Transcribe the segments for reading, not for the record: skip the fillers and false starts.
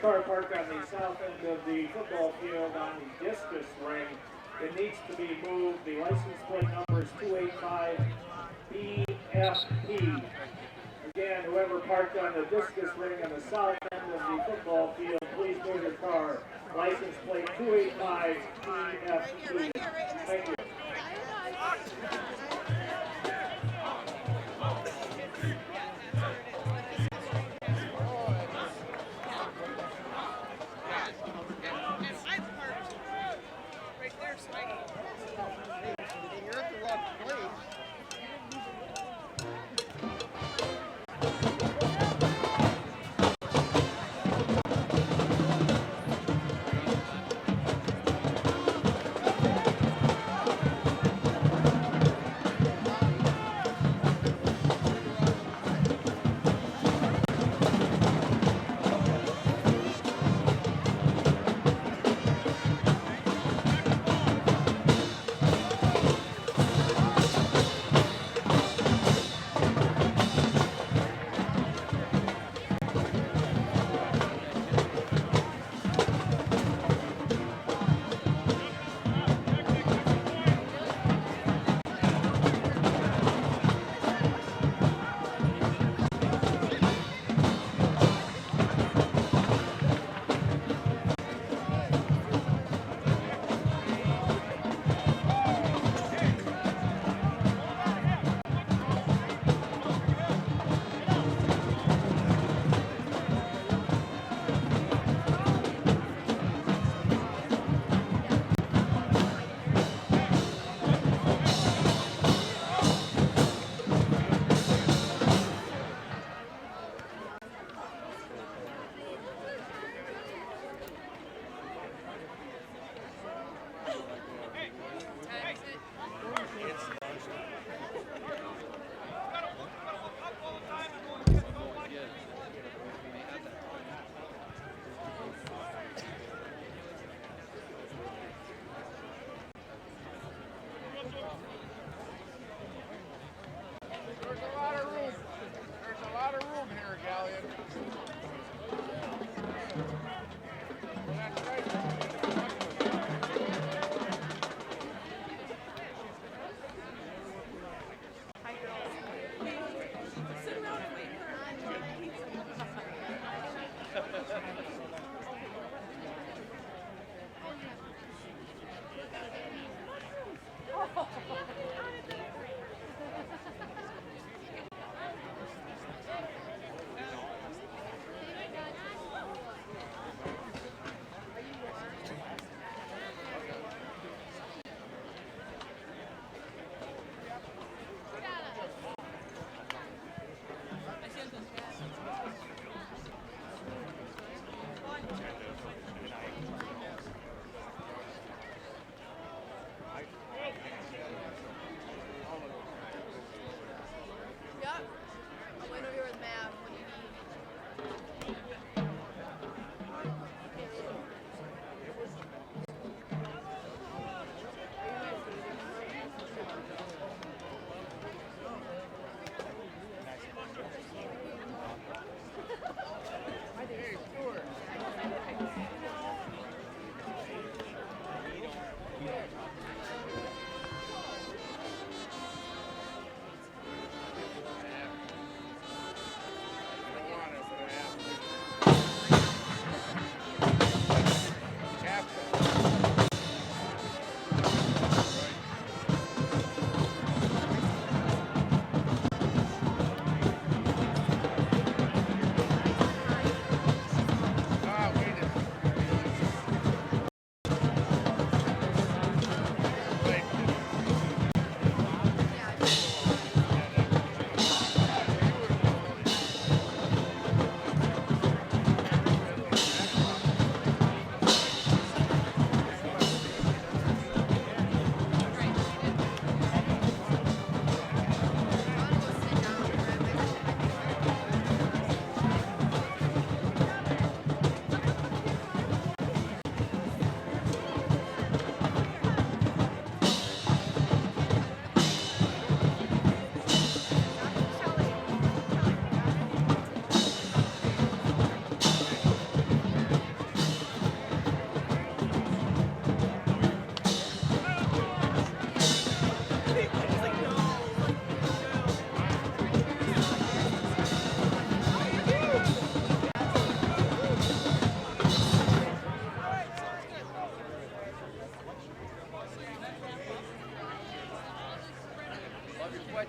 car parked on the south end of the football field on the discus ring. It needs to be moved. The license plate number is 285BFP. Again, whoever parked on the discus ring on the south end of the football field, please move your car. License plate 285BFP. Thank you.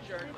shirt.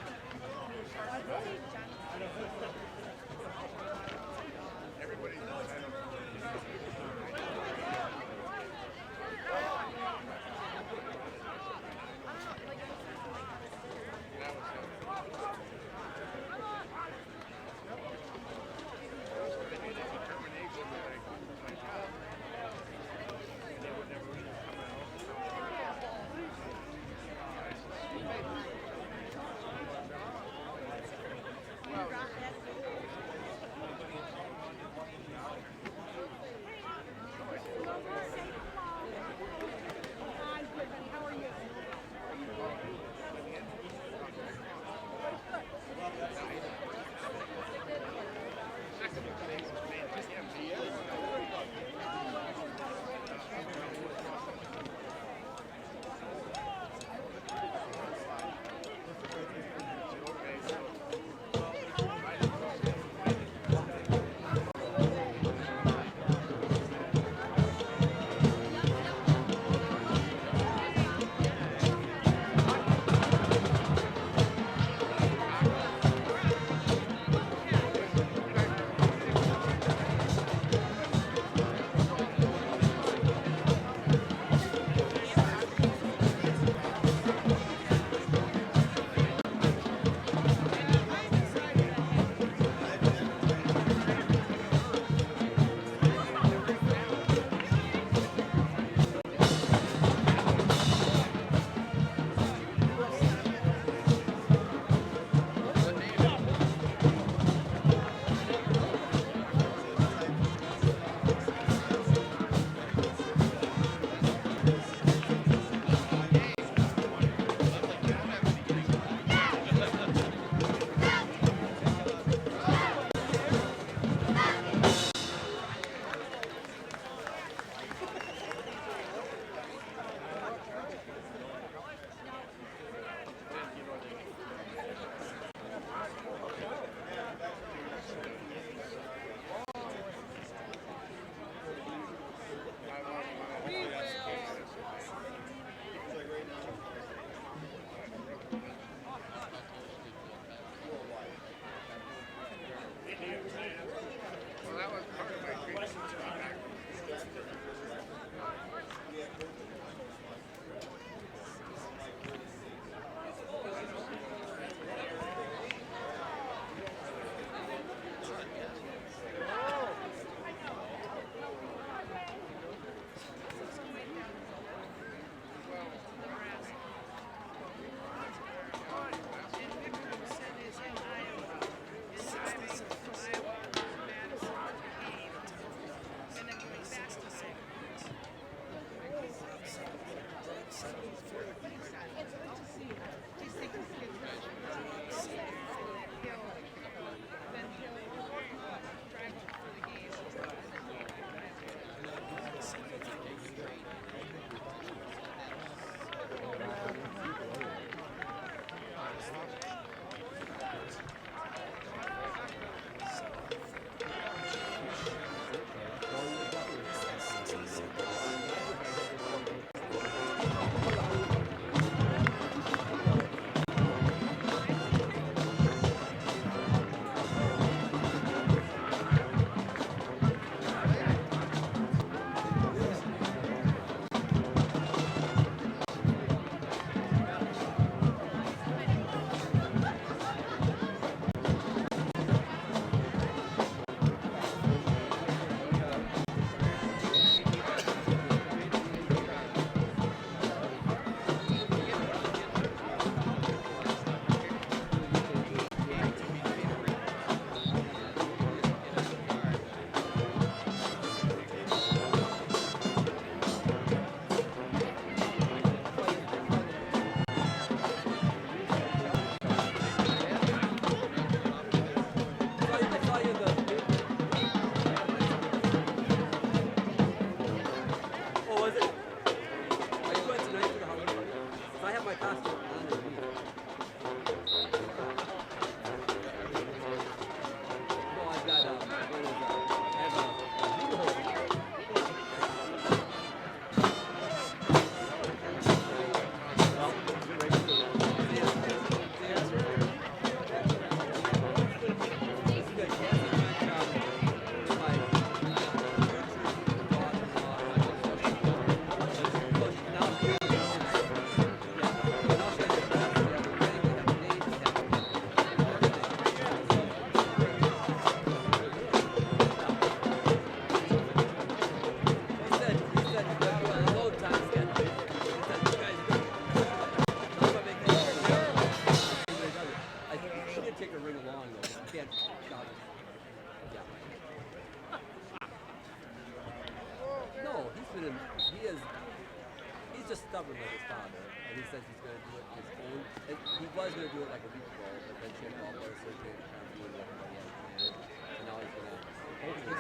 father, and he says he's going to do it his own. And he was going to do it like a week ago, but then she had gallbladder surgery and kind of doing what everybody else did. And now he's going to hopefully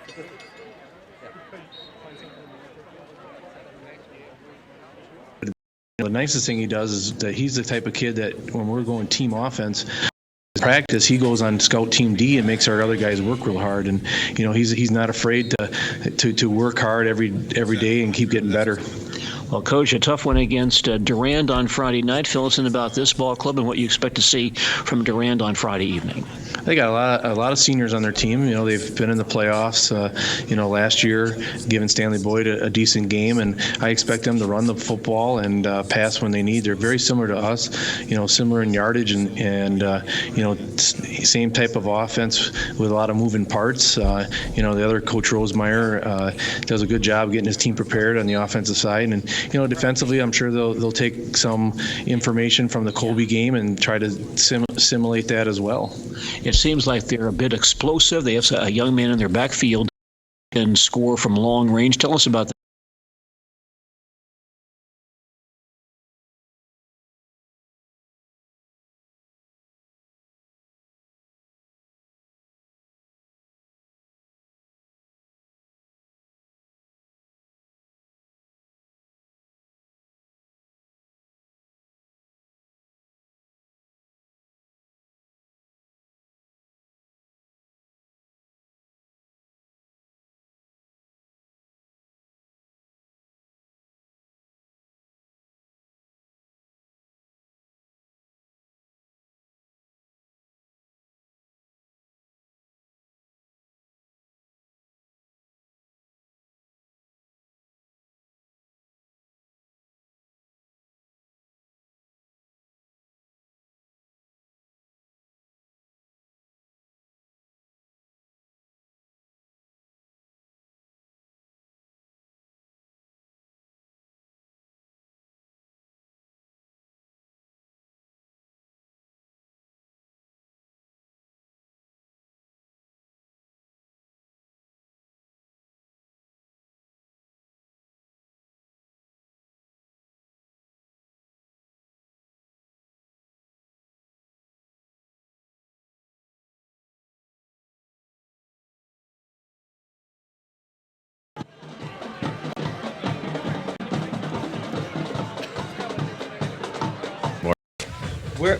statistics. The nicest thing he does is that he's the type of kid that when we're going team offense, practice, he goes on scout team D and makes our other guys work real hard. And he's not afraid to work hard every day and keep getting better. Well, Coach, a tough one against Durand on Friday night. Fill us in about this ball club and what you expect to see from Durand on Friday evening. They got a lot of seniors on their team. They've been in the playoffs, last year, giving Stanley Boyd a decent game, and I expect them to run the football and pass when they need. They're very similar to us, similar in yardage and same type of offense with a lot of moving parts. The other coach, Rosemeyer, does a good job getting his team prepared on the offensive side, and defensively, I'm sure they'll take some information from the Colby game and try to simulate that as well. It seems like they're a bit explosive. They have a young man in their backfield who can score from long range. Tell us about that.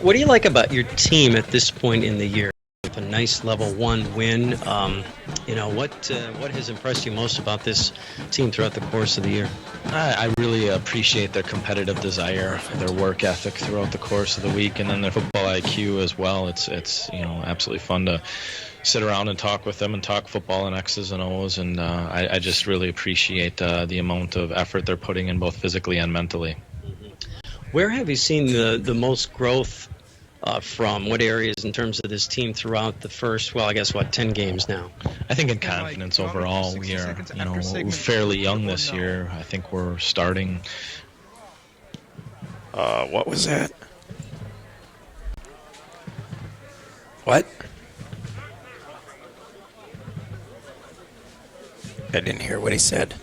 What do you like about your team at this point in the year? With a nice level 1 win, what has impressed you most about this team throughout the course of the year? I really appreciate their competitive desire, their work ethic throughout the course of the week, and then their football IQ as well. It's absolutely fun to sit around and talk with them and talk football and X's and O's, and I just really appreciate the amount of effort they're putting in both physically and mentally. Where have you seen the most growth from? What areas in terms of this team throughout the first, 10 games now? I think in confidence overall, we are fairly young this year. I think we're starting. What was that? What? I didn't hear what he said.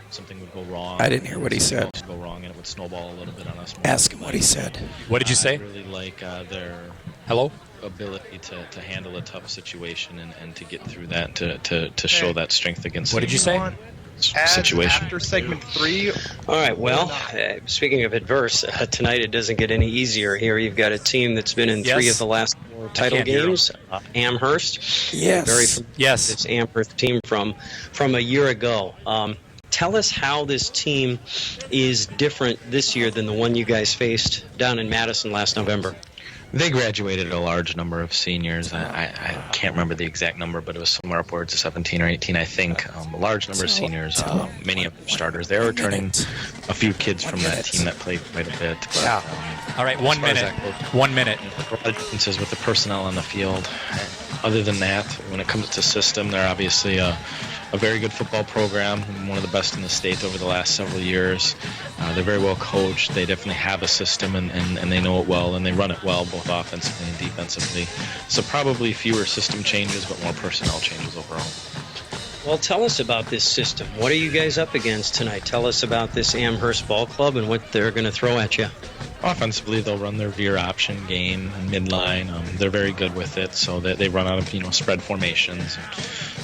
Something would go wrong. I didn't hear what he said. Go wrong, and it would snowball a little bit on us. Ask him what he said. What did you say? I really like their ability to handle a tough situation and to get through that, to show that strength against. What did you say? Situation. After segment 3. All right. Well, speaking of adverse, tonight it doesn't get any easier. Here you've got a team that's been in 3 of the last 4 title games. Amherst. Yes. This Amherst team from a year ago. Tell us how this team is different this year than the one you guys faced down in Madison last November. They graduated a large number of seniors. I can't remember the exact number, but it was somewhere upwards of 17 or 18, I think. A large number of seniors, many of them starters. They're returning a few kids from that team that played quite a bit. But, all right, 1 minute. 1 minute. A lot of differences with the personnel on the field. Other than that, when it comes to system, they're obviously a very good football program, one of the best in the state over the last several years. They're very well coached. They definitely have a system, and they know it well, and they run it well, both offensively and defensively. So probably fewer system changes, but more personnel changes overall. Well, tell us about this system. What are you guys up against tonight? Tell us about this Amherst ball club and what they're going to throw at you. Offensively, they'll run their veer option game midline. They're very good with it, so they run out of spread formations.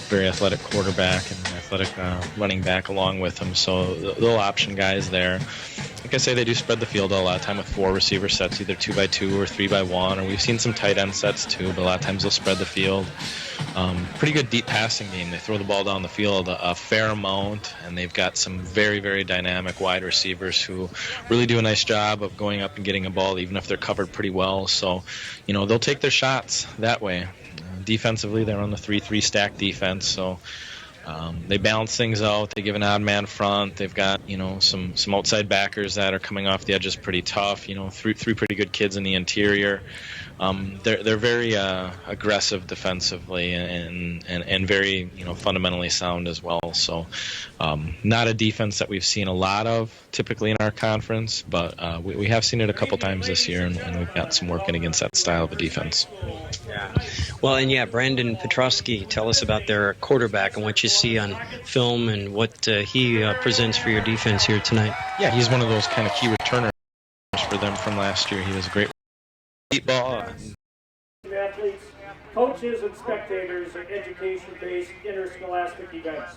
Very athletic quarterback and athletic running back along with them, so they'll option guys there. Like I say, they do spread the field a lot of time with 4 receiver sets, either 2x2 or 3x1, or we've seen some tight end sets too, but a lot of times they'll spread the field. Pretty good deep passing game. They throw the ball down the field a fair amount, and they've got some very, very dynamic wide receivers who really do a nice job of going up and getting a ball, even if they're covered pretty well. So, they'll take their shots that way. Defensively, they're on the 3-3 stack defense, so they balance things out. They give an odd man front. They've got some outside backers that are coming off the edges pretty tough. Three pretty good kids in the interior. They're very aggressive defensively and very fundamentally sound as well. So not a defense that we've seen a lot of typically in our conference, but we have seen it a couple times this year, and we've got some work in against that style of a defense. Yeah. Well, and Brandon Petrosky, tell us about their quarterback and what you see on film and what he presents for your defense here tonight. Yeah, he's one of those kind of key returners for them from last year. He was a great ball. Athletes, coaches, and spectators at education-based interscholastic events.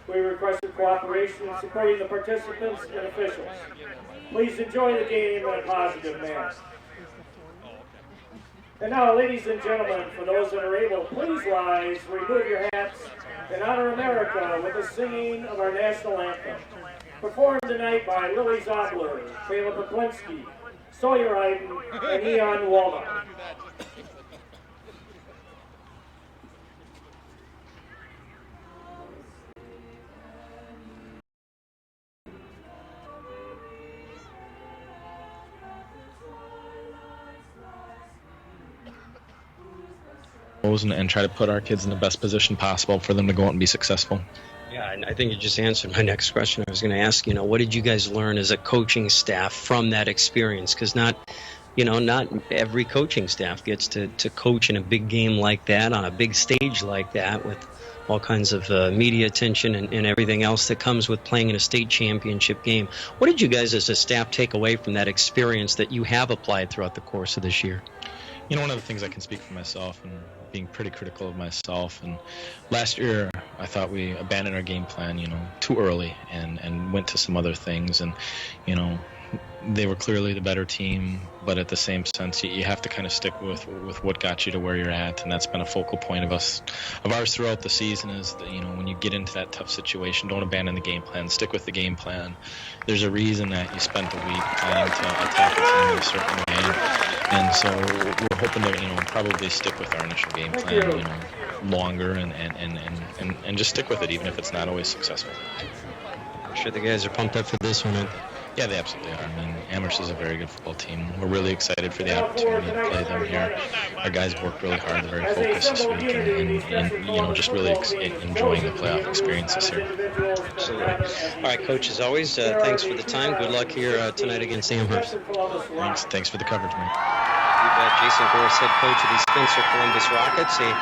We request your cooperation in supporting the participants and officials. Please enjoy the game in a positive manner. And now, ladies and gentlemen, for those that are able, please rise, remove your hats, and honor America with the singing of our national anthem. Performed tonight by Lily Zobler, Caleb Peklinski, Sawyer Iden, and Eon Walnut. And try to put our kids in the best position possible for them to go out and be successful. Yeah, and I think you just answered my next question. I was going to ask, what did you guys learn as a coaching staff from that experience? Because not every coaching staff gets to coach in a big game like that, on a big stage like that, with all kinds of media attention and everything else that comes with playing in a state championship game. What did you guys as a staff take away from that experience that you have applied throughout the course of this year? One of the things I can speak for myself and being pretty critical of myself, and last year I thought we abandoned our game plan, too early and went to some other things, and, they were clearly the better team, but at the same sense, you have to kind of stick with what got you to where you're at, and that's been a focal point of ours throughout the season is that, when you get into that tough situation, don't abandon the game plan, stick with the game plan. There's a reason that you spent the week planning to attack a team in a certain way, and so we're hoping to, probably stick with our initial game plan, longer and just stick with it, even if it's not always successful. I'm sure the guys are pumped up for this one. Yeah, they absolutely are. Amherst is a very good football team. We're really excited for the opportunity to play them here. Our guys worked really hard. They're very focused this week, and just really enjoying the playoff experience this year. Absolutely. All right, Coach, as always, thanks for the time. Good luck here tonight against Amherst. Thanks for the coverage, man. We've got Jason Gorris, head coach of the Spencer Columbus Rockets, a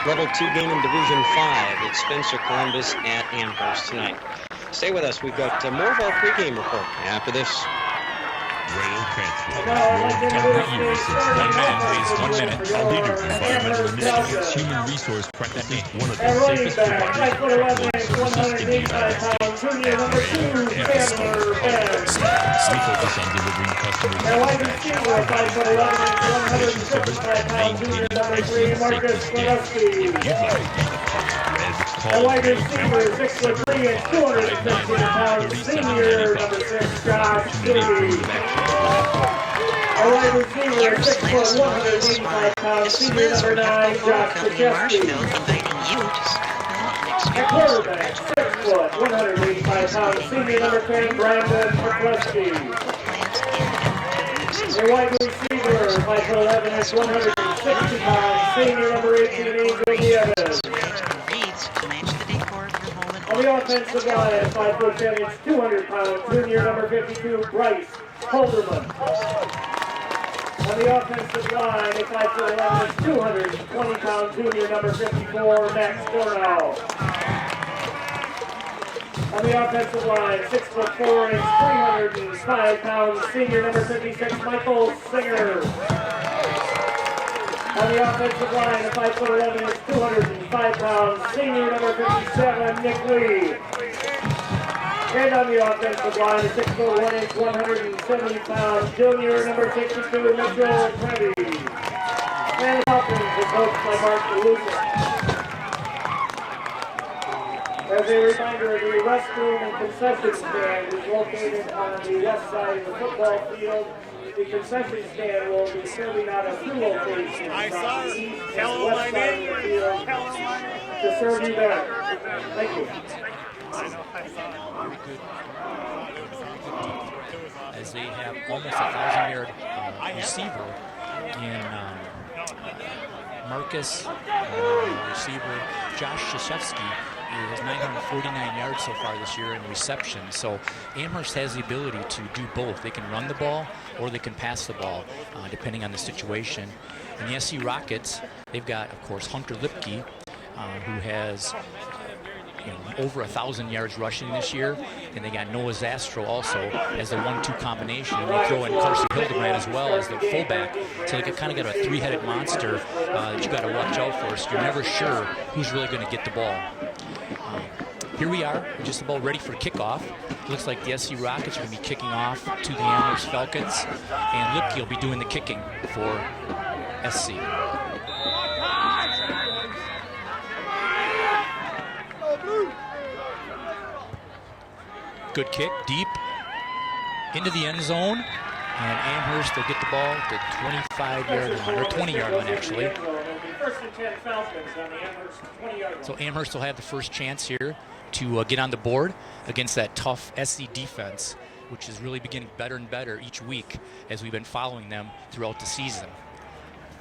level 2 game in Division 5. It's Spencer Columbus at Amherst tonight. Stay with us. We've got more of our pregame report after this. Rail transfer. Years since 1 minute. A leader in environmental initiatives, human resource practices, one of the safest providers of transport services in the United States. We focus on delivering customers patient service and maintaining excellent safety standards. If you'd like to be a part of Red, call Rail Transfer 715-537-9795 to make quarterback a wide receiver, 6 foot, 185 pounds, senior number 9, Josh Krzyzewski. At quarterback, 6 foot, 185 pounds, senior number 10, Brandon Petrosky. Your wide receiver, 5 foot 11, is 160 pounds, senior number 18, Angel Nieves. On the offensive line, 5 foot 10 inch, 200 pounds, junior number 52, Bryce Holderman. On the offensive line, a 5 foot 11 inch, 220 pound junior number 54, Max Gornow. On the offensive line, 6'4", 305 pounds, senior number 56, Michael Singer. On the offensive line, 5'11", 205 pounds, senior number 57, Nick Lee. And on the offensive line, 6'1", 170 pounds, junior number 62, Mitchell Trevi. And the Falcons is coached by Mark DeLuca. As a reminder, the restroom and concession stand is located on the west side of the football field. The concession stand will be serving out of 2 locations on the east and west side of the field to serve you there. Thank you. As they have almost a 1,000-yard receiver in Marcus, receiver Josh Krzyzewski. He has 949 yards so far this year in reception. So Amherst has the ability to do both. They can run the ball or they can pass the ball, depending on the situation. And the SC Rockets, they've got, of course, Hunter Lipke, who has over 1,000 yards rushing this year, and they got Noah Zastro also as the 1-2 combination, and they throw in Carson Hildebrand as well as the fullback, so they kind of got a 3-headed monster that you got to watch out for, so you're never sure who's really going to get the ball. Here we are, just about ready for kickoff. Looks like the SC Rockets are going to be kicking off to the Amherst Falcons, and Lipke will be doing the kicking for SC. Good kick, deep, into the end zone, and Amherst will get the ball to 25-yard line, or 20-yard line actually. So Amherst will have the first chance here to get on the board against that tough SC defense, which is really getting better and better each week as we've been following them throughout the season.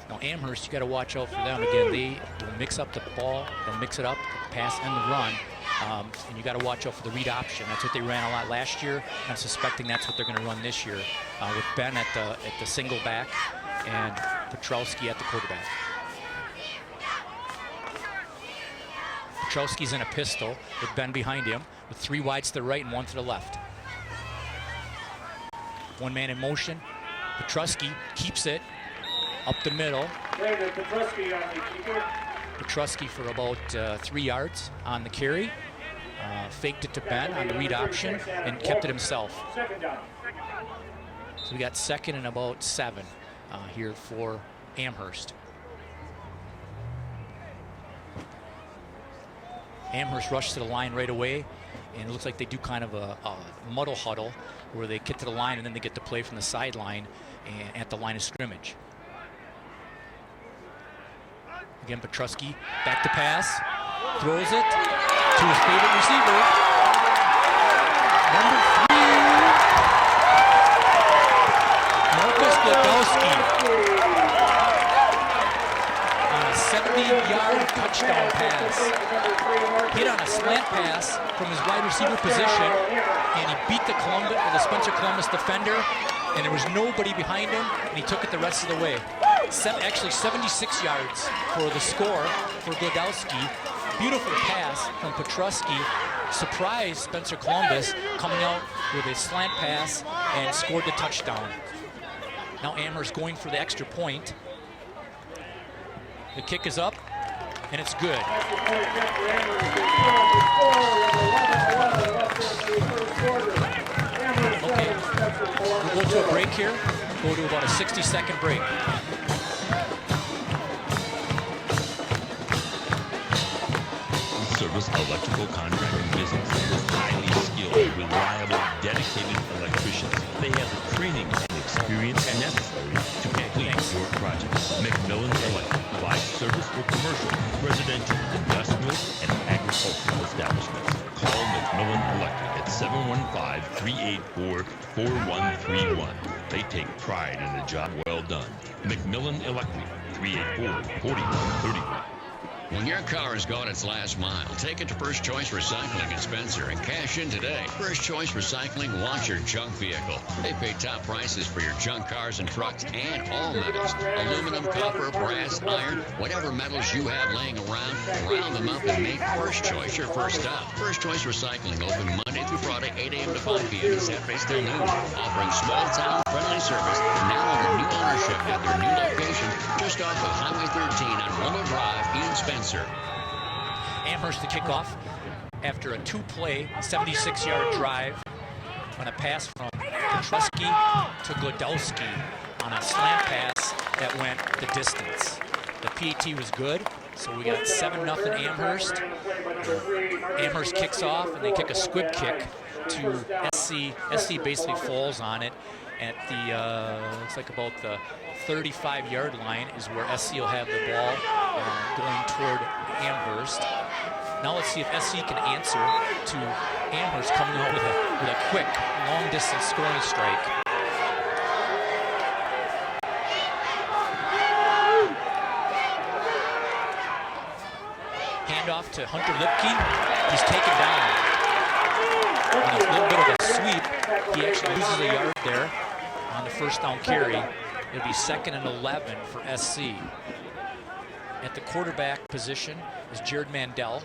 Now Amherst, you got to watch out for them. Again, they will mix up the ball, they'll mix it up, pass and the run. And you got to watch out for the read option. That's what they ran a lot last year. I'm suspecting that's what they're going to run this year, with Ben at the single back and Petrowski at the quarterback. Petrowski's in a pistol with Ben behind him, with 3 wides to the right and 1 to the left. 1 man in motion. Petrowski keeps it up the middle. Petrowski for about 3 yards on the carry. Faked it to Ben on the read option and kept it himself. So we got 2nd and about 7 here for Amherst. Amherst rushed to the line right away, and it looks like they do kind of a muddle huddle where they get to the line and then they get the play from the sideline and at the line of scrimmage. Again, Petrowski back to pass, throws it to his favorite receiver, number 3, Marcus Glodowski, on a 70-yard touchdown pass. Hit on a slant pass from his wide receiver position, and he beat the Spencer Columbus defender, and there was nobody behind him, and he took it the rest of the way. Actually 76 yards for the score for Glodowski. Beautiful pass from Petrowski. Surprised Spencer Columbus coming out with a slant pass and scored the touchdown. Now Amherst going for the extra point. The kick is up, and it's good. Okay, we'll go to a break here. Go to about a 60-second break. Service electrical contracting business with highly skilled, reliable, dedicated electricians. They have the training and experience necessary to complete your project. McMillan Electric provides service for commercial, residential, industrial, and agricultural establishments. Call McMillan Electric at 715-384-4131. They take pride in a job well done. McMillan Electric, 384-4131. When your car has gone its last mile, take it to First Choice Recycling in Spencer and cash in today. First Choice Recycling wants your junk vehicle. They pay top prices for your junk cars and trucks and all metals. Aluminum, copper, brass, iron, whatever metals you have laying around, round them up and make First Choice your first stop. First Choice Recycling open Monday through Friday, 8 a.m. to 5 p.m. and Saturdays till noon. Offering small-town friendly service now under new ownership at their new location just off of Highway 13 on Willow Drive in Spencer. Amherst to kick off after a two-play 76-yard drive on a pass from Petrusky to Godowski on a slant pass that went the distance. The PAT was good, so we got 7-0 Amherst. Amherst kicks off, and they kick a squib kick to SC. SC basically falls on it at the, looks like about the 35-yard line is where SC will have the ball going toward Amherst. Now let's see if SC can answer to Amherst coming out with a quick, long-distance scoring strike. Handoff to Hunter Lipke. He's taken down. On a little bit of a sweep, he actually loses a yard there on the first down carry. It'll be 2nd and 11 for SC. At the quarterback position is Jared Mandel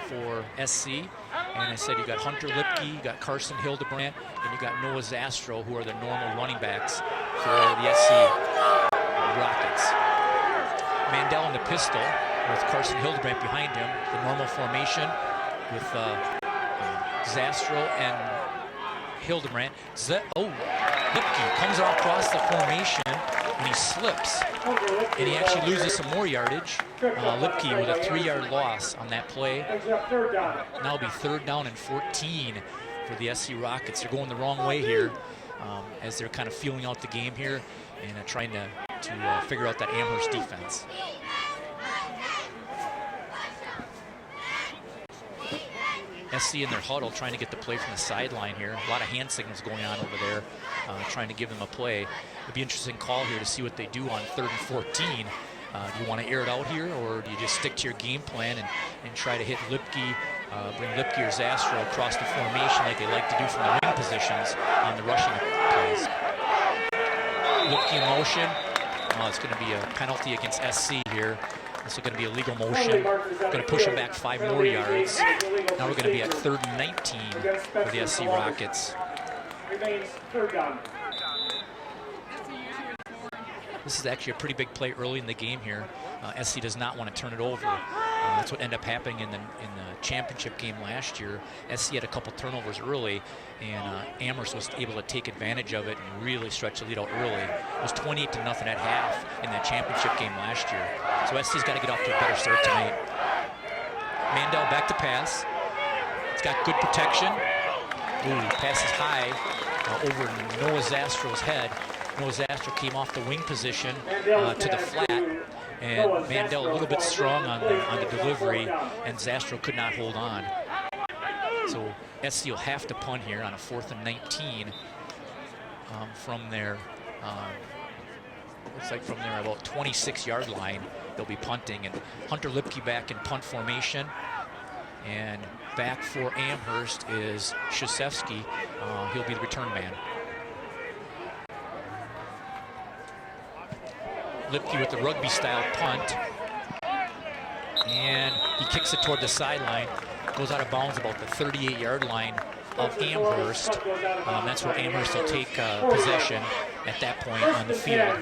for SC. And I said you got Hunter Lipke, you got Carson Hildebrandt, and you got Noah Zastro, who are the normal running backs for the SC Rockets. Mandel in the pistol with Carson Hildebrandt behind him. The normal formation with Zastro and Hildebrandt. Lipke comes across the formation and he slips, and he actually loses some more yardage. Lipke with a 3-yard loss on that play. Now it'll be 3rd down and 14 for the SC Rockets. They're going the wrong way here as they're kind of feeling out the game here and trying to figure out that Amherst defense. SC in their huddle trying to get the play from the sideline here. A lot of hand signals going on over there, trying to give them a play. It'd be an interesting call here to see what they do on 3rd and 14. Do you want to air it out here, or do you just stick to your game plan and try to hit Lipke, bring Lipke or Zastro across the formation like they like to do from the wing positions on the rushing plays? Lipke in motion. It's going to be a penalty against SC here. This is going to be a legal motion. Going to push them back 5 more yards. Now we're going to be at 3rd and 19 for the SC Rockets. Remains 3rd down. This is actually a pretty big play early in the game here. SC does not want to turn it over. That's what ended up happening in the championship game last year. SC had a couple turnovers early, and Amherst was able to take advantage of it and really stretch the lead out early. It was 28-0 at half in that championship game last year. So SC's got to get off to a better start tonight. Mandel back to pass. It's got good protection. Ooh, passes high over Noah Zastro's head. Noah Zastro came off the wing position to the flat, and Mandel a little bit strong on the delivery, and Zastro could not hold on. So SC will have to punt here on a 4th and 19 from their, looks like from their about 26-yard line. They'll be punting, and Hunter Lipke back in punt formation. And back for Amherst is Krzyzewski. He'll be the return man. Lipke with the rugby-style punt. And he kicks it toward the sideline. Goes out of bounds about the 38-yard line of Amherst. That's where Amherst will take possession at that point on the field.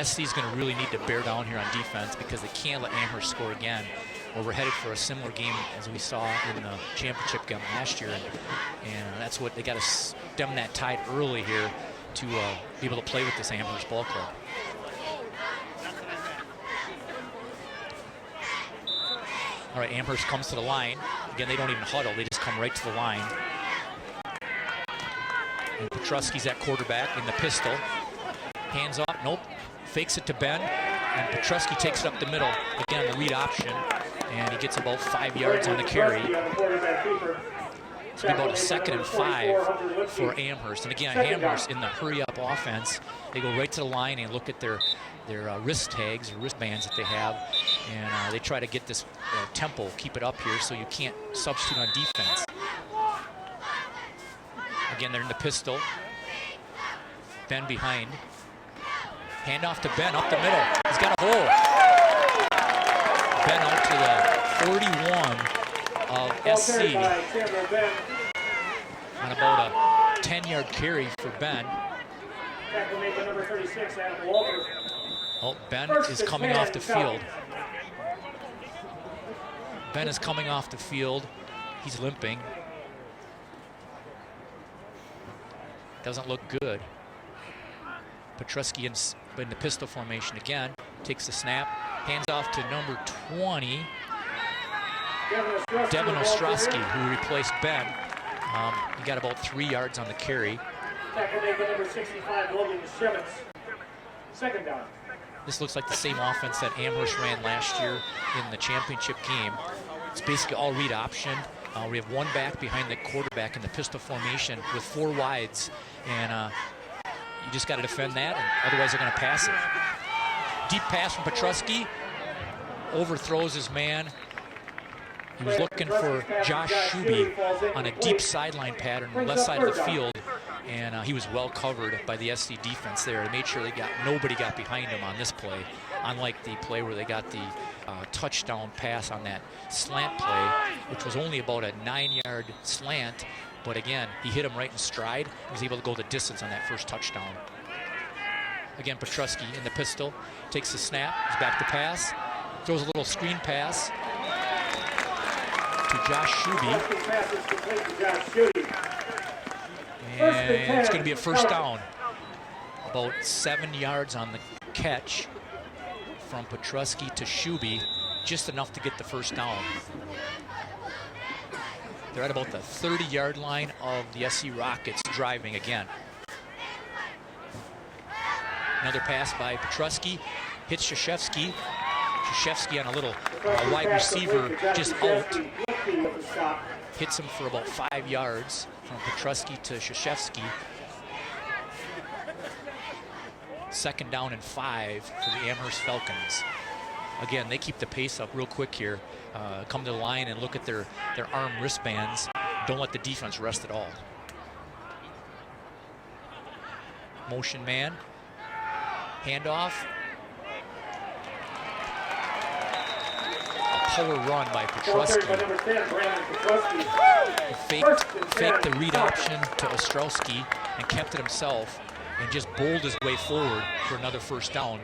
SC is going to really need to bear down here on defense because they can't let Amherst score again. Or we're headed for a similar game as we saw in the championship game last year. And that's what they got to stem that tide early here to be able to play with this Amherst ball club. All right, Amherst comes to the line. Again, they don't even huddle. They just come right to the line. And Petrusky's at quarterback in the pistol. Hands off, nope. Fakes it to Ben, and Petrusky takes it up the middle. Again, the read option, and he gets about 5 yards on the carry. So it'll be about a 2nd and 5 for Amherst. And again, Amherst in the hurry-up offense, they go right to the line and look at their wrist tags or wristbands that they have, and they try to get this tempo, keep it up here so you can't substitute on defense. Again, they're in the pistol. Ben behind. Hand off to Ben up the middle. He's got a hole. Ben out to the 41 of SC. On about a 10-yard carry for Ben. Oh, Ben is coming off the field. Ben is coming off the field. He's limping. Doesn't look good. Petruski in the pistol formation again. Takes the snap. Hands off to number 20. Devin Ostrowski, who replaced Ben. He got about 3 yards on the carry. Number 65, Logan Simmons. 2nd down. This looks like the same offense that Amherst ran last year in the championship game. It's basically all read option. We have one back behind the quarterback in the pistol formation with 4 wides, and you just got to defend that, and otherwise they're going to pass it. Deep pass from Petruski. Overthrows his man. He was looking for Josh Shuby on a deep sideline pattern, left side of the field, and he was well covered by the SC defense there. They made sure nobody got behind him on this play, unlike the play where they got the touchdown pass on that slant play, which was only about a 9-yard slant. But again, he hit him right in stride. He was able to go the distance on that first touchdown. Again, Petruski in the pistol, takes the snap, he's back to pass, throws a little screen pass to Josh Shuby. And it's going to be a first down. About 7 yards on the catch from Petruski to Shuby, just enough to get the first down. They're at about the 30-yard line of the SC Rockets driving again. Another pass by Petruski, hits Krzyzewski. Krzyzewski on a little wide receiver just out. Hits him for about 5 yards from Petruski to Krzyzewski. 2nd down and 5 for the Amherst Falcons. Again, they keep the pace up real quick here. Come to the line and look at their arm wristbands. Don't let the defense rest at all. Motion man. Handoff. A power run by Petruski. He faked the read option to Ostrowski and kept it himself and just bowled his way forward for another first down.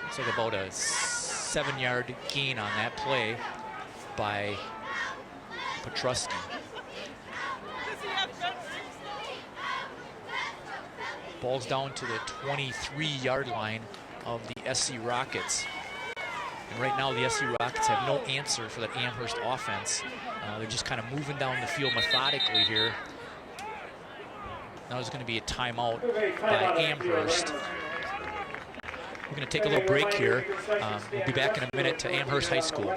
It's like about a 7-yard gain on that play by Petruski. Ball's down to the 23-yard line of the SC Rockets. And right now the SC Rockets have no answer for that Amherst offense. They're just kind of moving down the field methodically here. Now there's going to be a timeout by Amherst. We're going to take a little break here. We'll be back in a minute to Amherst High School.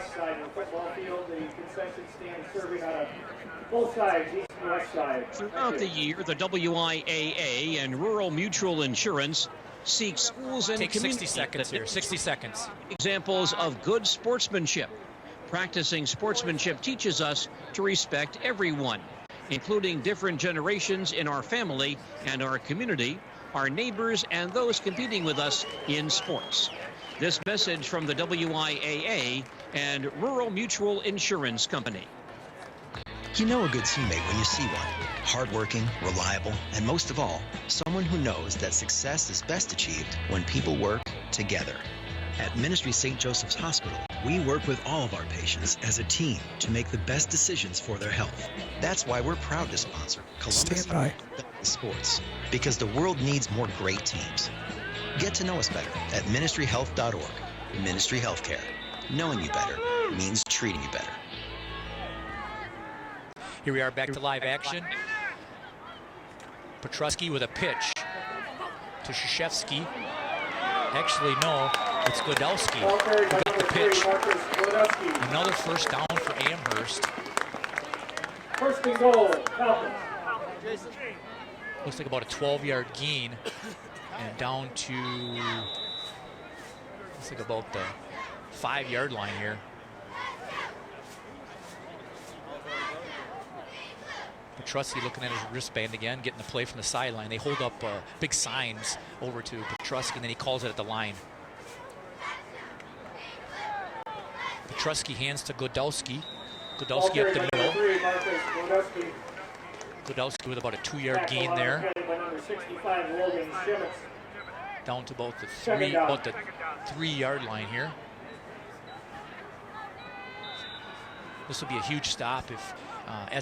Throughout the year, the WIAA and Rural Mutual Insurance seek schools and Take communities. 60 seconds here, 60 seconds. Examples of good sportsmanship. Practicing sportsmanship teaches us to respect everyone, including different generations in our family and our community, our neighbors, and those competing with us in sports. This message from the WIAA and Rural Mutual Insurance Company. You know a good teammate when you see one. Hardworking, reliable, and most of all, someone who knows that success is best achieved when people work together. At Ministry St. Joseph's Hospital, we work with all of our patients as a team to make the best decisions for their health. That's why we're proud to sponsor Columbus Sports, because the world needs more great teams. Get to know us better at ministryhealth.org. Ministry Healthcare. Knowing you better means treating you better. Here we are back to live action. Petruski with a pitch to Krzyzewski. Actually, no, it's Glodowski who got the pitch. Another first down for Amherst. First and goal, Falcons. Looks like about a 12-yard gain, and down to, looks like about the 5-yard line here. Petrusky looking at his wristband again, getting the play from the sideline. They hold up big signs over to Petrusky, and then he calls it at the line. Petrusky hands to Godowski. Godowski up the middle. Godowski with about a 2-yard gain there. Down to about the 3-yard line here. This will be a huge stop if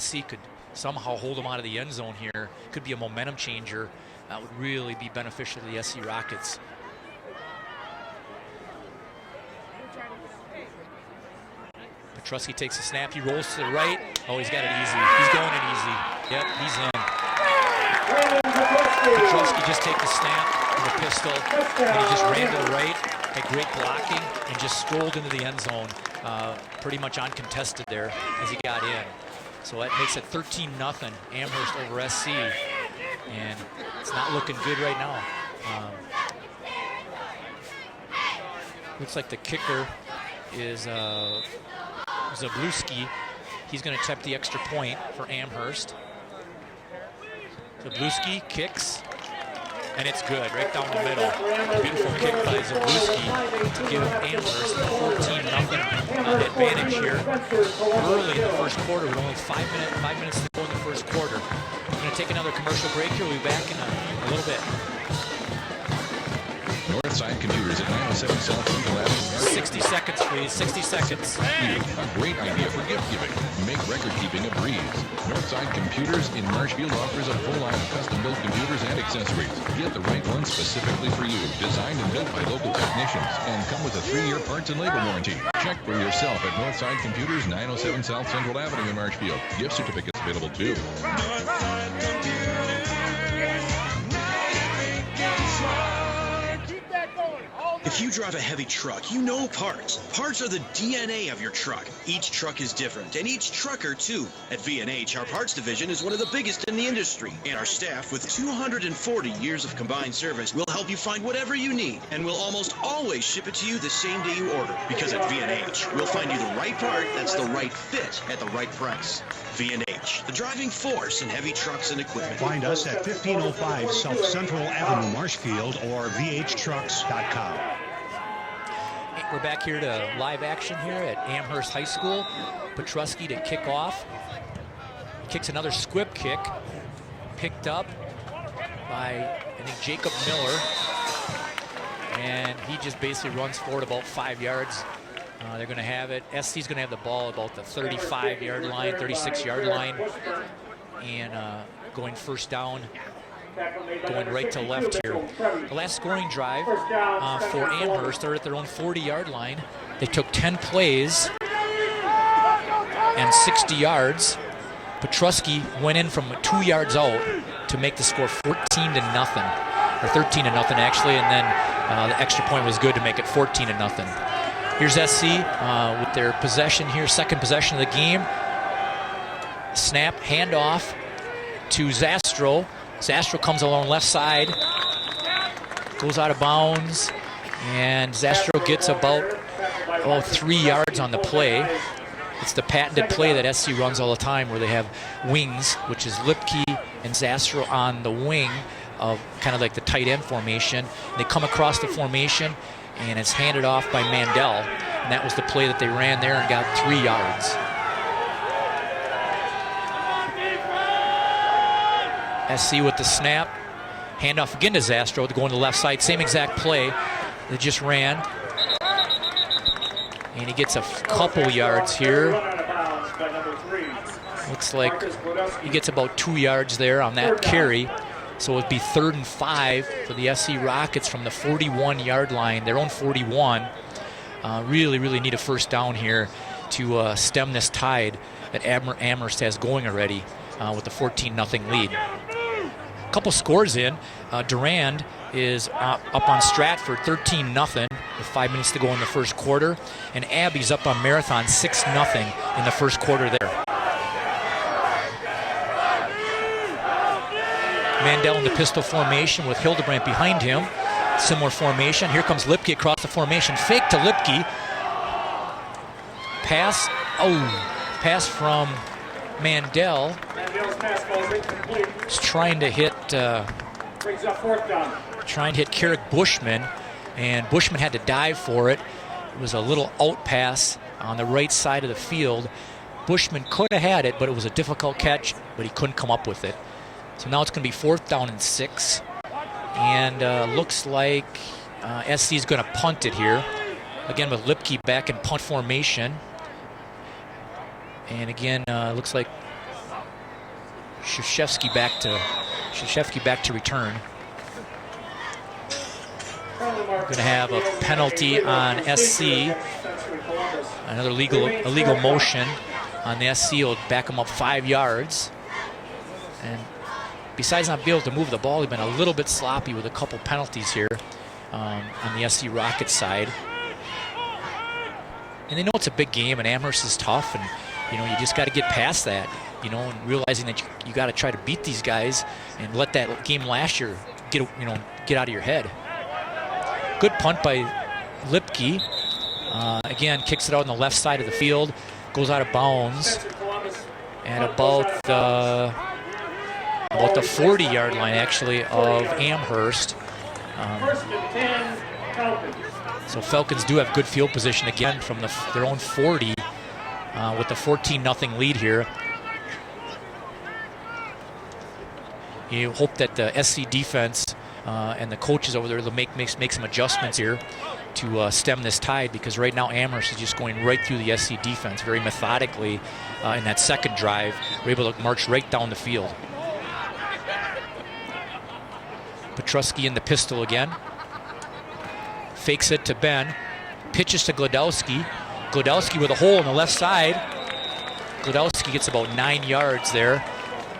SC could somehow hold them out of the end zone here. Could be a momentum changer. That would really be beneficial to the SC Rockets. Petrusky takes a snap. He rolls to the right. Oh, he's got it easy. He's going in easy. Yep, he's in. Petrusky just take the snap with a pistol, and he just ran to the right. Had great blocking and just strolled into the end zone, pretty much uncontested there as he got in. So that makes it 13-0 Amherst over SC, and it's not looking good right now. Looks like the kicker is Zabluski. He's going to attempt the extra point for Amherst. Zabluski kicks, and it's good, right down the middle. A beautiful kick by Zabluski to give Amherst a 14-0 advantage here. Early in the first quarter, with only 5 minutes to go in the first quarter. We're going to take another commercial break here. We'll be back in a little bit. Northside Computers at 907 South Central Avenue. 60 seconds, please. 60 seconds. A great idea for gift giving. Make record keeping a breeze. Northside Computers in Marshfield offers a full line of custom-built computers and accessories. Get the right one specifically for you. Designed and built by local technicians and come with a 3-year parts and labor warranty. Check for yourself at Northside Computers, 907 South Central Avenue in Marshfield. Gift certificates available too. If you drive a heavy truck, you know parts. Parts are the DNA of your truck. Each truck is different, and each trucker, too. At V&H, our parts division is one of the biggest in the industry, and our staff, with 240 years of combined service, will help you find whatever you need, and will almost always ship it to you the same day you order. Because at V&H, we'll find you the right part that's the right fit at the right price. V&H, the driving force in heavy trucks and equipment. Find us at 1505 South Central Avenue, Marshfield, or vhtrucks.com. We're back here to live action here at Amherst High School. Petrusky to kick off. Kicks another squib kick. Picked up by, I think, Jacob Miller. And he just basically runs forward about 5 yards. They're going to have it. SC's going to have the ball about the 35-yard line, 36-yard line. And going first down, going right to left here. The last scoring drive for Amherst, they're at their own 40-yard line. They took 10 plays and 60 yards. Petrusky went in from 2 yards out to make the score 14-0, or 13-0 actually, and then the extra point was good to make it 14-0. Here's SC with their possession here, second possession of the game. Snap, handoff to Zastro. Zastro comes along left side, goes out of bounds, and Zastro gets about 3 yards on the play. It's the patented play that SC runs all the time where they have wings, which is Lipke and Zastro on the wing of kind of like the tight end formation. They come across the formation, and it's handed off by Mandel, and that was the play that they ran there and got 3 yards. SC with the snap, handoff again to Zastro to go on the left side, same exact play they just ran. And he gets a couple yards here. Looks like he gets about 2 yards there on that carry. So it'd be 3rd and 5 for the SC Rockets from the 41-yard line, their own 41. Really need a first down here to stem this tide that Amherst has going already with the 14-0 lead. A couple scores in. Durand is up on Stratford 13-0 with 5 minutes to go in the first quarter. And Abbey's up on Marathon 6-0 in the first quarter there. Mandel in the pistol formation with Hildebrandt behind him. Similar formation. Here comes Lipke across the formation. Fake to Lipke. Pass. Pass from Mandel. Mandel's pass goes incomplete. He's trying to hit Brings up fourth down. Carrick Bushman, and Bushman had to dive for it. It was a little out pass on the right side of the field. Bushman could have had it, but it was a difficult catch, but he couldn't come up with it. So now it's going to be 4th down and 6. And looks like SC is going to punt it here. Again with Lipke back in punt formation. And again, looks like Krzyzewski back to return. We're going to have a penalty on SC. Another illegal motion on the SC will back them up 5 yards. And besides not being able to move the ball, they've been a little bit sloppy with a couple penalties here on the SC Rockets side. And they know it's a big game, and Amherst is tough, and you just got to get past that, and realizing that you got to try to beat these guys and let that game last year get out of your head. Good punt by Lipke. Again, kicks it out on the left side of the field, goes out of bounds at about the 40-yard line, actually, of Amherst. So Falcons do have good field position again from their own 40 with the 14-0 lead here. You hope that the SC defense and the coaches over there will make some adjustments here to stem this tide, because right now Amherst is just going right through the SC defense very methodically in that second drive. We're able to march right down the field. Petruski in the pistol again. Fakes it to Ben. Pitches to Glodowski. Glodowski with a hole on the left side. Glodowski gets about 9 yards there.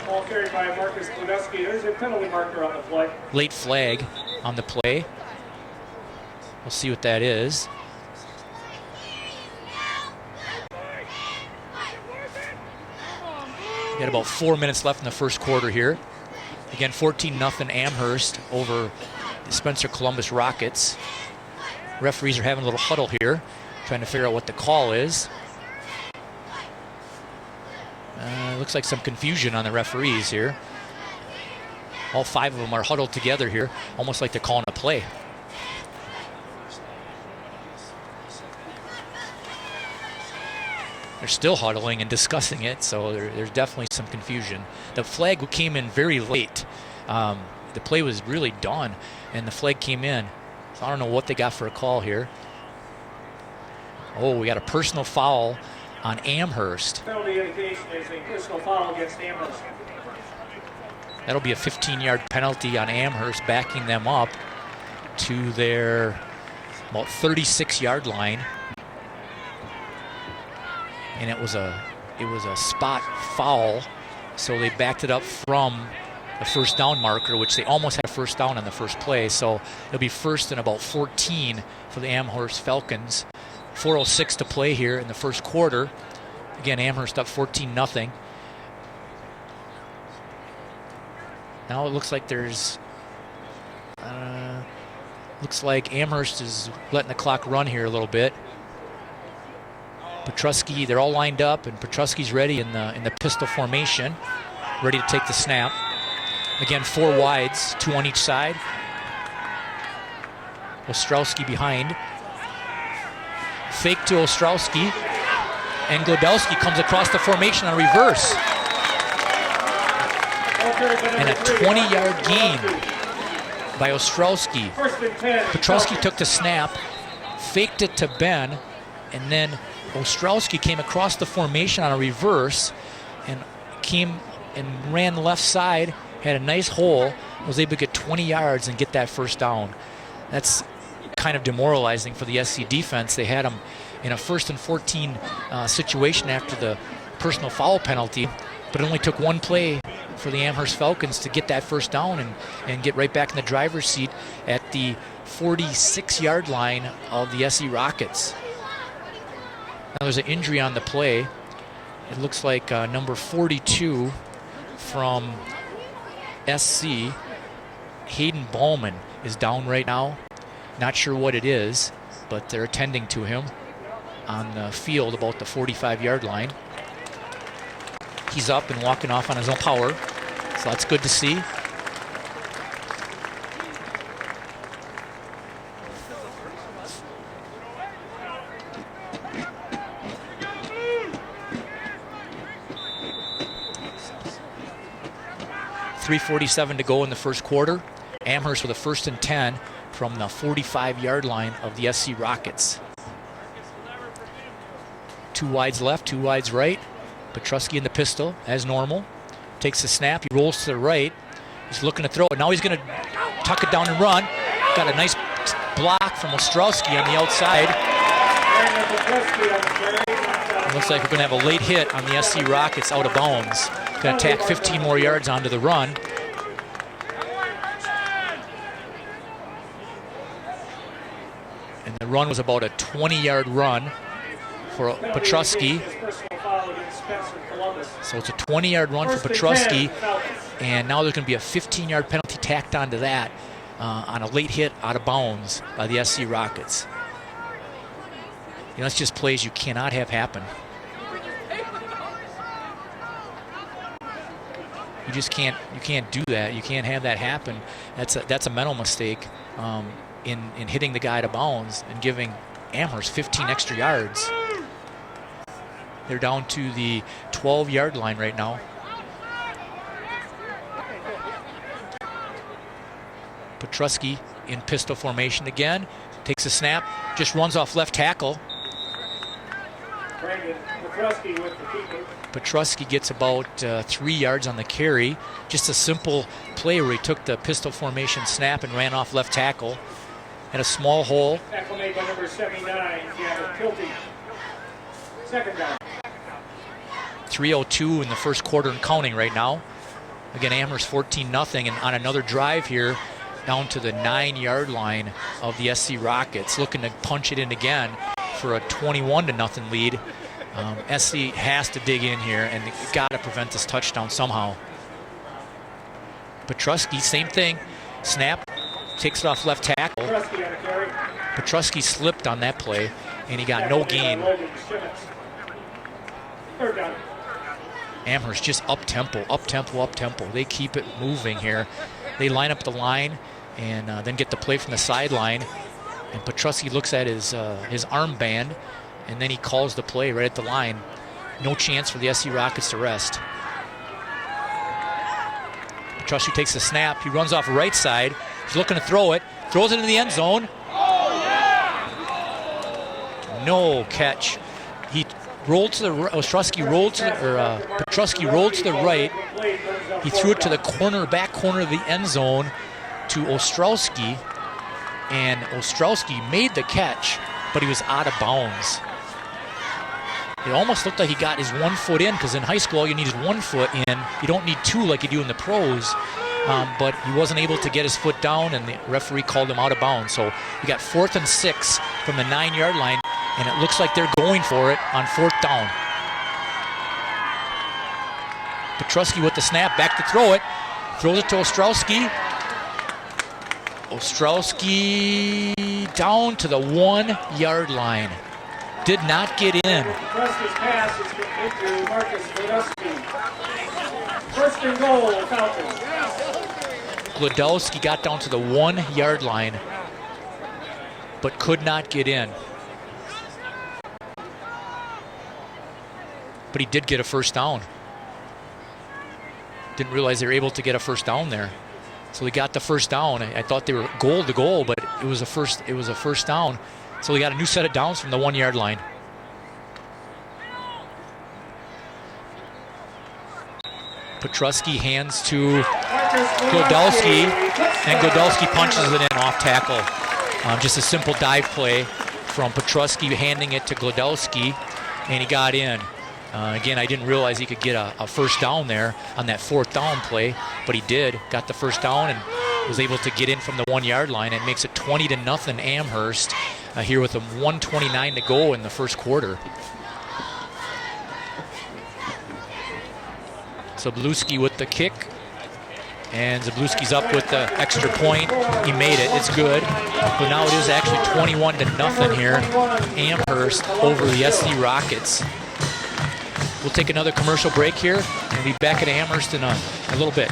Ball carried by Marcus Glodowski. There's a penalty marker on the play. Late flag on the play. We'll see what that is. Got about 4 minutes left in the first quarter here. Again, 14-0 Amherst over the Spencer Columbus Rockets. Referees are having a little huddle here, trying to figure out what the call is. Looks like some confusion on the referees here. All 5 of them are huddled together here, almost like they're calling a play. They're still huddling and discussing it, so there's definitely some confusion. The flag came in very late. The play was really done, and the flag came in. So I don't know what they got for a call here. Oh, we got a personal foul on Amherst. Penalty indication is a personal foul against Amherst. That'll be a 15-yard penalty on Amherst, backing them up to their about 36-yard line. And it was a spot foul, so they backed it up from the first down marker, which they almost had a first down on the first play. So it'll be first and about 14 for the Amherst Falcons. 4:06 to play here in the first quarter. Again, Amherst up 14-0. Now it looks like Amherst is letting the clock run here a little bit. Petruski, they're all lined up, and Petruski's ready in the pistol formation, ready to take the snap. Again, 4 wides, 2 on each side. Ostrowski behind. Fake to Ostrowski, and Glodowski comes across the formation on reverse. And a 20-yard gain by Ostrowski. Petruski took the snap, faked it to Ben, and then Ostrowski came across the formation on a reverse and came and ran the left side, had a nice hole, was able to get 20 yards and get that first down. That's kind of demoralizing for the SC defense. They had them in a 1st and 14 situation after the personal foul penalty, but it only took one play for the Amherst Falcons to get that first down and get right back in the driver's seat at the 46-yard line of the SC Rockets. Now there's an injury on the play. It looks like number 42 from SC, Hayden Ballman, is down right now. Not sure what it is, but they're attending to him on the field about the 45-yard line. He's up and walking off on his own power, so that's good to see. .347 to go in the first quarter. Amherst with a 1st and 10 from the 45-yard line of the SC Rockets. 2 wides left, 2 wides right. Petrusky in the pistol, as normal. Takes the snap, he rolls to the right. He's looking to throw it. Now he's going to tuck it down and run. Got a nice block from Ostrowski on the outside. It looks like we're going to have a late hit on the SC Rockets out of bounds. Going to tack 15 more yards onto the run. And the run was about a 20-yard run for Petrusky. So it's a 20-yard run for Petrusky. And now there's going to be a 15-yard penalty tacked onto that on a late hit out of bounds by the SC Rockets. You know, that's just plays you cannot have happen. You just can't. You can't do that. You can't have that happen. That's a mental mistake in hitting the guy out of bounds and giving Amherst 15 extra yards. They're down to the 12-yard line right now. Petrusky in pistol formation again. Takes a snap. Just runs off left tackle. Petrusky gets about 3 yards on the carry. Just a simple play where he took the pistol formation snap and ran off left tackle. And a small hole. Tackle made by number 79, Kilty. Second down. 3:02 in the first quarter and counting right now. Again, Amherst 14-0, and on another drive here, down to the 9-yard line of the SC Rockets, looking to punch it in again for a 21-0 lead. SC has to dig in here and got to prevent this touchdown somehow. Petrusky, same thing. Snap, takes it off left tackle. Petrusky slipped on that play, and he got no gain. Third down. Amherst just up-tempo, up-tempo, up-tempo. They keep it moving here. They line up the line and then get the play from the sideline. And Petrusky looks at his armband, and then he calls the play right at the line. No chance for the SC Rockets to rest. Petrusky takes the snap. He runs off right side. He's looking to throw it. Throws it into the end zone. No catch. He rolled to the Petrusky rolled to the right. He threw it to the back corner of the end zone to Ostrowski, and Ostrowski made the catch, but he was out of bounds. It almost looked like he got his 1 foot in, because in high school all you need is 1 foot in. You don't need 2 like you do in the pros. But he wasn't able to get his foot down, and the referee called him out of bounds. So we got 4th and 6 from the 9-yard line, and it looks like they're going for it on 4th down. Petrusky with the snap, back to throw it. Throws it to Ostrowski. Ostrowski down to the 1-yard line. Did not get in. Petrusky's pass is into Marcus Glodowski. 1st and goal, Falcons. Glodowski got down to the 1-yard line, but could not get in. But he did get a 1st down. Didn't realize they were able to get a 1st down there. So they got the 1st down. I thought they were goal to goal, but it was a 1st down. So we got a new set of downs from the 1-yard line. Petrusky hands to Glodowski, and Glodowski punches it in off tackle. Just a simple dive play from Petrusky handing it to Glodowski, and he got in. Again, I didn't realize he could get a 1st down there on that 4th down play, but he did. Got the 1st down and was able to get in from the 1-yard line, and makes it 20-0 Amherst here with 1:29 to go in the first quarter. Zabluski with the kick. And Zablewski's up with the extra point. He made it. It's good. But now it is actually 21-0 here. Amherst over the SC Rockets. We'll take another commercial break here and be back at Amherst in a little bit.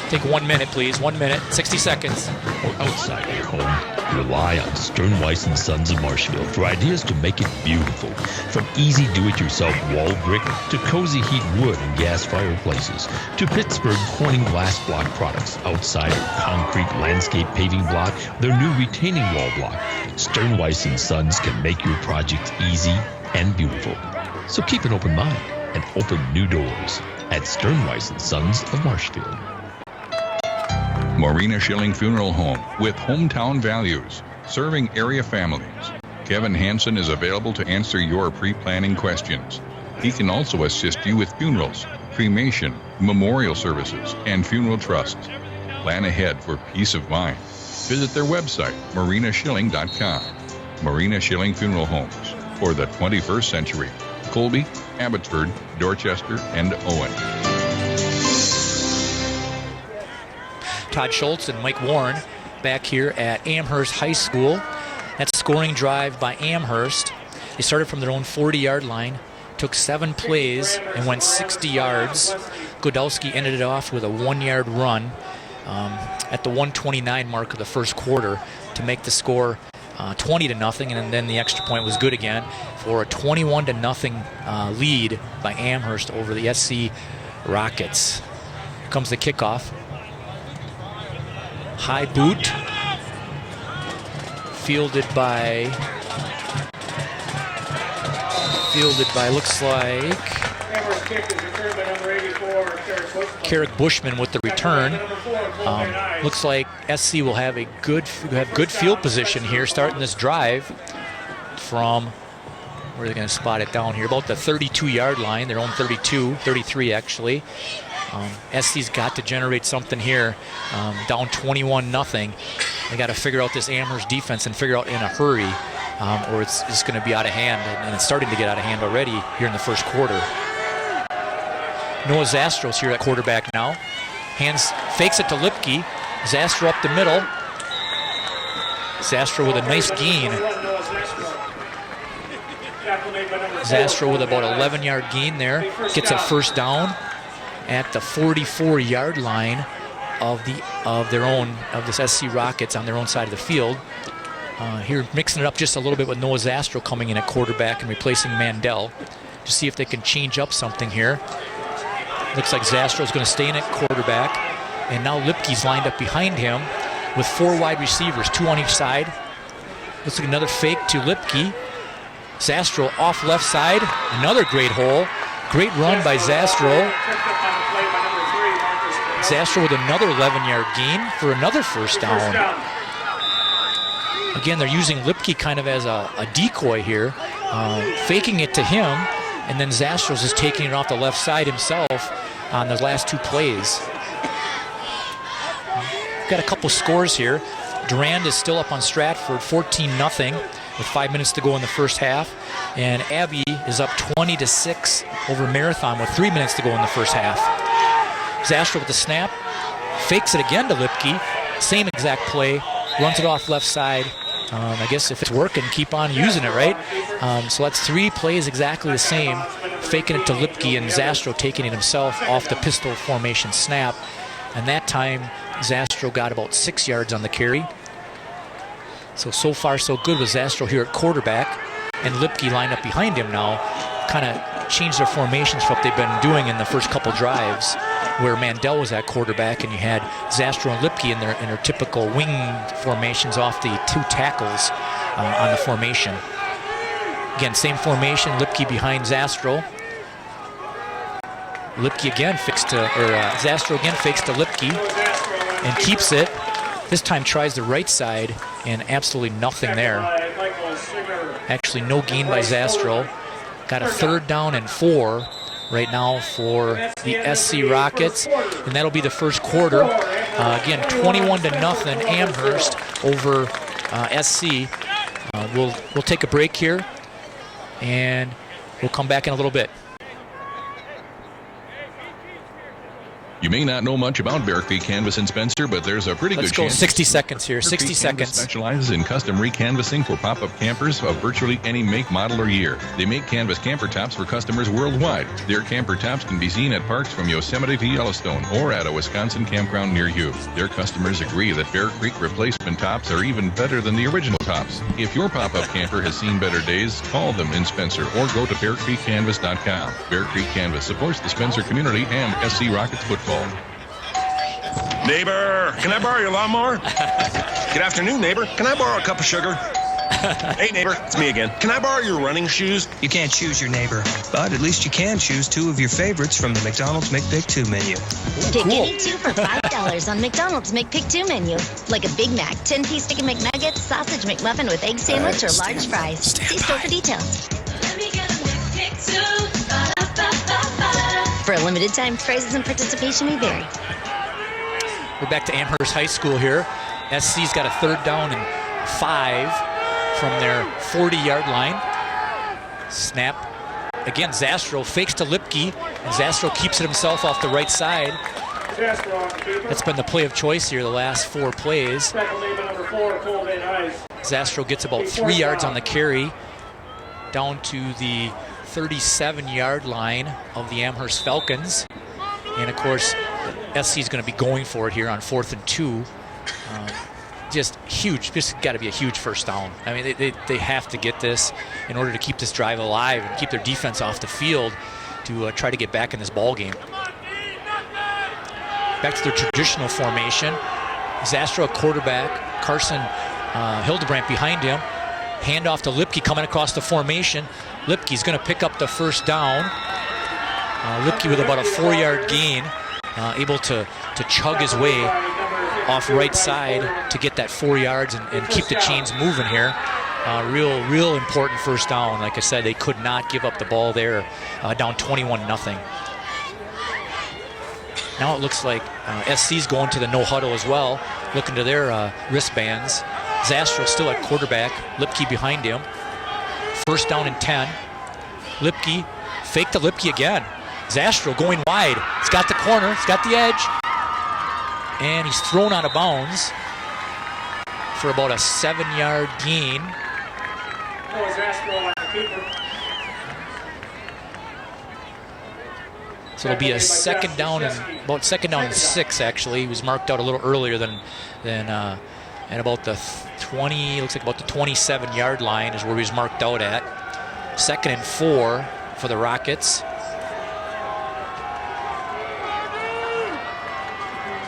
Take 1 minute, please. 1 minute, 60 seconds. Or outside your home, rely on Stern Weiss & Sons of Marshfield for ideas to make it beautiful. From easy do-it-yourself wall brick to cozy heat wood and gas fireplaces to Pittsburgh Corning glass block products outside of concrete landscape paving block, their new retaining wall block. Stern Weiss & Sons can make your project easy and beautiful. So keep an open mind and open new doors at Stern Weiss & Sons of Marshfield. Marina Schilling Funeral Home with hometown values, serving area families. Kevin Hansen is available to answer your pre-planning questions. He can also assist you with funerals, cremation, memorial services, and funeral trusts. Plan ahead for peace of mind. Visit their website, marinaschilling.com. Marina Schilling Funeral Homes for the 21st century. Colby, Abbotsford, Dorchester, and Owen. Todd Schultz and Mike Warren back here at Amherst High School. That scoring drive by Amherst. They started from their own 40-yard line, took 7 plays, and went 60 yards. Godowski ended it off with a 1-yard run at the 1:29 mark of the first quarter to make the score 20-0, and then the extra point was good again for a 21-0 lead by Amherst over the SC Rockets. Here comes the kickoff. High boot, fielded by, looks like Carrick Bushman with the return. Looks like SC will have a good field position here starting this drive from, where are they going to spot it down here? About the 32-yard line, their own 32, 33 actually. SC's got to generate something here, down 21-0. They got to figure out this Amherst defense and figure out in a hurry, or it's just going to be out of hand, and it's starting to get out of hand already here in the first quarter. Noah Zastro's here at quarterback now. Fakes it to Lipke. Zastro up the middle. Zastro with a nice gain. Zastro with about 11-yard gain there. Gets a first down at the 44-yard line of this SC Rockets on their own side of the field. Here mixing it up just a little bit with Noah Zastro coming in at quarterback and replacing Mandel to see if they can change up something here. Looks like Zastro's going to stay in at quarterback, and now Lipke's lined up behind him with 4 wide receivers, 2 on each side. Looks like another fake to Lipke. Zastro off left side, another great hole. Great run by Zastro. Zastro with another 11-yard gain for another first down. Again, they're using Lipke kind of as a decoy here, faking it to him, and then Zastro's is taking it off the left side himself on the last 2 plays. We've got a couple scores here. Durand is still up on Stratford, 14-0 with 5 minutes to go in the first half. And Abbey is up 20-6 over Marathon with 3 minutes to go in the first half. Zastro with the snap, fakes it again to Lipke. Same exact play, runs it off left side. I guess if it's working, keep on using it, right? So that's 3 plays exactly the same. Faking it to Lipke and Zastro taking it himself off the pistol formation snap. And that time, Zastro got about 6 yards on the carry. So far so good with Zastro here at quarterback. And Lipke lined up behind him now. Kind of changed their formations from what they've been doing in the first couple drives, where Mandel was at quarterback and you had Zastro and Lipke in their typical wing formations off the 2 tackles on the formation. Again, same formation, Lipke behind Zastro. Lipke again Zastro again fakes to Lipke and keeps it. This time tries the right side and absolutely nothing there. Actually no gain by Zastro. Got a 3rd down and 4 right now for the SC Rockets, and that'll be the first quarter. Again, 21-0 Amherst over SC. We'll take a break here, and we'll come back in a little bit. You may not know much about Bear Creek Canvas in Spencer, but there's a pretty Let's good go chance. 60 seconds here. Bear 60 Creek Canvas seconds. specializes in custom recanvassing for pop-up campers of virtually any make, model, or year. They make canvas camper tops for customers worldwide. Their camper tops can be seen at parks from Yosemite to Yellowstone or at a Wisconsin campground near you. Their customers agree that Bear Creek replacement tops are even better than the original tops. If your pop-up camper has seen better days, call them in Spencer or go to BearCreekCanvas.com. Bear Creek Canvas supports the Spencer community and SC Rockets football. Neighbor, can I borrow your lawnmower? Good afternoon, neighbor. Can I borrow a cup of sugar? Hey, neighbor, it's me again. Can I borrow your running shoes? You can't choose your neighbor, but at least you can choose 2 of your favorites from the McDonald's McPick 2 menu. Pick any 2 for $5 on McDonald's McPick 2 menu. Like a Big Mac, 10-piece chicken McNuggets, sausage McMuffin with egg sandwich, or large fries. See store for details. For a limited time, prices and participation may vary. We're back to Amherst High School here. SC's got a 3rd down and 5 from their 40-yard line. Snap. Again, Zastro fakes to Lipke, and Zastro keeps it himself off the right side. That's been the play of choice here the last 4 plays. Zastro gets about 3 yards on the carry, down to the 37-yard line of the Amherst Falcons. And of course, SC is going to be going for it here on 4th and 2. Just huge. This has got to be a huge first down. I mean, they have to get this in order to keep this drive alive and keep their defense off the field to try to get back in this ball game. Back to their traditional formation. Zastro at quarterback. Carson Hildebrandt behind him. Handoff to Lipke coming across the formation. Lipke's going to pick up the first down. Lipke with about a 4-yard gain. Able to chug his way off right side to get that 4 yards and keep the chains moving here. Real important first down. Like I said, they could not give up the ball there, down 21-0. Now it looks like SC's going to the no huddle as well, looking to their wristbands. Zastro still at quarterback, Lipke behind him. 1st down and 10. Lipke, fake to Lipke again. Zastro going wide. He's got the corner, he's got the edge, and he's thrown out of bounds for about a 7-yard gain. So it'll be a 2nd down and about 2nd down and 6 actually. He was marked out a little earlier than at about the 20. Looks like about the 27-yard line is where he was marked out at. 2nd and 4 for the Rockets.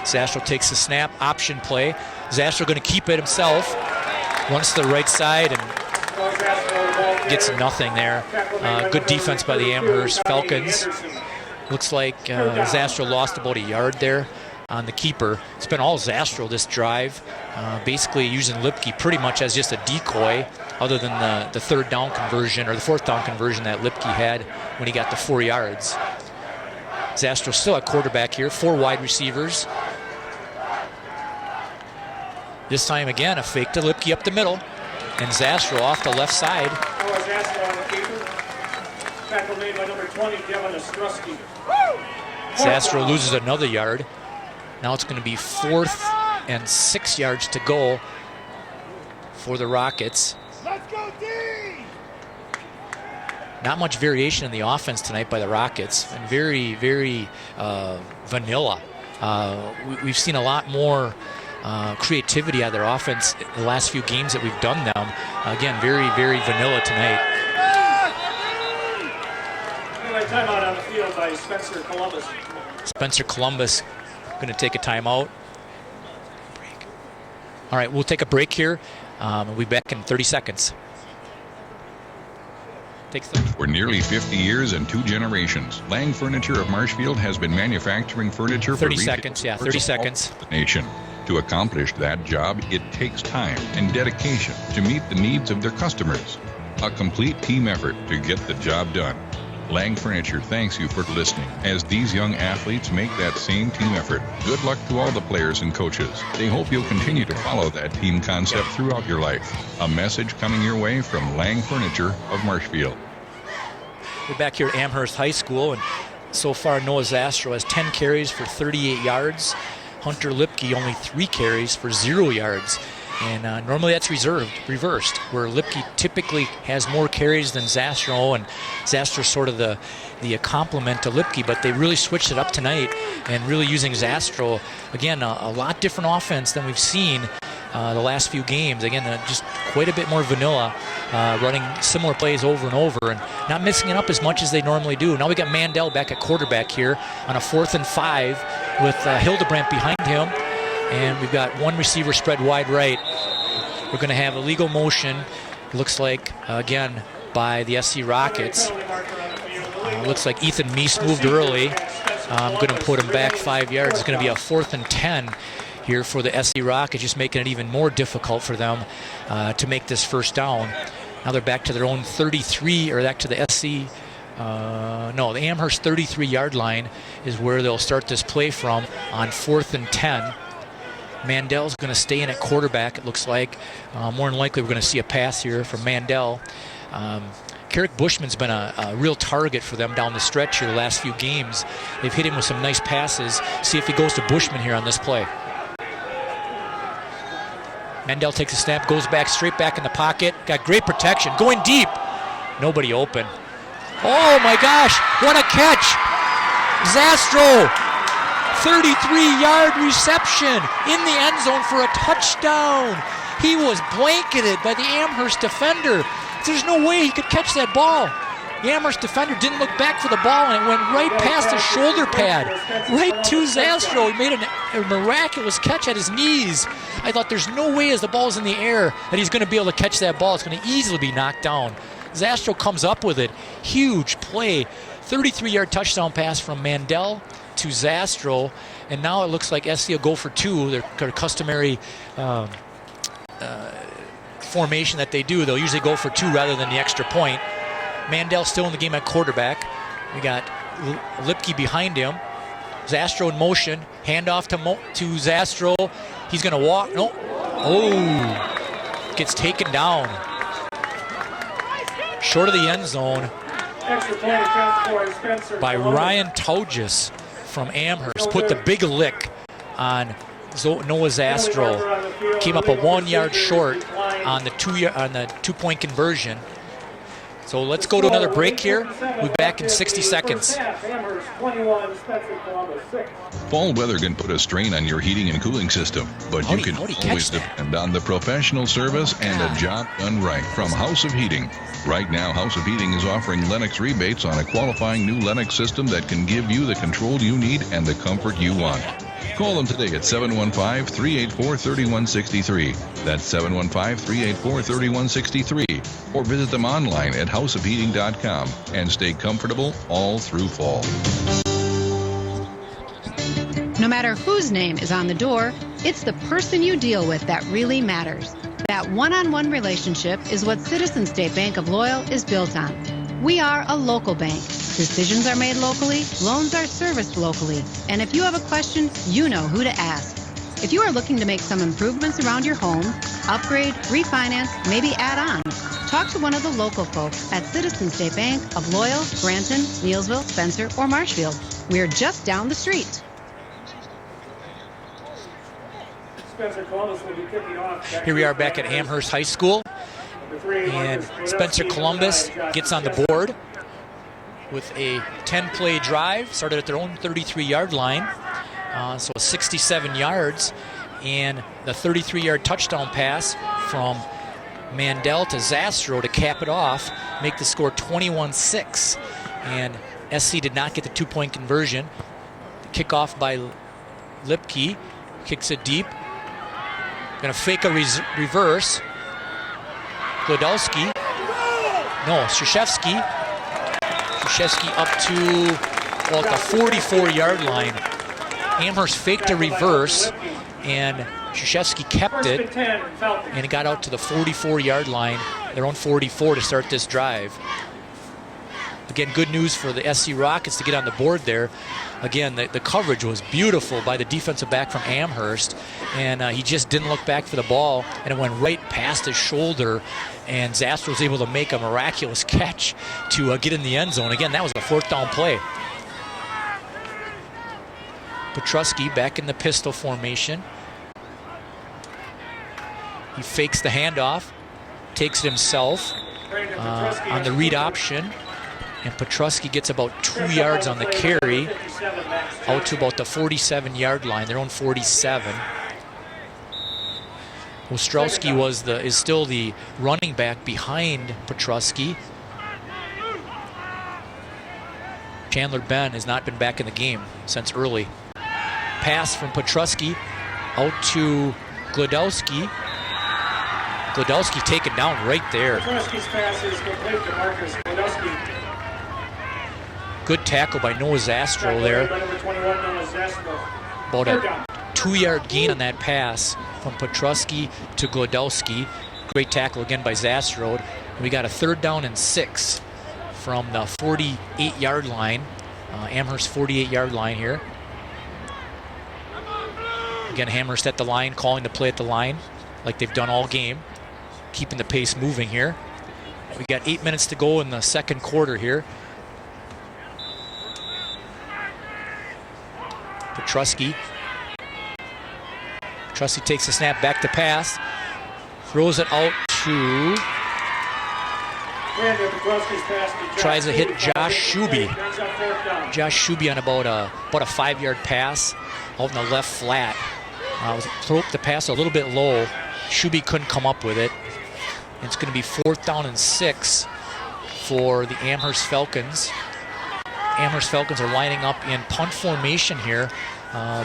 Zastro takes the snap, option play. Zastro going to keep it himself. Runs to the right side and gets nothing there. Good defense by the Amherst Falcons. Looks like Zastro lost about a yard there on the keeper. It's been all Zastro this drive, basically using Lipke pretty much as just a decoy, other than the 3rd down conversion or the 4th down conversion that Lipke had when he got the 4 yards. Zastro still at quarterback here, 4 wide receivers. This time again, a fake to Lipke up the middle, and Zastro off the left side. Zastro loses another yard. Now it's going to be 4th and 6 yards to go for the Rockets. Not much variation in the offense tonight by the Rockets, and very, very vanilla. We've seen a lot more creativity out of their offense in the last few games that we've done them. Again, very, very vanilla tonight. Timeout on the field by Spencer Columbus. Spencer Columbus going to take a timeout. All right, we'll take a break here. We'll be back in 30 seconds. For nearly 50 years and 2 generations, Lang Furniture of Marshfield has been manufacturing furniture for 30 seconds, yeah, 30 seconds. The nation. To accomplish that job, it takes time and dedication to meet the needs of their customers. A complete team effort to get the job done. Lang Furniture thanks you for listening as these young athletes make that same team effort. Good luck to all the players and coaches. They hope you'll continue to follow that team concept throughout your life. A message coming your way from Lang Furniture of Marshfield. We're back here at Amherst High School, and so far, Noah Zastro has 10 carries for 38 yards. Hunter Lipke only 3 carries for 0 yards. And normally that's reversed, where Lipke typically has more carries than Zastro, and Zastro's sort of the complement to Lipke, but they really switched it up tonight and really using Zastro. Again, a lot different offense than we've seen the last few games. Again, just quite a bit more vanilla, running similar plays over and over and not mixing it up as much as they normally do. Now we got Mandel back at quarterback here on a 4th and 5 with Hildebrandt behind him. And we've got one receiver spread wide right. We're going to have a legal motion, looks like, again, by the SC Rockets. Looks like Ethan Meese moved early. I'm going to put him back 5 yards. It's going to be a 4th and 10 here for the SC Rockets, just making it even more difficult for them to make this first down. Now they're back to their own 33, or back to the SC. The Amherst 33-yard line is where they'll start this play from on 4th and 10. Mandel's going to stay in at quarterback, it looks like. More than likely, we're going to see a pass here from Mandel. Carrick Bushman's been a real target for them down the stretch here the last few games. They've hit him with some nice passes. See if he goes to Bushman here on this play. Mandel takes a snap, goes back, straight back in the pocket. Got great protection, going deep. Nobody open. Oh my gosh, what a catch! Zastro! 33-yard reception in the end zone for a touchdown. He was blanketed by the Amherst defender. There's no way he could catch that ball. The Amherst defender didn't look back for the ball, and it went right past his shoulder pad, right to Zastro. He made a miraculous catch at his knees. I thought there's no way as the ball's in the air that he's going to be able to catch that ball. It's going to easily be knocked down. Zastro comes up with it. Huge play. 33-yard touchdown pass from Mandel to Zastro, and now it looks like SC will go for 2. Their customary formation that they do. They'll usually go for 2 rather than the extra point. Mandel still in the game at quarterback. We got Lipke behind him. Zastro in motion. Handoff to Zastro. He's going to walk. No. Oh. Gets taken down. Short of the end zone by Ryan Togis from Amherst. Put the big lick on Noah Zastro. Came up a 1 yard short on the 2-point conversion. So let's go to another break here. We'll be back in 60 seconds. Fall weather can put a strain on your heating and cooling system, but you can always depend on the professional service and a job done right from House of Heating. Right now, House of Heating is offering Lennox rebates on a qualifying new Lennox system that can give you the control you need and the comfort you want. Call them today at 715-384-3163. That's 715-384-3163. Or visit them online at houseofheating.com and stay comfortable all through fall. No matter whose name is on the door, it's the person you deal with that really matters. That one-on-one relationship is what Citizens State Bank of Loyal is built on. We are a local bank. Decisions are made locally, loans are serviced locally, and if you have a question, you know who to ask. If you are looking to make some improvements around your home, upgrade, refinance, maybe add on, talk to one of the local folks at Citizens State Bank of Loyal, Granton, Neelsville, Spencer, or Marshfield. We're just down the street. Here we are back at Amherst High School, and Spencer Columbus gets on the board with a 10-play drive, started at their own 33-yard line, so 67 yards, and the 33-yard touchdown pass from Mandel to Zastro to cap it off, make the score 21-6, and SC did not get the 2-point conversion. Kickoff by Lipke, kicks it deep, gonna fake a reverse. Glodowski, no, Krzyzewski up to, well, at the 44-yard line. Amherst faked a reverse, and Krzyzewski kept it, and it got out to the 44-yard line, their own 44 to start this drive. Again, good news for the SC Rockets to get on the board there. Again, the coverage was beautiful by the defensive back from Amherst, and he just didn't look back for the ball, and it went right past his shoulder, and Zastro was able to make a miraculous catch to get in the end zone. Again, that was a 4th down play. Petrusky back in the pistol formation. He fakes the handoff, takes it himself on the read option, and Petrusky gets about 2 yards on the carry out to about the 47-yard line, their own 47. Ostrowski is still the running back behind Petrusky. Chandler Ben has not been back in the game since early. Pass from Petrusky out to Glodowski. Glodowski taken down right there. Petrusky's pass is complete to Marcus Glodowski. Good tackle by Noah Zastro there. About a 2-yard gain on that pass from Petrusky to Glodowski. Great tackle again by Zastro. We got a 3rd down and 6 from the 48-yard line. Amherst 48-yard line here. Again, Amherst at the line, calling the play at the line like they've done all game. Keeping the pace moving here. We got 8 minutes to go in the second quarter here. Petrusky takes the snap, back to pass. Throws it out to... Tries to hit Josh Shuby. Josh Shuby on about a 5-yard pass out in the left flat. Throw up the pass a little bit low. Shuby couldn't come up with it. It's going to be 4th down and 6 for the Amherst Falcons. Amherst Falcons are lining up in punt formation here.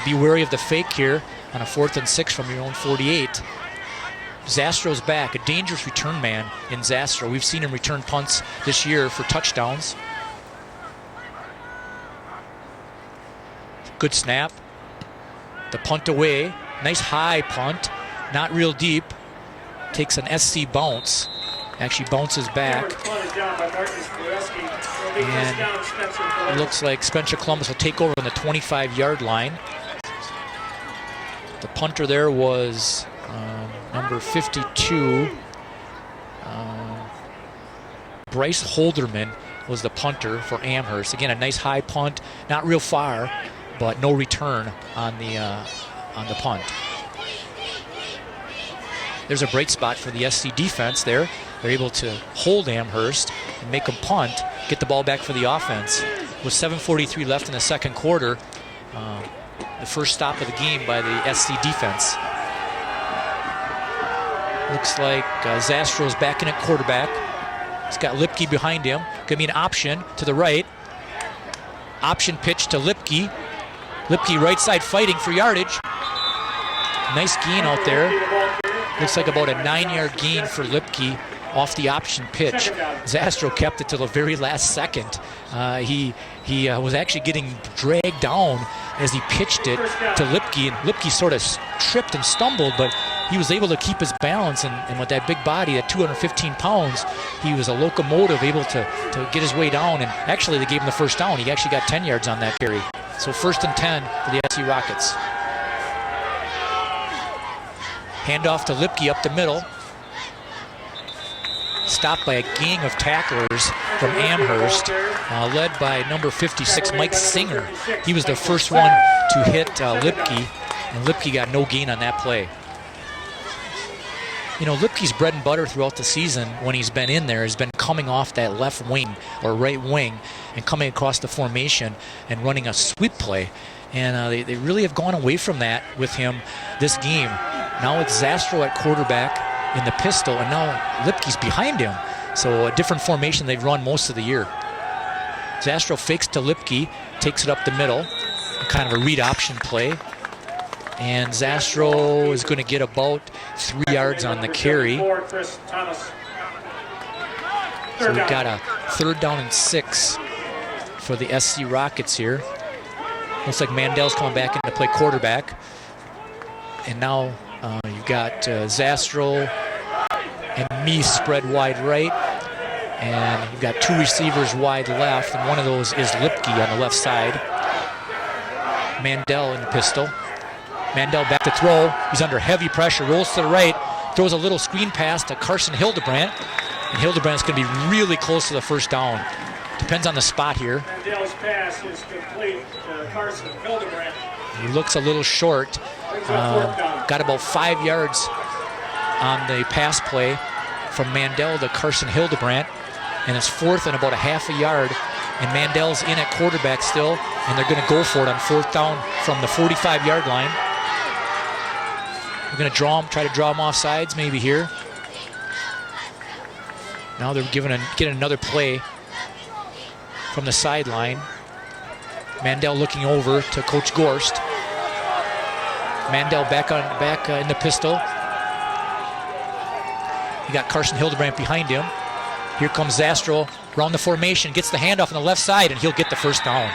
Be wary of the fake here on a 4th and 6 from your own 48. Zastro's back, a dangerous return man in Zastro. We've seen him return punts this year for touchdowns. Good snap. The punt away. Nice high punt. Not real deep. Takes an SC bounce. Actually bounces back. And it looks like Spencer Columbus will take over on the 25-yard line. The punter there was number 52. Bryce Holderman was the punter for Amherst. Again, a nice high punt, not real far, but no return on the punt. There's a bright spot for the SC defense there. They're able to hold Amherst and make them punt, get the ball back for the offense. With 7:43 left in the second quarter, the first stop of the game by the SC defense. Looks like Zastro's back in at quarterback. He's got Lipke behind him. Gonna be an option to the right. Option pitch to Lipke. Lipke right side fighting for yardage. Nice gain out there. Looks like about a 9-yard gain for Lipke off the option pitch. Zastro kept it till the very last second. He was actually getting dragged down as he pitched it to Lipke, and Lipke sort of tripped and stumbled, but he was able to keep his balance, and with that big body at 215 pounds, he was a locomotive, able to get his way down, and actually they gave him the first down. He actually got 10 yards on that carry. So 1st and 10 for the SC Rockets. Handoff to Lipke up the middle. Stopped by a gang of tacklers from Amherst, led by number 56, Mike Singer. He was the first one to hit Lipke, and Lipke got no gain on that play. You know, Lipke's bread and butter throughout the season when he's been in there has been coming off that left wing or right wing and coming across the formation and running a sweep play. And they really have gone away from that with him this game. Now it's Zastro at quarterback in the pistol, and now Lipke's behind him. So a different formation they've run most of the year. Zastro fakes to Lipke, takes it up the middle, kind of a read option play. And Zastro is going to get about 3 yards on the carry. So we've got a 3rd down and 6 for the SC Rockets here. Looks like Mandel's coming back in to play quarterback. And now you've got Zastro and Meese spread wide right. And you've got 2 receivers wide left, and one of those is Lipke on the left side. Mandel in the pistol. Mandel back to throw. He's under heavy pressure, rolls to the right, throws a little screen pass to Carson Hildebrandt. And Hildebrandt's going to be really close to the first down. Depends on the spot here. Mandel's pass is complete to Carson Hildebrandt. He looks a little short. Got about 5 yards on the pass play from Mandel to Carson Hildebrandt, and it's 4th and about a half a yard, and Mandel's in at quarterback still, and they're going to go for it on 4th down from the 45-yard line. We're going to try to draw him off sides maybe here. Now they're getting another play from the sideline. Mandel looking over to Coach Gorst. Mandel back in the pistol. You got Carson Hildebrandt behind him. Here comes Zastro around the formation, gets the handoff on the left side, and he'll get the first down.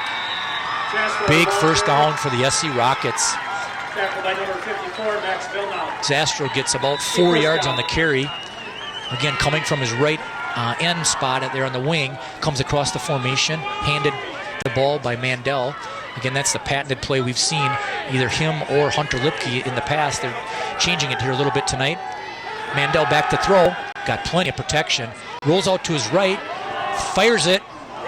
Big first down for the SC Rockets. Zastro gets about 4 yards on the carry. Again, coming from his right end spot there on the wing, comes across the formation, handed the ball by Mandel. Again, that's the patented play we've seen either him or Hunter Lipke in the past. They're changing it here a little bit tonight. Mandel back to throw, got plenty of protection, rolls out to his right, fires it.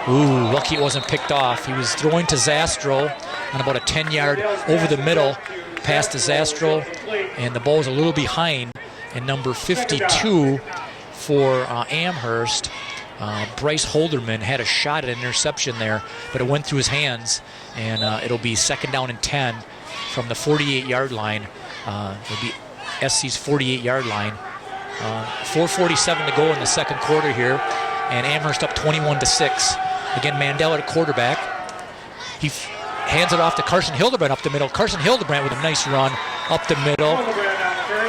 Ooh, lucky it wasn't picked off. He was throwing to Zastro on about a 10-yard over the middle, pass to Zastro, and the ball was a little behind. And number 52 for Amherst, Bryce Holderman, had a shot at an interception there, but it went through his hands, and it'll be 2nd down and 10 from the 48-yard line. It'll be SC's 48-yard line. 4:47 to go in the second quarter here, and Amherst up 21-6. Again, Mandel at a quarterback. He hands it off to Carson Hildebrandt up the middle. Carson Hildebrandt with a nice run up the middle.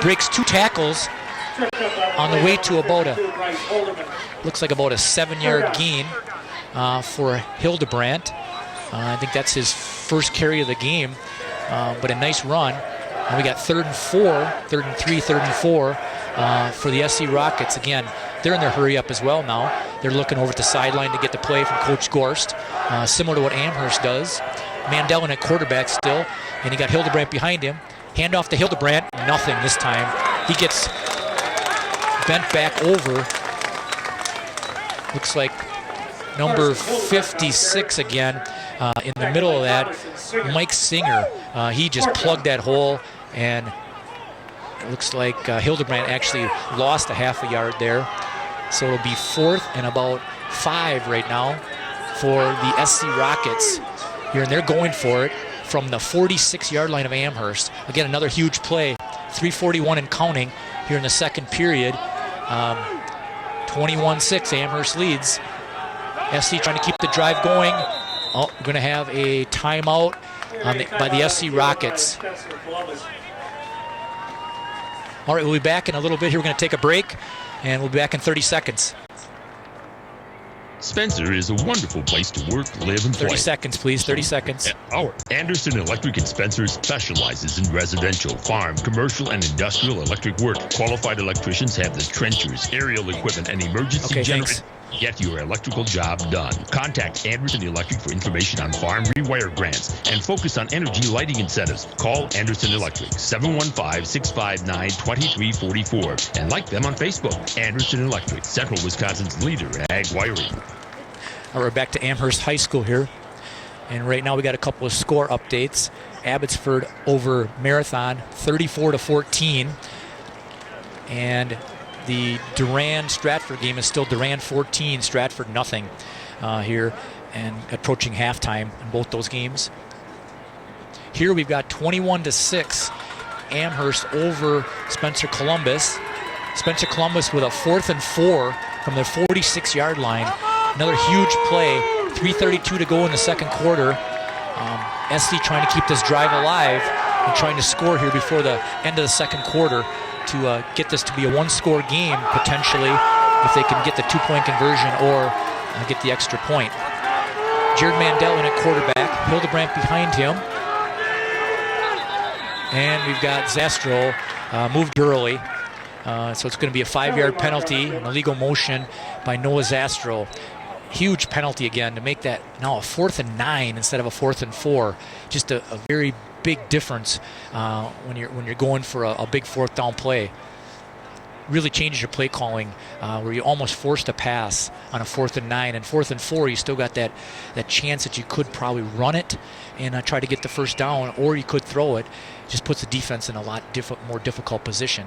Breaks 2 tackles on the way to about looks like about a 7-yard gain for Hildebrandt. I think that's his first carry of the game, but a nice run. And we got 3rd and 4 for the SC Rockets. Again, they're in their hurry up as well now. They're looking over at the sideline to get the play from Coach Gorst, similar to what Amherst does. Mandel in at quarterback still, and he got Hildebrandt behind him. Hand off to Hildebrandt, nothing this time. He gets bent back over. Looks like number 56 again in the middle of that, Mike Singer. He just plugged that hole, and it looks like Hildebrandt actually lost a half a yard there. So it'll be 4th and about 5 right now for the SC Rockets here, and they're going for it from the 46-yard line of Amherst. Again, another huge play. 3:41 and counting here in the second period. 21-6, Amherst leads. SC trying to keep the drive going. Oh, we're going to have a timeout by the SC Rockets. All right, we'll be back in a little bit here. We're going to take a break, and we'll be back in 30 seconds. Spencer is a wonderful place to work, live, and play. 30 seconds, please. 30 seconds. Our Anderson Electric in Spencer specializes in residential, farm, commercial, and industrial electric work. Qualified electricians have the trenchers, aerial equipment, and emergency generators. Get your electrical job done. Contact Anderson Electric for information on farm rewire grants and focus on energy lighting incentives. Call Anderson Electric, 715-659-2344, and like them on Facebook. Anderson Electric, Central Wisconsin's leader in ag wiring. All right, we're back to Amherst High School here. And right now we got a couple of score updates. Abbotsford over Marathon, 34-14. And the Durand-Stratford game is still Durand 14, Stratford nothing here, and approaching halftime in both those games. Here we've got 21-6, Amherst over Spencer Columbus. Spencer Columbus with a 4th and 4 from their 46-yard line. Another huge play, 3:32 to go in the second quarter. SC trying to keep this drive alive and trying to score here before the end of the second quarter to get this to be a 1-score game, potentially, if they can get the 2-point conversion or get the extra point. Jared Mandel in at quarterback, Hildebrandt behind him. And we've got Zastro moved early. So it's going to be a 5-yard penalty, an illegal motion by Noah Zastro. Huge penalty again to make that now a 4th and 9 instead of a 4th and 4. Just a very big difference when you're going for a big 4th down play. really changes your play calling, where you almost forced a pass on a 4th and 9, and 4th and 4, you still got that chance that you could probably run it and try to get the first down, or you could throw it. Just puts the defense in a lot more difficult position.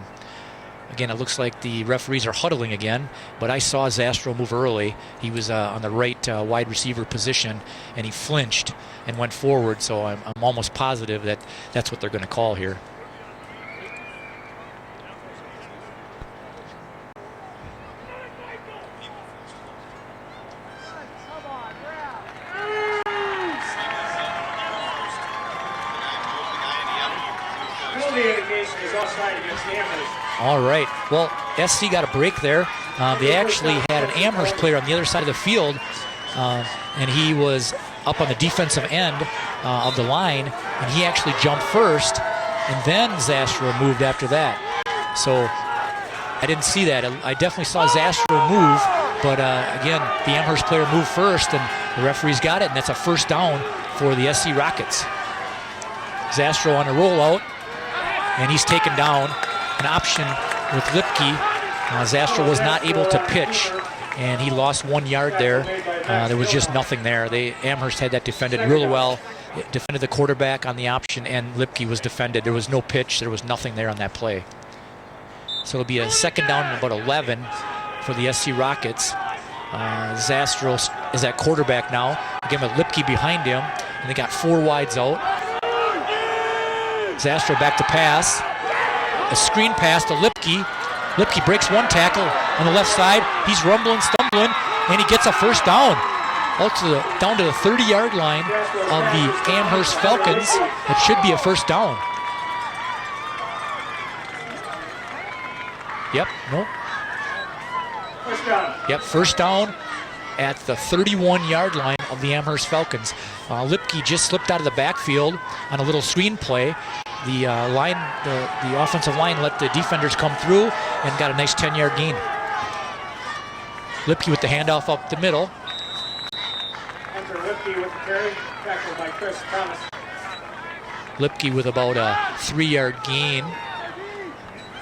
Again, it looks like the referees are huddling again, but I saw Zastro move early. He was on the right wide receiver position, and he flinched and went forward, so I'm almost positive that that's what they're going to call here. All right. Well, SC got a break there. They actually had an Amherst player on the other side of the field, and he was up on the defensive end of the line, and he actually jumped first, and then Zastro moved after that. So I didn't see that. I definitely saw Zastro move, but again, the Amherst player moved first, and the referees got it, and that's a first down for the SC Rockets. Zastro on a rollout, and he's taken down. An option with Lipke. Zastro was not able to pitch, and he lost 1 yard there. There was just nothing there. Amherst had that defended really well. It defended the quarterback on the option, and Lipke was defended. There was no pitch. There was nothing there on that play. So it'll be a second down and about 11 for the SC Rockets. Zastro is at quarterback now. Again, with Lipke behind him, and they got 4 wides out. Zastro back to pass. A screen pass to Lipke. Lipke breaks 1 tackle on the left side. He's rumbling, stumbling, and he gets a first down. Down to the 30-yard line of the Amherst Falcons. It should be a first down. Yep, no. First down. Yep, first down at the 31-yard line of the Amherst Falcons. Lipke just slipped out of the backfield on a little screen play. The offensive line let the defenders come through and got a nice 10-yard gain. Lipke with the handoff up the middle. Enter Lipke with the carry, tackled by Chris Thomas. Lipke with about a 3-yard gain.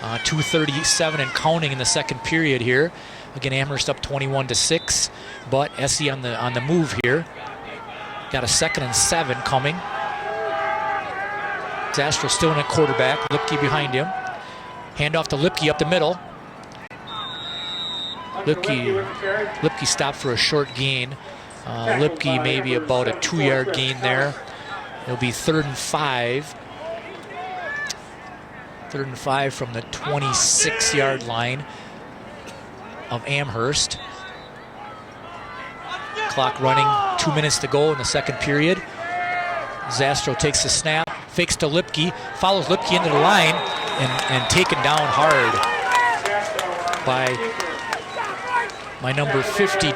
2:37 and counting in the second period here. Again, Amherst up 21-6, but SC on the move here. Got a 2nd and 7 coming. Zastro still in at quarterback. Lipke behind him. Handoff to Lipke up the middle. Lipke stopped for a short gain. Lipke maybe about a 2-yard gain there. It'll be 3rd and 5. 3rd and 5 from the 26-yard line of Amherst. Clock running, 2 minutes to go in the second period. Zastro takes the snap, fakes to Lipke, follows Lipke into the line, and taken down hard by number 52,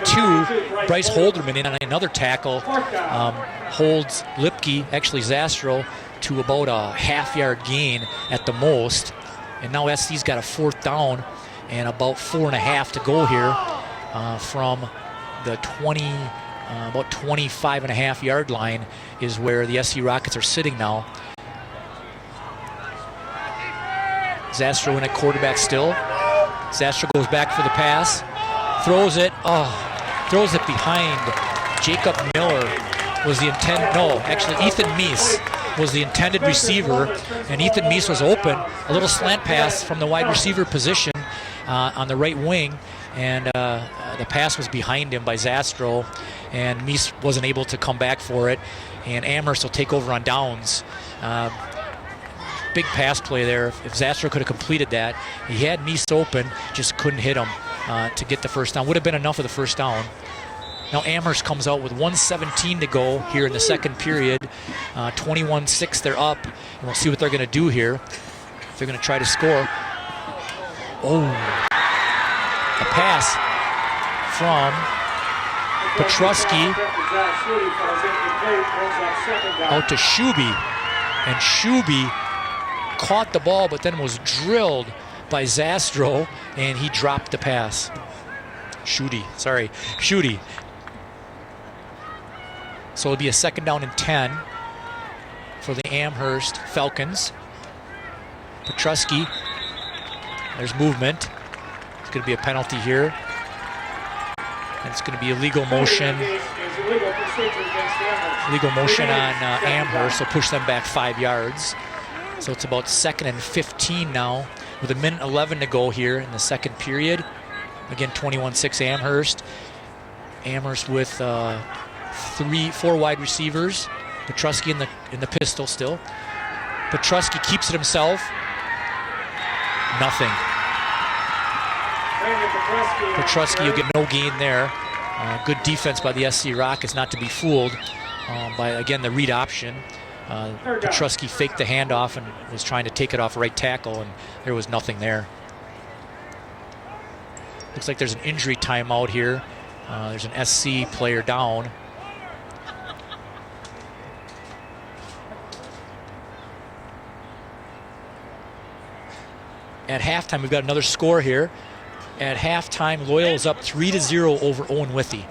Bryce Holderman, in on another tackle. Holds Lipke, actually Zastro, to about a half-yard gain at the most. And now SC's got a 4th down and about 4.5 to go here from the about 25.5-yard line is where the SC Rockets are sitting now. Zastro in at quarterback still. Zastro goes back for the pass. Throws it behind. Jacob Miller was the Ethan Meese was the intended receiver, and Ethan Meese was open. A little slant pass from the wide receiver position on the right wing, and the pass was behind him by Zastro, and Meese wasn't able to come back for it, and Amherst will take over on downs. Big pass play there. If Zastro could have completed that, he had Meese open, just couldn't hit him to get the first down. Would have been enough of the first down. Now Amherst comes out with 1:17 to go here in the second period. 21-6, they're up, and we'll see what they're going to do here. If they're going to try to score. Oh, a pass from Petrusky out to Shuby, and Shuby caught the ball but then was drilled by Zastro, and he dropped the pass. Shudy. So it'll be a 2nd down and 10 for the Amherst Falcons. Petrusky, there's movement. It's going to be a penalty here. And it's going to be illegal motion. Legal motion on Amherst, so push them back 5 yards. So it's about 2nd and 15 now with 1:11 to go here in the second period. Again, 21-6 Amherst. Amherst with 4 wide receivers. Petrusky in the pistol still. Petrusky keeps it himself. Nothing. Petrusky, you'll get no gain there. Good defense by the SC Rockets not to be fooled by, again, the read option. Petrusky faked the handoff and was trying to take it off right tackle, and there was nothing there. Looks like there's an injury timeout here. There's an SC player down. At halftime, we've got another score here. At halftime, Loyal is up 3-0 over Owen Withee.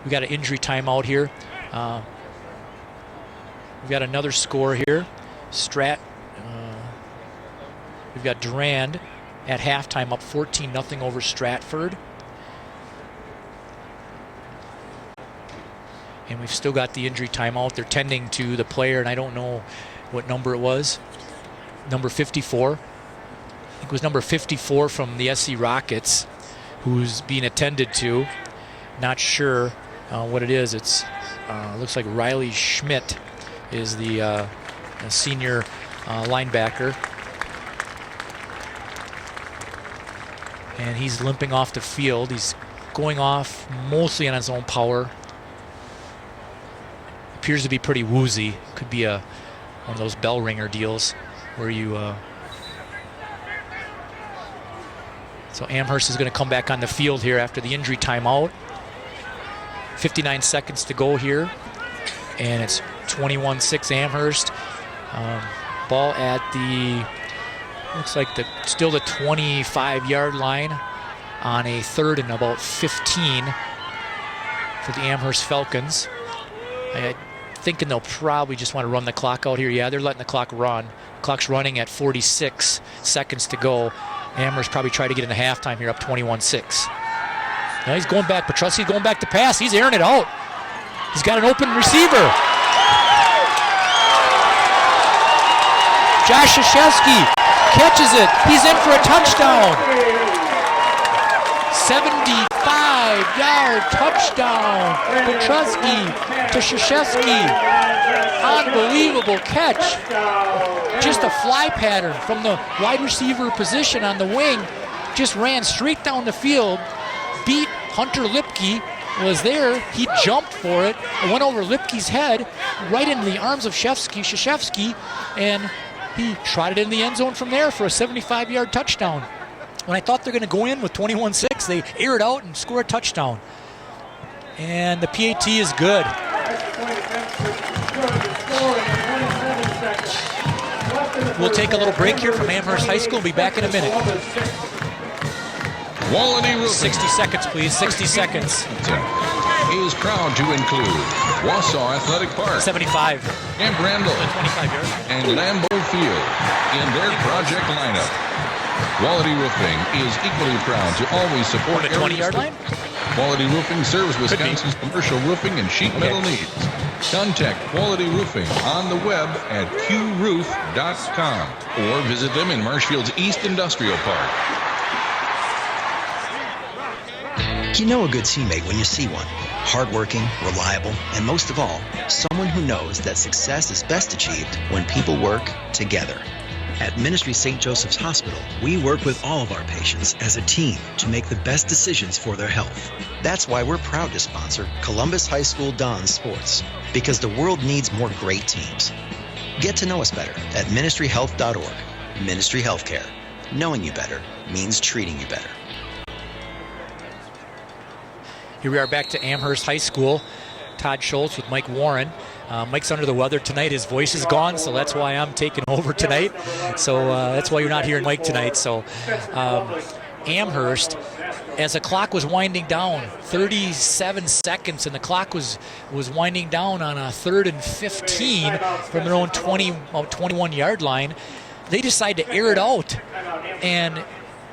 We got an injury timeout here. We've got another score here. We've got Durand at halftime up 14-0 over Stratford. And we've still got the injury timeout. They're tending to the player, and I don't know what number it was. Number 54. I think it was number 54 from the SC Rockets who's being attended to. Not sure what it is. It's looks like Riley Schmidt is the senior linebacker. And he's limping off the field. He's going off mostly on his own power. Appears to be pretty woozy. Could be one of those bell ringer deals where you... So Amherst is going to come back on the field here after the injury timeout. 59 seconds to go here. And it's 21-6 Amherst. Ball at the... Looks like still the 25-yard line on a 3rd and about 15 for the Amherst Falcons. I'm thinking they'll probably just want to run the clock out here. Yeah, they're letting the clock run. Clock's running at 46 seconds to go. Amherst probably try to get into halftime here up 21-6. Now he's going back. Petrusky's going back to pass. He's airing it out. He's got an open receiver. Josh Shashevsky catches it. He's in for a touchdown. 75-yard touchdown. Petrusky to Shashevsky. Unbelievable catch. Just a fly pattern from the wide receiver position on the wing. Just ran straight down the field. Beat Hunter Lipke. Was there. He jumped for it. It went over Lipke's head, right into the arms of Shashevsky, and he trotted in the end zone from there for a 75-yard touchdown. When I thought they're going to go in with 21-6, they air it out and score a touchdown. And the PAT is good. We'll take a little break here from Amherst High School. We'll be back in a minute. Quality Roofing. 60 seconds, please. 60 seconds. Is proud to include Wausau Athletic Park, 75, Camp Randall, 25 yards, and Lambeau Field in their project lineup. Quality Roofing is equally proud to always support the 20-yard line. Quality Roofing serves Wisconsin's commercial roofing and sheet metal needs. Contact Quality Roofing on the web at qroof.com or visit them in Marshfield's East Industrial Park. You know a good teammate when you see one. Hardworking, reliable, and most of all, someone who knows that success is best achieved when people work together. At Ministry St. Joseph's Hospital, we work with all of our patients as a team to make the best decisions for their health. That's why we're proud to sponsor Columbus High School Dons Sports, because the world needs more great teams. Get to know us better at ministryhealth.org. Ministry Healthcare. Knowing you better means treating you better. Here we are back to Amherst High School. Todd Schultz with Mike Warren. Mike's under the weather tonight. His voice is gone, so that's why I'm taking over tonight. So that's why you're not hearing Mike tonight. So Amherst, as the clock was winding down, 37 seconds, and the clock was winding down on a 3rd and 15 from their own 21-yard line. they decide to air it out, and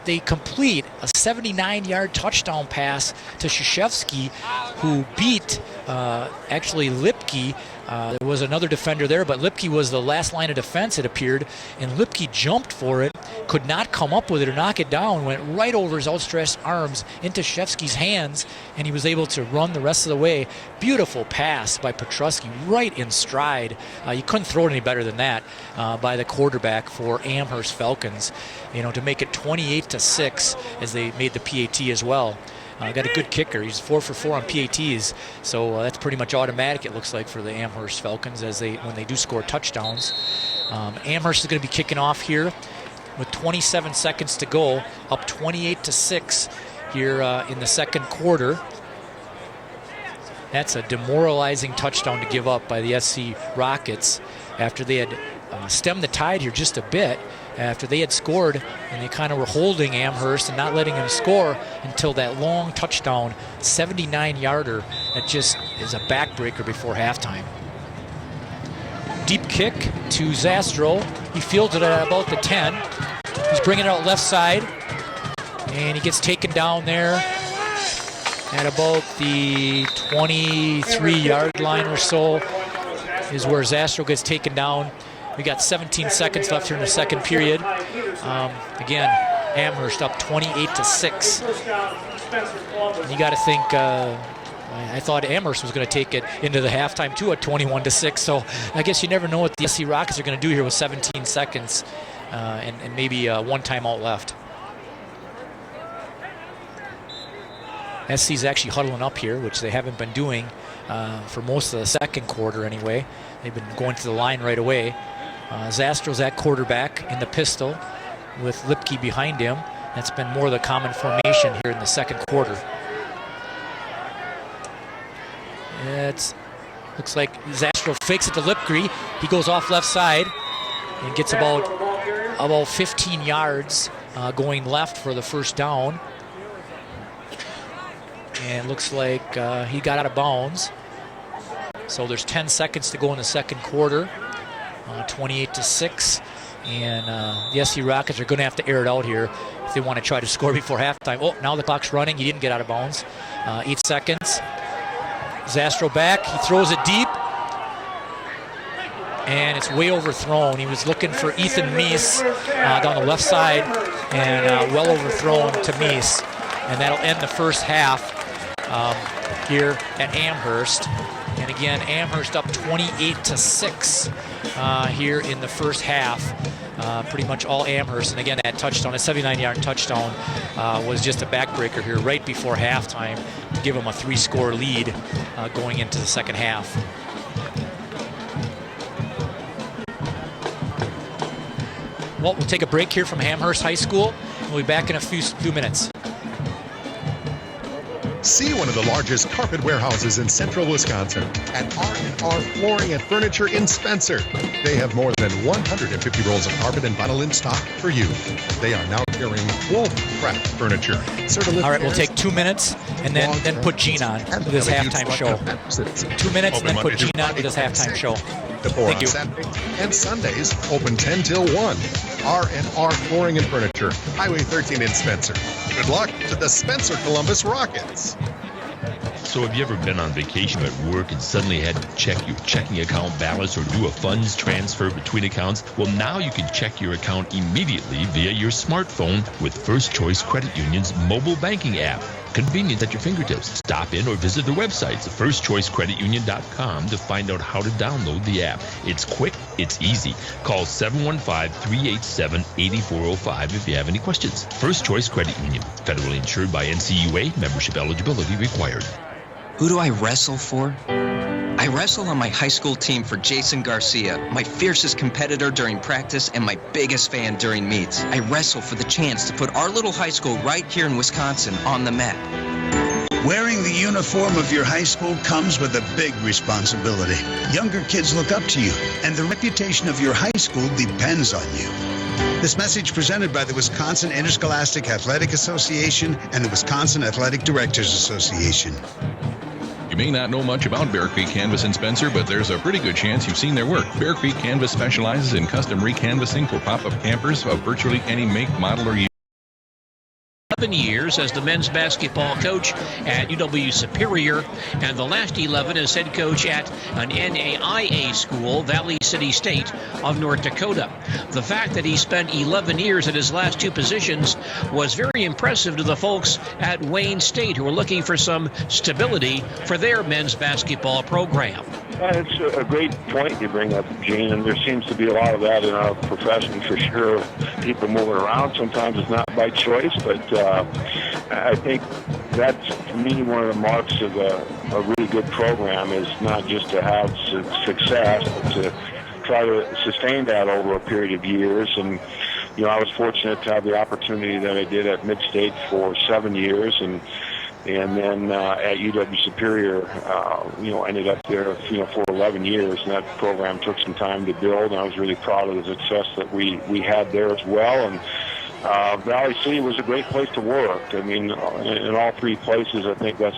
they complete a 79-yard touchdown pass to Krzyzewski, who beat actually Lipke. There was another defender there, but Lipke was the last line of defense, it appeared, and Lipke jumped for it, could not come up with it or knock it down, went right over his outstretched arms into Krzyzewski's hands, and he was able to run the rest of the way. Beautiful pass by Petrusky, right in stride. You couldn't throw it any better than that by the quarterback for Amherst Falcons, to make it 28-6 as they made the PAT as well. Got a good kicker. He's 4 for 4 on PATs, so that's pretty much automatic, it looks like, for the Amherst Falcons when they do score touchdowns. Amherst is going to be kicking off here with 27 seconds to go, up 28-6 here in the second quarter. That's a demoralizing touchdown to give up by the SC Rockets after they had stemmed the tide here just a bit. After they had scored, and they kind of were holding Amherst and not letting him score until that long touchdown, 79-yarder, that just is a backbreaker before halftime. Deep kick to Zastro. He fields it at about the 10. He's bringing it out left side, and he gets taken down there at about the 23-yard line or so is where Zastro gets taken down. We got 17 seconds left here in the second period. Again, Amherst up 28-6. And you got to think, I thought Amherst was going to take it into the halftime too at 21-6. So I guess you never know what the SC Rockets are going to do here with 17 seconds and maybe one timeout left. SC's actually huddling up here, which they haven't been doing for most of the second quarter anyway. They've been going to the line right away. Zastro's at quarterback in the pistol with Lipke behind him. That's been more the common formation here in the second quarter. Looks like Zastro fakes it to Lipke. He goes off left side and gets about 15 yards going left for the first down. And looks like he got out of bounds. So there's 10 seconds to go in the second quarter. 28-6, and the SC Rockets are going to have to air it out here if they want to try to score before halftime. Oh, now the clock's running. He didn't get out of bounds. 8 seconds. Zastro back. He throws it deep, and it's way overthrown. He was looking for Ethan Meese down the left side, and well overthrown to Meese, and that'll end the first half here at Amherst. And again, Amherst up 28-6 here in the first half. Pretty much all Amherst. And again, that touchdown, a 79-yard touchdown, was just a backbreaker here right before halftime to give them a 3-score lead going into the second half. Well, we'll take a break here from Amherst High School. We'll be back in a few minutes. See one of the largest carpet warehouses in central Wisconsin at R&R Flooring and Furniture in Spencer. They have more than 150 rolls of carpet and vinyl in stock for you. They are now carrying Wolf-Craft furniture. All right, we'll take 2 minutes and then put Gene on with his halftime show. 2 minutes and then put Gene on with his halftime show. Thank you. Saturdays and Sundays, open 10 till 1. R&R Flooring and Furniture, Highway 13 in Spencer. Good luck to the Spencer Columbus Rockets. So have you ever been on vacation at work and suddenly had to check your checking account balance or do a funds transfer between accounts? Well, now you can check your account immediately via your smartphone with First Choice Credit Union's mobile banking app. Convenient at your fingertips. Stop in or visit their websites at firstchoicecreditunion.com to find out how to download the app. It's quick, it's easy. Call 715-387-8405 if you have any questions. First Choice Credit Union, federally insured by NCUA, membership eligibility required. Who do I wrestle for? I wrestle on my high school team for Jason Garcia, my fiercest competitor during practice and my biggest fan during meets. I wrestle for the chance to put our little high school right here in Wisconsin on the map. Wearing the uniform of your high school comes with a big responsibility. Younger kids look up to you, and the reputation of your high school depends on you. This message presented by the Wisconsin Interscholastic Athletic Association and the Wisconsin Athletic Directors Association. You You may not know much about Bear Creek Canvas in Spencer, but there's a pretty good chance you've seen their work. Bear Creek Canvas specializes in custom recanvassing for pop-up campers of virtually any make, model, or year. 11 years as the men's basketball coach at UW Superior, and the last 11 as head coach at an NAIA school, Valley City State of North Dakota. The fact that he spent 11 years at his last two positions was very impressive to the folks at Wayne State, who are looking for some stability for their men's basketball program. It's a great point you bring up, Gene, and there seems to be a lot of that in our profession for sure. People moving around, sometimes it's not by choice, but I think that's, to me, one of the marks of a really good program is not just to have success, but to try to sustain that over a period of years. And, you know, I was fortunate to have the opportunity that I did at Mid-State for 7 years, and then at UW Superior, ended up there, for 11 years, and that program took some time to build, and I was really proud of the success that we had there as well. And Valley City was a great place to work. I mean, in all three places, I think that's,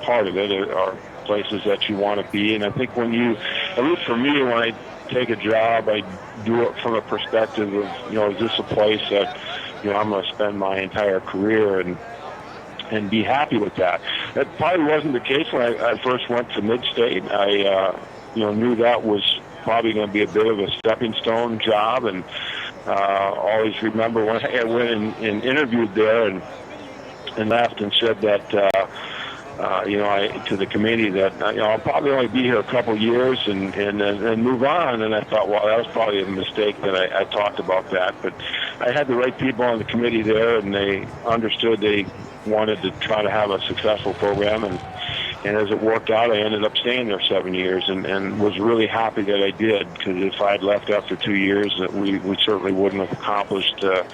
part of it, are places that you want to be. And I think when you, at least for me, when I take a job, I do it from a perspective of, is this a place that, I'm going to spend my entire career and be happy with that. That probably wasn't the case when I first went to Mid-State. I, knew that was probably going to be a bit of a stepping stone job, and always remember when I went and interviewed there and left and said that, to the committee that, I'll probably only be here a couple years and move on. And I thought, well, that was probably a mistake that I talked about that. But I had the right people on the committee there, and they understood they wanted to try to have a successful program. And as it worked out, I ended up staying there 7 years and was really happy that I did, because if I had left after 2 years, that we certainly wouldn't have accomplished a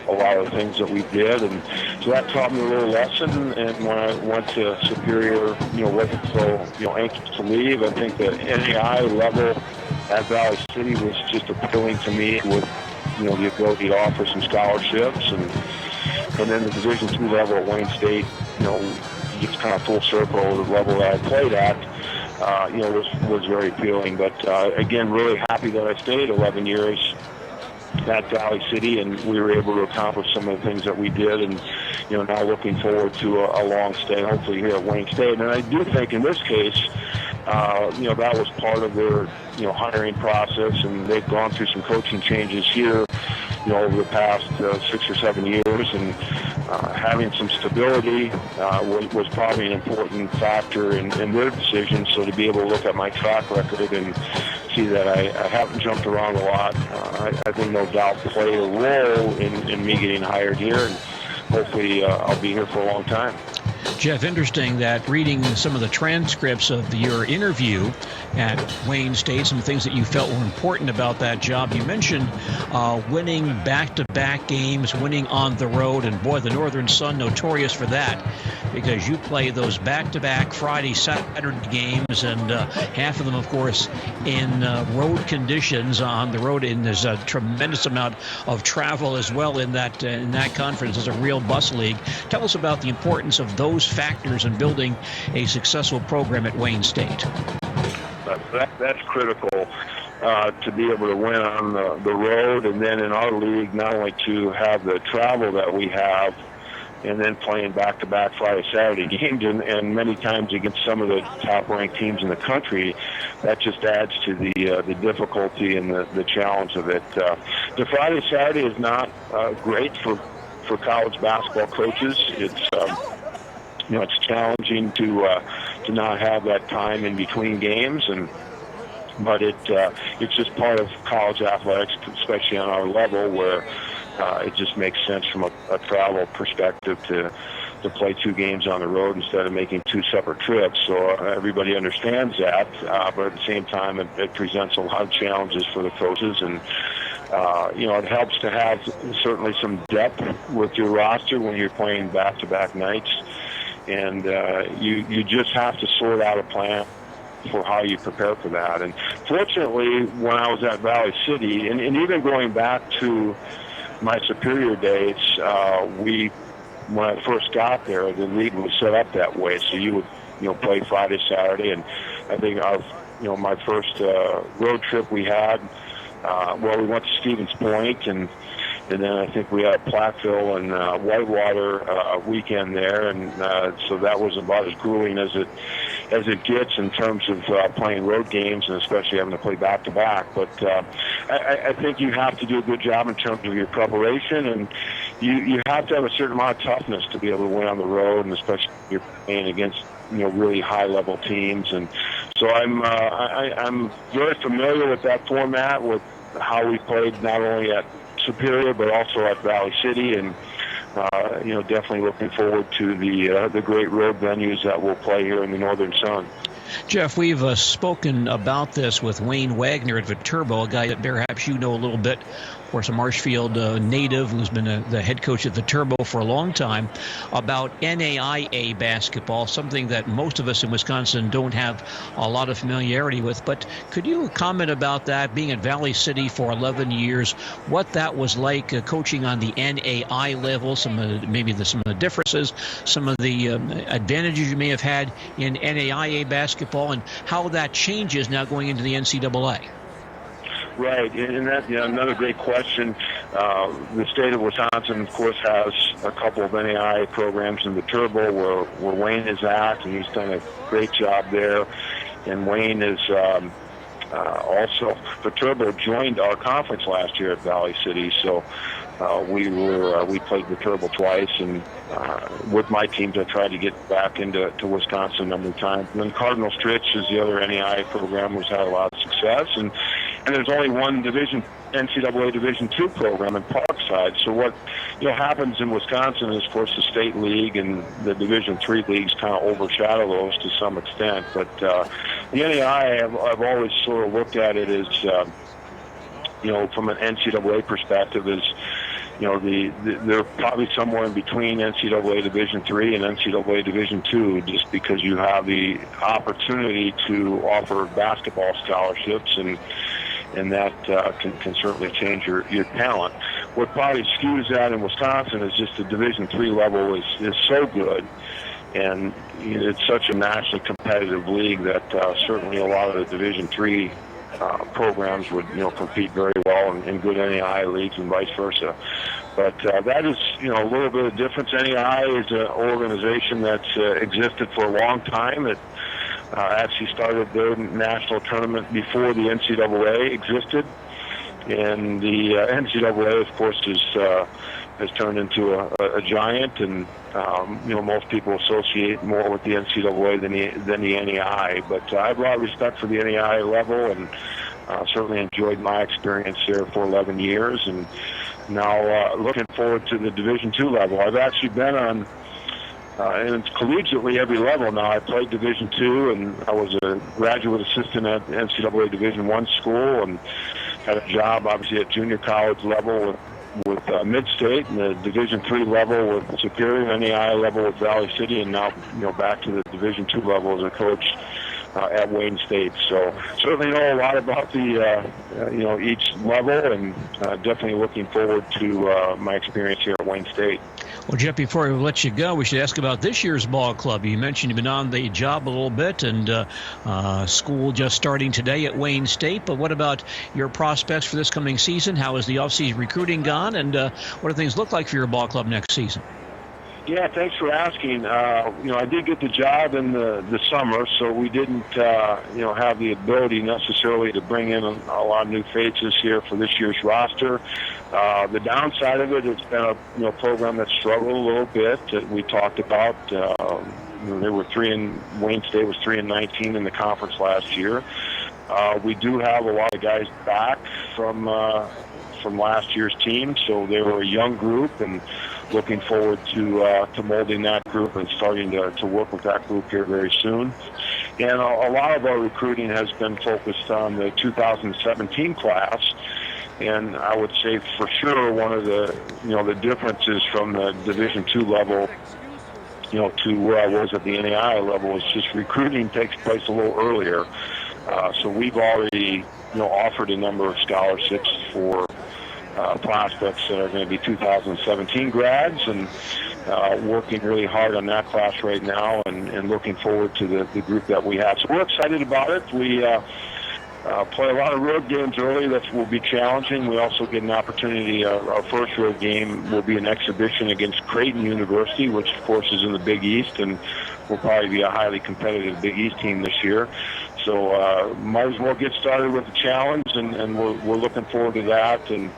lot of the things that we did. And so that taught me a little lesson. And when I went to Superior, wasn't so anxious to leave. I think the NAI level at Valley City was just appealing to me with the ability to offer some scholarships, and then the Division II level at Wayne State, just kind of full circle, the level that I played at, was very appealing. But again, really happy that I stayed 11 years at Valley City, and we were able to accomplish some of the things that we did. And now looking forward to a long stay, hopefully here at Wayne State. And I do think in this case, that was part of their hiring process, and they've gone through some coaching changes here, over the past 6 or 7 years, and having some stability was probably an important factor in their decision. So to be able to look at my track record and see that I haven't jumped around a lot, I think no doubt played a role in me getting hired here, and hopefully I'll be here for a long time. Jeff, interesting that reading some of the transcripts of your interview at Wayne State, some things that you felt were important about that job. You mentioned winning back-to-back games, winning on the road, and boy, the Northern Sun notorious for that, because you play those back-to-back Friday, Saturday games, and half of them, of course, in road conditions on the road. And there's a tremendous amount of travel as well in that conference. It's a real bus league. Tell us about the importance of those factors in building a successful program at Wayne State. That's critical, to be able to win on the road, and then in our league, not only to have the travel that we have, and then playing back-to-back Friday, Saturday games, and many times against some of the top-ranked teams in the country. That just adds to the difficulty and the challenge of it. The Friday, Saturday is not great for college basketball coaches. It's challenging to not have that time in between games, but it's just part of college athletics, especially on our level, where it just makes sense from a travel perspective to play 2 games on the road instead of making 2 separate trips. So everybody understands that, but at the same time, it presents a lot of challenges for the coaches, and it helps to have certainly some depth with your roster when you're playing back-to-back nights. And you just have to sort out a plan for how you prepare for that. And fortunately, when I was at Valley City, and even going back to my Superior days, when I first got there, the league was set up that way. So you would play Friday, Saturday, and I think my first road trip we had, we went to Stevens Point, and then I think we had Platteville and Whitewater weekend there, and so that was about as grueling as it gets in terms of playing road games, and especially having to play back-to-back. But I think you have to do a good job in terms of your preparation, and you have to have a certain amount of toughness to be able to win on the road, and especially if you're playing against really high-level teams. And so I'm very familiar with that format, with how we played not only at Superior but also at Valley City, and definitely looking forward to the great road venues that we'll play here in the Northern Sun. Jeff, we've spoken about this with Wayne Wagner at Viterbo, a guy that perhaps you know a little bit. Of course, a Marshfield native who's been the head coach at Viterbo for a long time, about NAIA basketball, something that most of us in Wisconsin don't have a lot of familiarity with. But could you comment about that, being at Valley City for 11 years, what that was like coaching on the NAI level, some of the differences, some of the advantages you may have had in NAIA basketball, and how that changes now going into the NCAA? Right, and that's another great question. The state of Wisconsin, of course, has a couple of NAIA programs in Viterbo where Wayne is at, and he's done a great job there. And Wayne is also, Viterbo joined our conference last year at Valley City, so we played Viterbo twice, and with my teams I tried to get back into Wisconsin a number of times. And then Cardinal Stritch is the other NAIA program who's had a lot of success, and there's only one NCAA Division II program in Parkside. So what happens in Wisconsin is, of course, the state league and the Division III leagues kind of overshadow those to some extent. But the NAIA, I've always sort of looked at it as, from an NCAA perspective, is they're probably somewhere in between NCAA Division III and NCAA Division II, just because you have the opportunity to offer basketball scholarships, and that can certainly change your talent. What probably skews that in Wisconsin is just the Division III level is so good, and it's such a nationally competitive league that certainly a lot of the Division III programs would compete very well in good NAIA leagues and vice versa. But that is a little bit of difference. NAIA is an organization that's existed for a long time. It actually started their national tournament before the NCAA existed, and the NCAA, of course, has turned into a giant, and most people associate more with the NCAA than the NAIA. But I have a lot of respect for the NAIA level, and certainly enjoyed my experience there for 11 years, and now looking forward to the Division II level. I've actually been on, and it's collegiately every level now. I played Division II, and I was a graduate assistant at NCAA Division I school, and had a job, obviously, at junior college level with Mid-State, and the Division III level with Superior, NAIA level with Valley City, and now back to the Division II level as a coach at Wayne State. So certainly know a lot about the each level, and definitely looking forward to my experience here at Wayne State. Well, Jeff, before we let you go, we should ask about this year's ball club. You mentioned you've been on the job a little bit, and school just starting today at Wayne State. But what about your prospects for this coming season? How has the offseason recruiting gone, and what do things look like for your ball club next season? Yeah, thanks for asking. I did get the job in the summer, so we didn't, have the ability necessarily to bring in a lot of new faces here for this year's roster. The downside of it, it's been a program that struggled a little bit. We talked about. They were Wayne State was 3-19 in the conference last year. We do have a lot of guys back from last year's team, so they were a young group, and looking forward to molding that group and starting to work with that group here very soon. And a lot of our recruiting has been focused on the 2017 class, and I would say for sure one of the differences from the Division II level to where I was at the NAIA level is just recruiting takes place a little earlier. So we've already offered a number of scholarships for prospects that are going to be 2017 grads, and working really hard on that class right now and looking forward to the group that we have. So we're excited about it. We play a lot of road games early. That will be challenging. We also get an opportunity. Our first road game will be an exhibition against Creighton University, which, of course, is in the Big East, and will probably be a highly competitive Big East team this year. So might as well get started with the challenge, and we're looking forward to that, and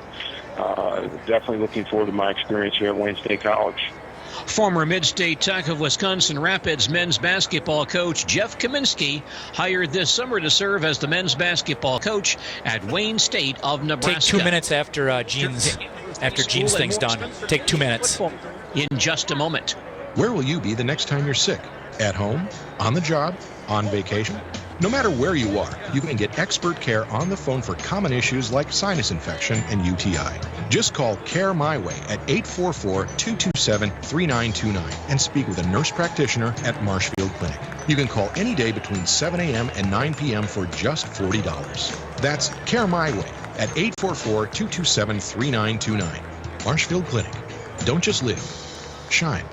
definitely looking forward to my experience here at Wayne State College. Former Mid-State Tech of Wisconsin Rapids men's basketball coach Jeff Kaminsky hired this summer to serve as the men's basketball coach at Wayne State of Nebraska. Take 2 minutes after Gene's thing's done. Take 2 minutes. In just a moment. Where will you be the next time you're sick? At home? On the job? On vacation? No matter where you are, you can get expert care on the phone for common issues like sinus infection and UTI. Just call Care My Way at 844-227-3929 and speak with a nurse practitioner at Marshfield Clinic. You can call any day between 7 a.m. and 9 p.m. for just $40. That's Care My Way at 844-227-3929. Marshfield Clinic. Don't just live. Shine.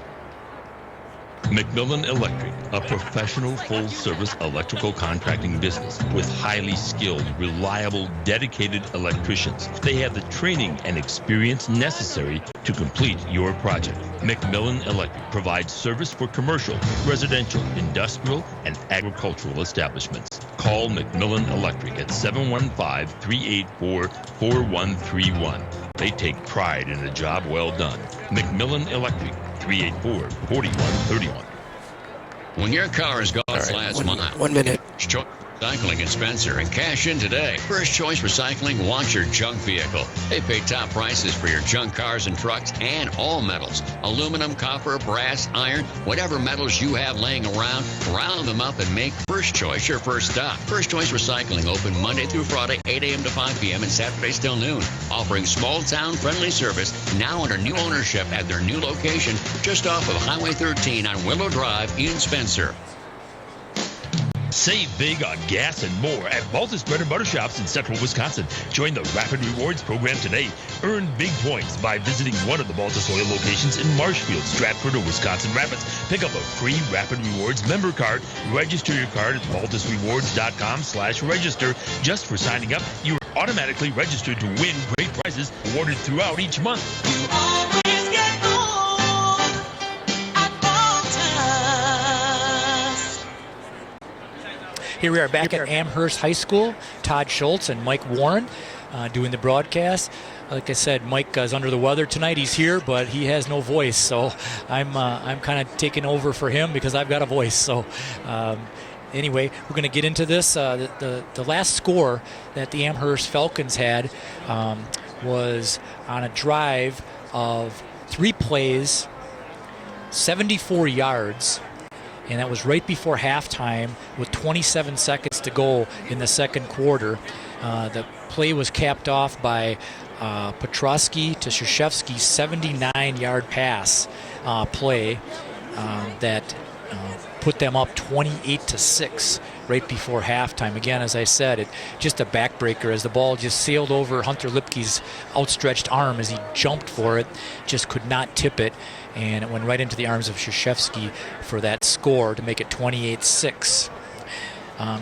McMillan Electric, a professional full-service electrical contracting business with highly skilled, reliable, dedicated electricians. They have the training and experience necessary to complete your project. McMillan Electric provides service for commercial, residential, industrial, and agricultural establishments. Call McMillan Electric at 715-384-4131. They take pride in a job well done. McMillan Electric, 384-4131. When your car has gone its last mile, 1 minute. Recycling in Spencer and cash in today. First Choice Recycling wants your junk vehicle. They pay top prices for your junk cars and trucks and all metals. Aluminum, copper, brass, iron, whatever metals you have laying around, round them up and make First Choice your first stop. First Choice Recycling open Monday through Friday, 8 a.m. to 5 p.m. and Saturdays till noon. Offering small town friendly service now under new ownership at their new location just off of Highway 13 on Willow Drive in Spencer. Save big on gas and more at Baltus Bread and Butter Shops in central Wisconsin. Join the Rapid Rewards program today. Earn big points by visiting one of the Baltus Oil locations in Marshfield, Stratford, or Wisconsin Rapids. Pick up a free Rapid Rewards member card. Register your card at baltusrewards.com/register. Just for signing up, you are automatically registered to win great prizes awarded throughout each month. Here we are back at Amherst High School. Todd Schultz and Mike Warren doing the broadcast. Like I said, Mike is under the weather tonight. He's here, but he has no voice, so I'm kind of taking over for him because I've got a voice. So anyway, we're going to get into this. The last score that the Amherst Falcons had was on a drive of 3 plays, 74 yards. And that was right before halftime with 27 seconds to go in the second quarter. The play was capped off by Petrosky to Krzyzewski's 79-yard pass play that put them up 28-6 right before halftime. Again, as I said, just a backbreaker as the ball just sailed over Hunter Lipke's outstretched arm as he jumped for it, just could not tip it, and it went right into the arms of Krzyzewski for that score to make it 28-6.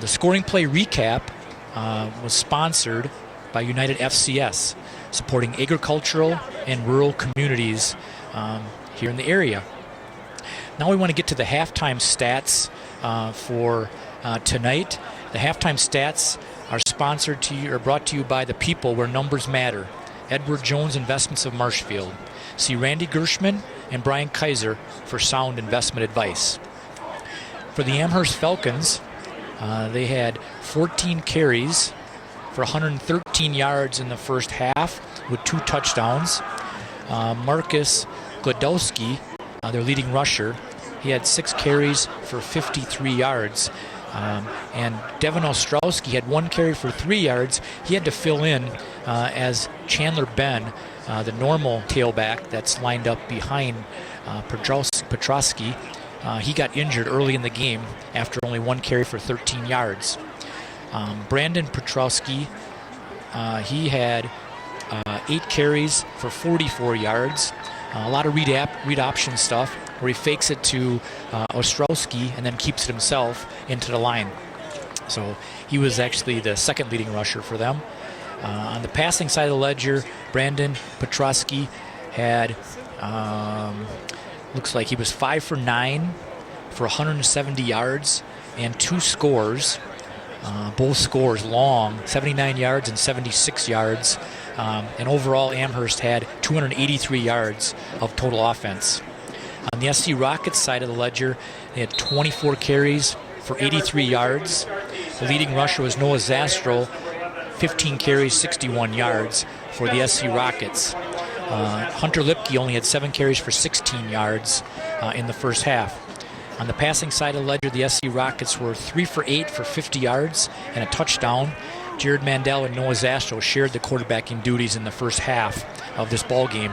The scoring play recap was sponsored by United FCS, supporting agricultural and rural communities here in the area. Now we want to get to the halftime stats for tonight. The halftime stats are sponsored to you or brought to you by the people where numbers matter. Edward Jones Investments of Marshfield. See Randy Gershman and Brian Kaiser for sound investment advice. For the Amherst Falcons, they had 14 carries for 113 yards in the first half with 2 touchdowns. Marcus Godowski, their leading rusher, he had 6 carries for 53 yards. And Devin Ostrowski had 1 carry for 3 yards. He had to fill in as Chandler Ben, the normal tailback that's lined up behind Petrosky. He got injured early in the game after only 1 carry for 13 yards. Brandon Petrosky, he had 8 carries for 44 yards. A lot of read option stuff where he fakes it to Ostrowski and then keeps it himself into the line. So he was actually the second leading rusher for them. On the passing side of the ledger, Brandon Petrosky had, looks like he was 5 for 9 for 170 yards and 2 scores. Both scores long, 79 yards and 76 yards. And overall, Amherst had 283 yards of total offense. On the SC Rockets side of the ledger, they had 24 carries for 83 yards. The leading rusher was Noah Zastro, 15 carries, 61 yards for the SC Rockets. Hunter Lipke only had 7 carries for 16 yards in the first half. On the passing side of the ledger, the SC Rockets were 3 for 8 for 50 yards and a touchdown. Jared Mandel and Noah Zastro shared the quarterbacking duties in the first half of this ball game.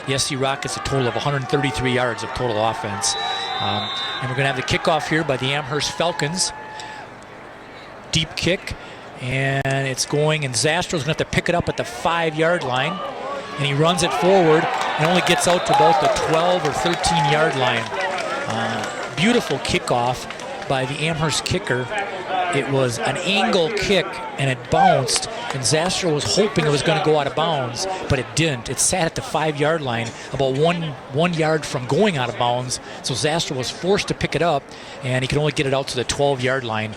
The SC Rockets a total of 133 yards of total offense. And we're going to have the kickoff here by the Amherst Falcons. Deep kick, and it's going, and Zastro's going to have to pick it up at the 5-yard line, and he runs it forward and only gets out to about the 12 or 13-yard line. Beautiful kickoff by the Amherst kicker. It was an angle kick, and it bounced, and Zastro was hoping it was going to go out of bounds, but it didn't. It sat at the 5-yard line, about one yard from going out of bounds, so Zastro was forced to pick it up, and he could only get it out to the 12-yard line.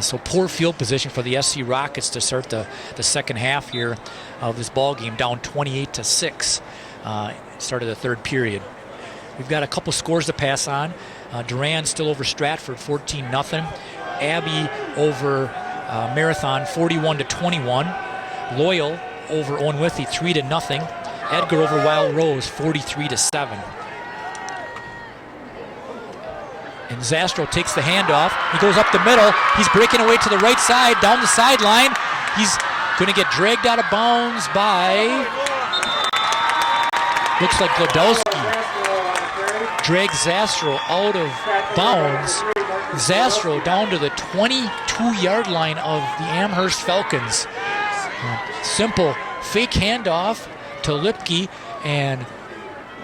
So poor field position for the SC Rockets to start the second half here of this ball game, down 28-6, start of the third period. We've got a couple scores to pass on. Durand still over Stratford, 14-0. Abbey over Marathon, 41-21. Loyal over Owen Withy, 3-0. Edgar over Wild Rose, 43-7. And Zastro takes the handoff. He goes up the middle. He's breaking away to the right side, down the sideline. He's going to get dragged out of bounds by, looks like Glodowski. Drags Zastro out of bounds. Zastro down to the 22-yard line of the Amherst Falcons. Simple fake handoff to Lipke, and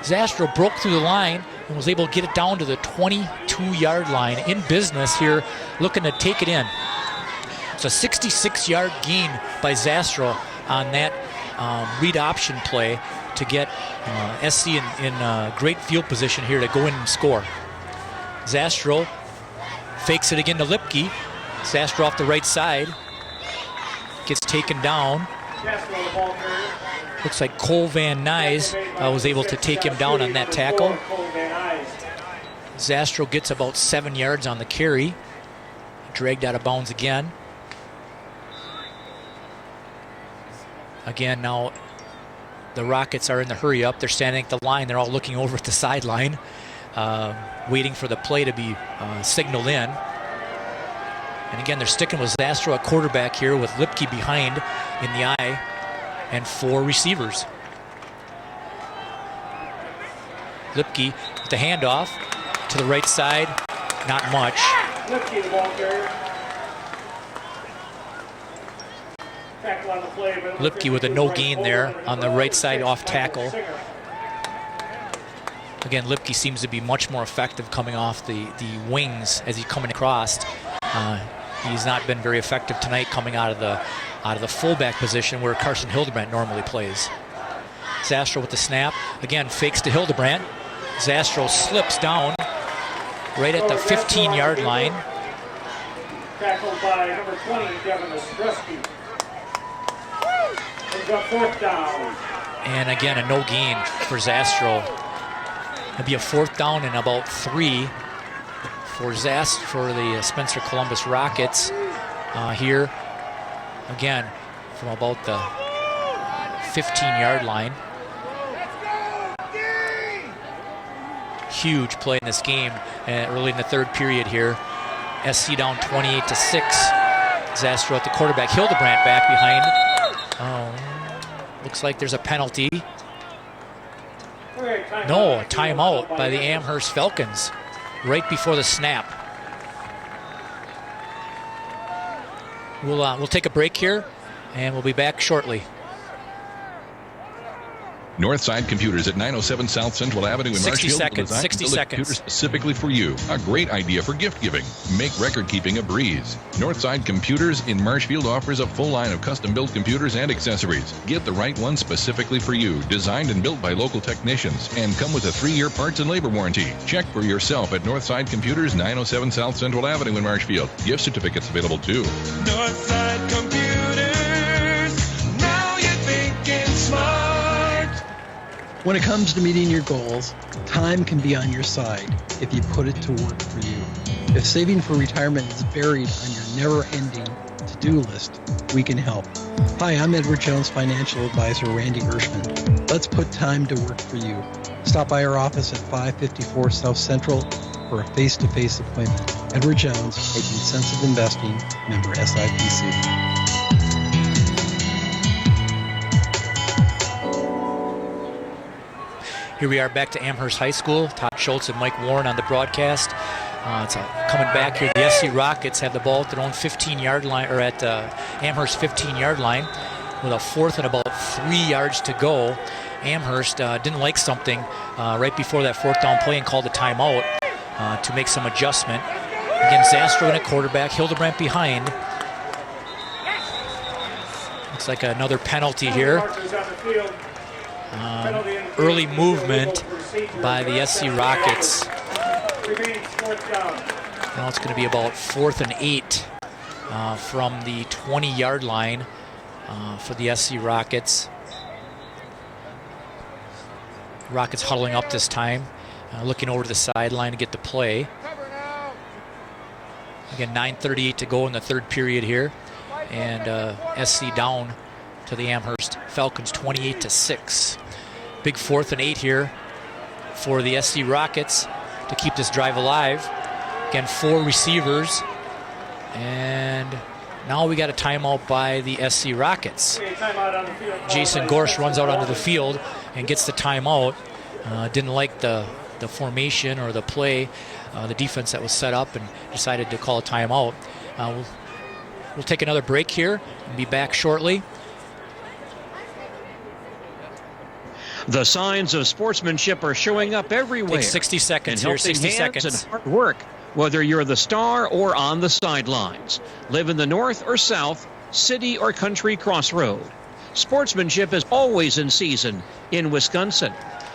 Zastro broke through the line and was able to get it down to the 22-yard line in business here, looking to take it in. It's a 66-yard gain by Zastro on that read option play to get SC in great field position here to go in and score. Zastro fakes it again to Lipke. Zastro off the right side. Gets taken down. Looks like Cole Van Nuys was able to take him down on that tackle. Zastro gets about 7 yards on the carry. Dragged out of bounds again. Again, now the Rockets are in the hurry up. They're standing at the line. They're all looking over at the sideline, waiting for the play to be signaled in. And again, they're sticking with Zastro at quarterback here with Lipke behind in the eye and 4 receivers. Lipke with the handoff to the right side, not much. Lipke, the ball carrier. Tackle on the play, Lipke with a no gain there on the right side off tackle. Again, Lipke seems to be much more effective coming off the wings as he's coming across. He's not been very effective tonight coming out of the fullback position where Carson Hildebrandt normally plays. Zastro with the snap. Again, fakes to Hildebrandt. Zastro slips down right at the 15-yard line. Tackled by number 20, Devin Ostrowski. Brings up 4th down. And again, a no gain for Zastro. It'll be a 4th down and about 3 for the Spencer Columbus Rockets here. Again, from about the 15-yard line. Huge play in this game early in the third period here. SC down 28-6. Zastro at the quarterback. Hildebrandt back behind. Looks like there's a penalty. No, a timeout by the Amherst Falcons right before the snap. We'll take a break here, and we'll be back shortly. Northside Computers at 907 South Central Avenue in 60 Marshfield. seconds, Designed 60 to build a seconds. computer specifically for you. A great idea for gift giving. Make record keeping a breeze. Northside Computers in Marshfield offers a full line of custom-built computers and accessories. Get the right one specifically for you. Designed and built by local technicians and come with a 3-year parts and labor warranty. Check for yourself at Northside Computers, 907 South Central Avenue in Marshfield. Gift certificates available too. Northside Computers, now you're thinking smart. When it comes to meeting your goals, time can be on your side if you put it to work for you. If saving for retirement is buried on your never-ending to-do list, we can help. Hi, I'm Edward Jones Financial Advisor Randy Hirschman. Let's put time to work for you. Stop by our office at 554 South Central for a face-to-face appointment. Edward Jones, Making Sense of Investing, member SIPC. Here we are back to Amherst High School. Todd Schultz and Mike Warren on the broadcast. Coming back here, the SC Rockets have the ball at their own 15-yard line, or at Amherst 15-yard line, with a 4th and about 3 yards to go. Amherst didn't like something right before that 4th down play and called a timeout to make some adjustment. Again, Zastro in at quarterback, Hildebrandt behind. Looks like another penalty here. Early movement by the SC Rockets. Now it's going to be about 4th and 8 from the 20-yard line for the SC Rockets. Rockets huddling up this time, looking over to the sideline to get the play. Again, 9:38 to go in the third period here, and SC down to the Amherst Falcons 28-6. Big 4th and 8 here for the SC Rockets to keep this drive alive. Again, 4 receivers, and now we got a timeout by the SC Rockets. Jason Gorsh runs out onto the field and gets the timeout. Didn't like the formation or the play, the defense that was set up, and decided to call a timeout. We'll take another break here and be back shortly. The signs of sportsmanship are showing up everywhere. Take 60 seconds in here, 60 helping hands seconds. and hard work, whether you're the star or on the sidelines. Live in the north or south, city or country crossroad. Sportsmanship is always in season in Wisconsin.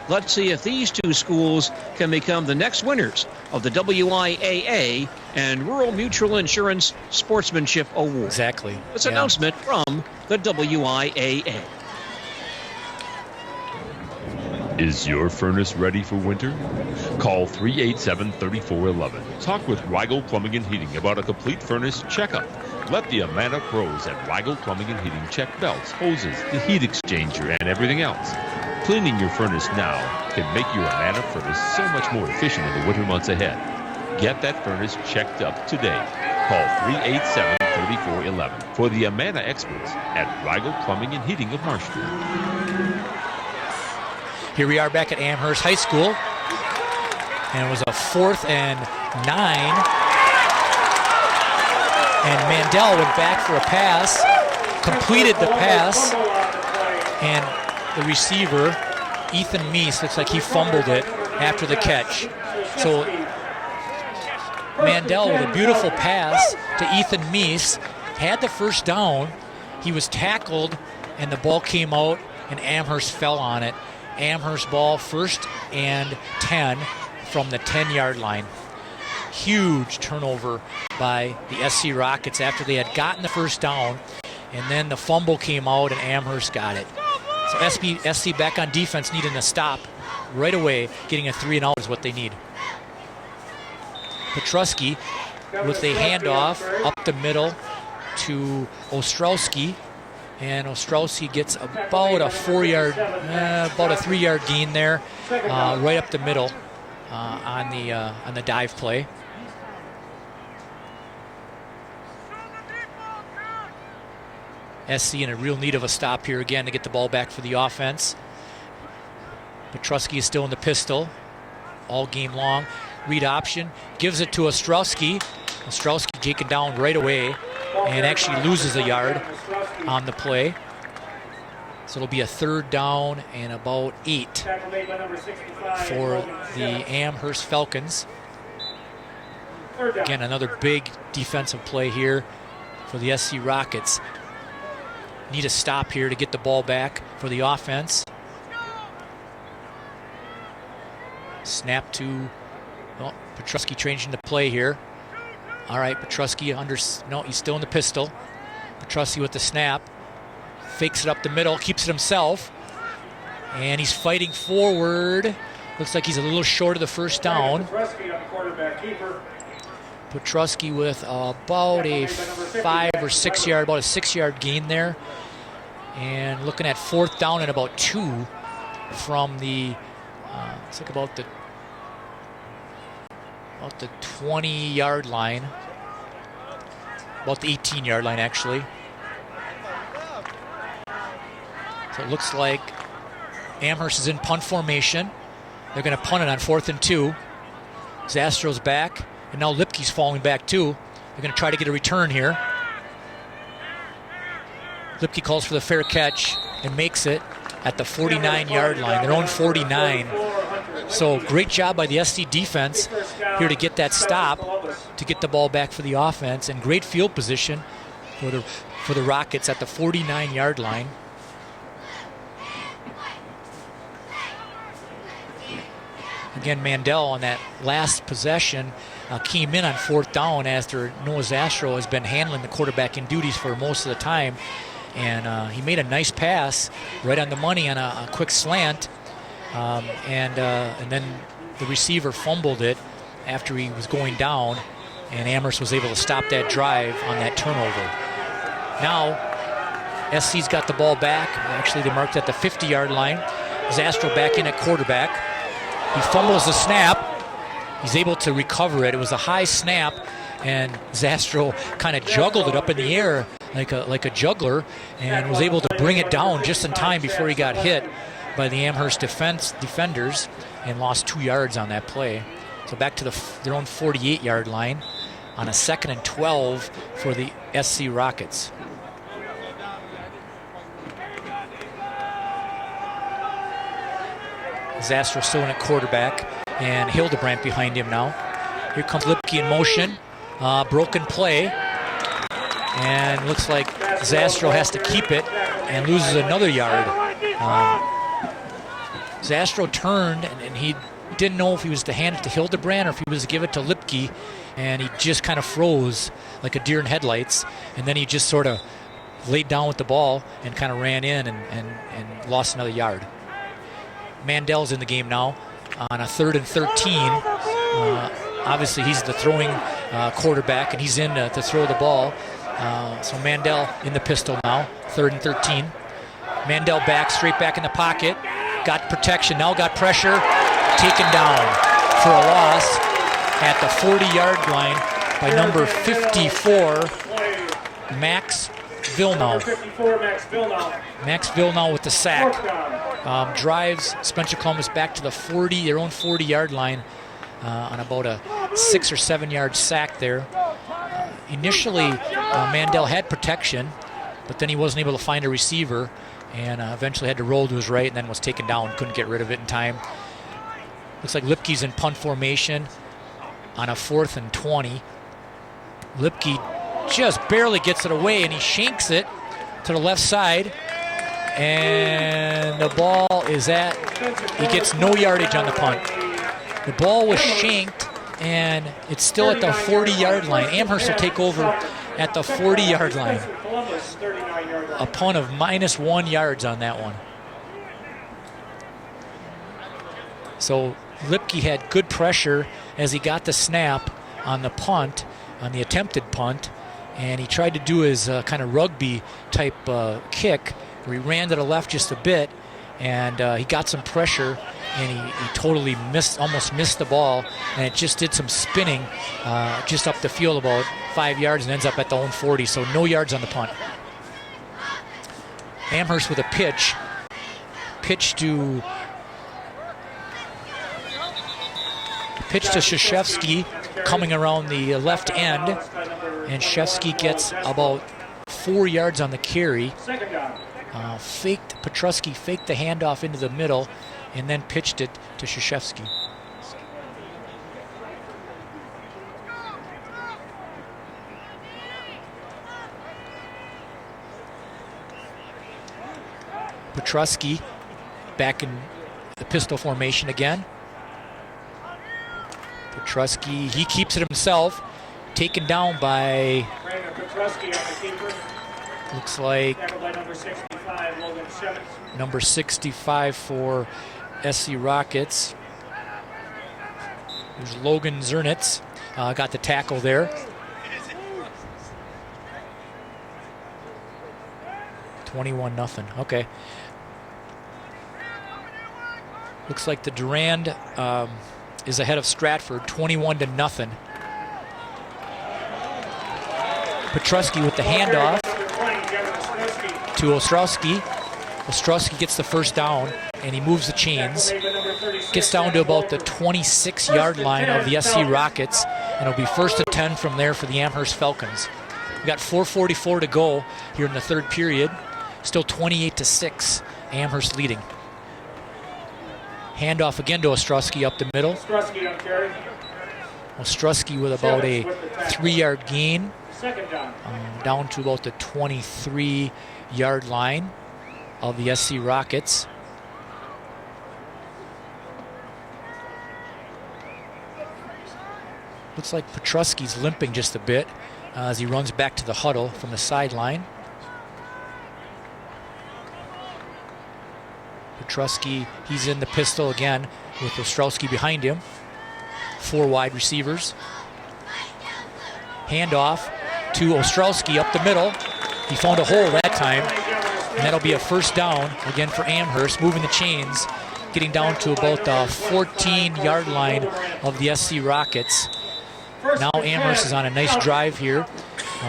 Let's see if these 2 schools can become the next winners of the WIAA and Rural Mutual Insurance Sportsmanship Award. Exactly. This announcement from the WIAA. Is your furnace ready for winter? Call 387-3411. Talk with Weigel Plumbing and Heating about a complete furnace checkup. Let the Amana pros at Weigel Plumbing and Heating check belts, hoses, the heat exchanger, and everything else. Cleaning your furnace now can make your Amana furnace so much more efficient in the winter months ahead. Get that furnace checked up today. Call 387-3411 for the Amana experts at Weigel Plumbing and Heating of Marshfield. Here we are back at Amherst High School, and it was a 4th and 9. And Mandel went back for a pass, completed the pass, and the receiver, Ethan Meese, looks like he fumbled it after the catch. So Mandel with a beautiful pass to Ethan Meese, had the first down. He was tackled, and the ball came out, and Amherst fell on it. Amherst ball, 1st and 10 from the 10-yard line. Huge turnover by the SC Rockets after they had gotten the first down, and then the fumble came out and Amherst got it. So SC back on defense, needing a stop right away. Getting a 3 and out is what they need. Petrusky with a handoff up the middle to Ostrowski. And Ostrowski gets about a 3-yard gain there, right up the middle on the dive play. SC in a real need of a stop here again to get the ball back for the offense. Petrusky is still in the pistol all game long. Read option, gives it to Ostrowski. Ostrowski taken down right away and actually loses a yard on the play. So it'll be a 3rd down and about 8 for the Amherst Falcons. Again, another big defensive play here for the SC Rockets. Need a stop here to get the ball back for the offense. Snap to Petrusky changing the play here. All right, Petrusky he's still in the pistol. Petrusky with the snap. Fakes it up the middle, keeps it himself. And he's fighting forward. Looks like he's a little short of the first down. Petrusky with about a 5 or 6 yard, about a 6 yard gain there. And looking at 4th down and about 2 from the, it's like about the 20 yard line. About the 18 yard line actually. So it looks like Amherst is in punt formation. They're going to punt it on 4th and 2. Zastro's back. And now Lipke's falling back too. They're going to try to get a return here. Lipke calls for the fair catch and makes it at the 49 yard line, their own 49. So great job by the SC defense here to get that stop, to get the ball back for the offense, and great field position for the Rockets at the 49 yard line. Again, Mandel on that last possession came in on 4th down after Noah Zastro has been handling the quarterbacking duties for most of the time. And he made a nice pass right on the money on a quick slant. And then the receiver fumbled it after he was going down. And Amherst was able to stop that drive on that turnover. Now, SC's got the ball back. Actually, they marked at the 50 yard line. Zastro back in at quarterback. He fumbles the snap. He's able to recover it. It was a high snap, and Zastro kind of juggled it up in the air like a juggler, and was able to bring it down just in time before he got hit by the Amherst defenders, and lost 2 yards on that play. So back to their own 48 yard line on a 2nd and 12 for the SC Rockets. Zastro still in at quarterback, and Hildebrandt behind him now. Here comes Lipke in motion. Broken play. And looks like Zastro has to keep it and loses another yard. Zastro turned, and he didn't know if he was to hand it to Hildebrandt or if he was to give it to Lipke, and he just kind of froze like a deer in headlights, and then he just sort of laid down with the ball and kind of ran in and lost another yard. Mandel's in the game now on a 3rd and 13. Obviously, he's the throwing quarterback, and he's in to throw the ball. So Mandel in the pistol now, 3rd and 13. Mandel straight back in the pocket. Got protection, now got pressure. Taken down for a loss at the 40-yard line by number 54, Max Villeneuve. Max Villeneuve with the sack. Drives Spencer Columbus back to their own 40-yard line on about a 6 or 7 yard sack there. Initially, Mandel had protection, but then he wasn't able to find a receiver, and eventually had to roll to his right, and then was taken down, couldn't get rid of it in time. Looks like Lipke's in punt formation on a 4th and 20. Lipke just barely gets it away, and he shanks it to the left side. And the ball is he gets no yardage on the punt. The ball was shanked, and it's still at the 40-yard line. Amherst will take over at the 40-yard line. A punt of -1 yards on that one. So Lipke had good pressure as he got the snap on the punt, on the attempted punt, and he tried to do his kind of rugby type kick, where he ran to the left just a bit, and he got some pressure, and he totally almost missed the ball, and it just did some spinning just up the field about 5 yards and ends up at the own 40, so no yards on the punt. Amherst with a pitch to Krzyzewski coming around the left end, and Krzyzewski gets about 4 yards on the carry. Petrusky faked the handoff into the middle and then pitched it to Krzyzewski. Petrusky back in the pistol formation again. Petrusky, he keeps it himself, taken down by, looks like number 65 for SC Rockets. There's Logan Zernitz, got the tackle there. 21-0, okay. Looks like the Durand is ahead of Stratford, 21-0. Petrusky with the handoff to Ostrowski. Ostrowski gets the first down, and he moves the chains. Gets down to about the 26-yard line of the SC Rockets, and it'll be 1st and 10 from there for the Amherst Falcons. We got 4:44 to go here in the third period. Still 28-6, Amherst leading. Handoff again to Ostrowski up the middle. Ostrowski with about a 3-yard gain. Down to about the 23-yard line of the SC Rockets. Looks like Petrusky's limping just a bit as he runs back to the huddle from the sideline. Petrusky, he's in the pistol again with Ostrowski behind him. 4 wide receivers. Handoff to Ostrowski up the middle. He found a hole that time, and that'll be a first down again for Amherst, moving the chains, getting down to about the 14-yard line of the SC Rockets. Now Amherst is on a nice drive here,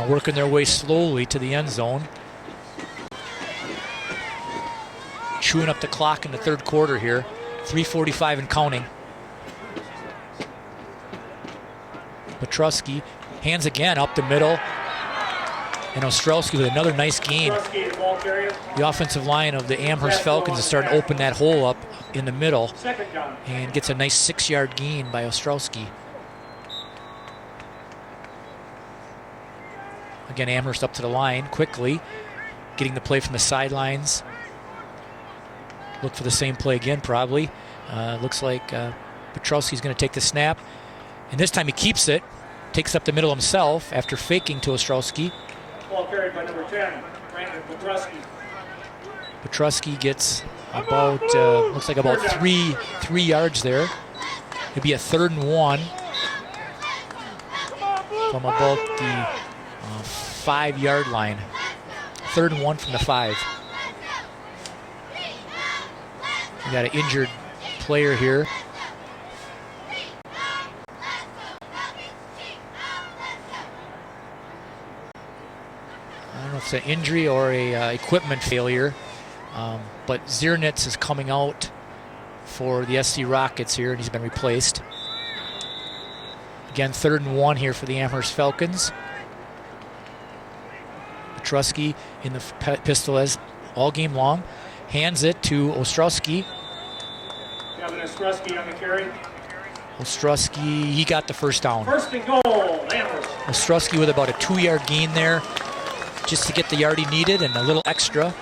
working their way slowly to the end zone. Chewing up the clock in the third quarter here. 3:45 and counting. Petrusky, hands again up the middle. And Ostrowski with another nice gain. The offensive line of the Amherst Falcons is starting to open that hole up in the middle. And gets a nice 6-yard gain by Ostrowski. Again, Amherst up to the line quickly. Getting the play from the sidelines. Look for the same play again, probably. Looks like Petrowski's going to take the snap. And this time he keeps it. Takes up the middle himself after faking to Ostrowski. Ball carried by number 10, Brandon Petrusky. Petrusky gets about, looks like about three yards there. It'd be a 3rd and 1 from about the 5-yard line. 3rd and 1 from the 5. We got an injured player here. I don't know if it's an injury or a equipment failure, but Zernitz is coming out for the SC Rockets here, and he's been replaced. Again, 3rd and 1 here for the Amherst Falcons. Petrusky in the pistol as all game long. Hands it to Ostrowski. Kevin Ostrowski on the carry. Ostrowski, he got the first down. 1st and goal, Amherst. Ostrowski with about a 2-yard gain there, just to get the yard he needed and a little extra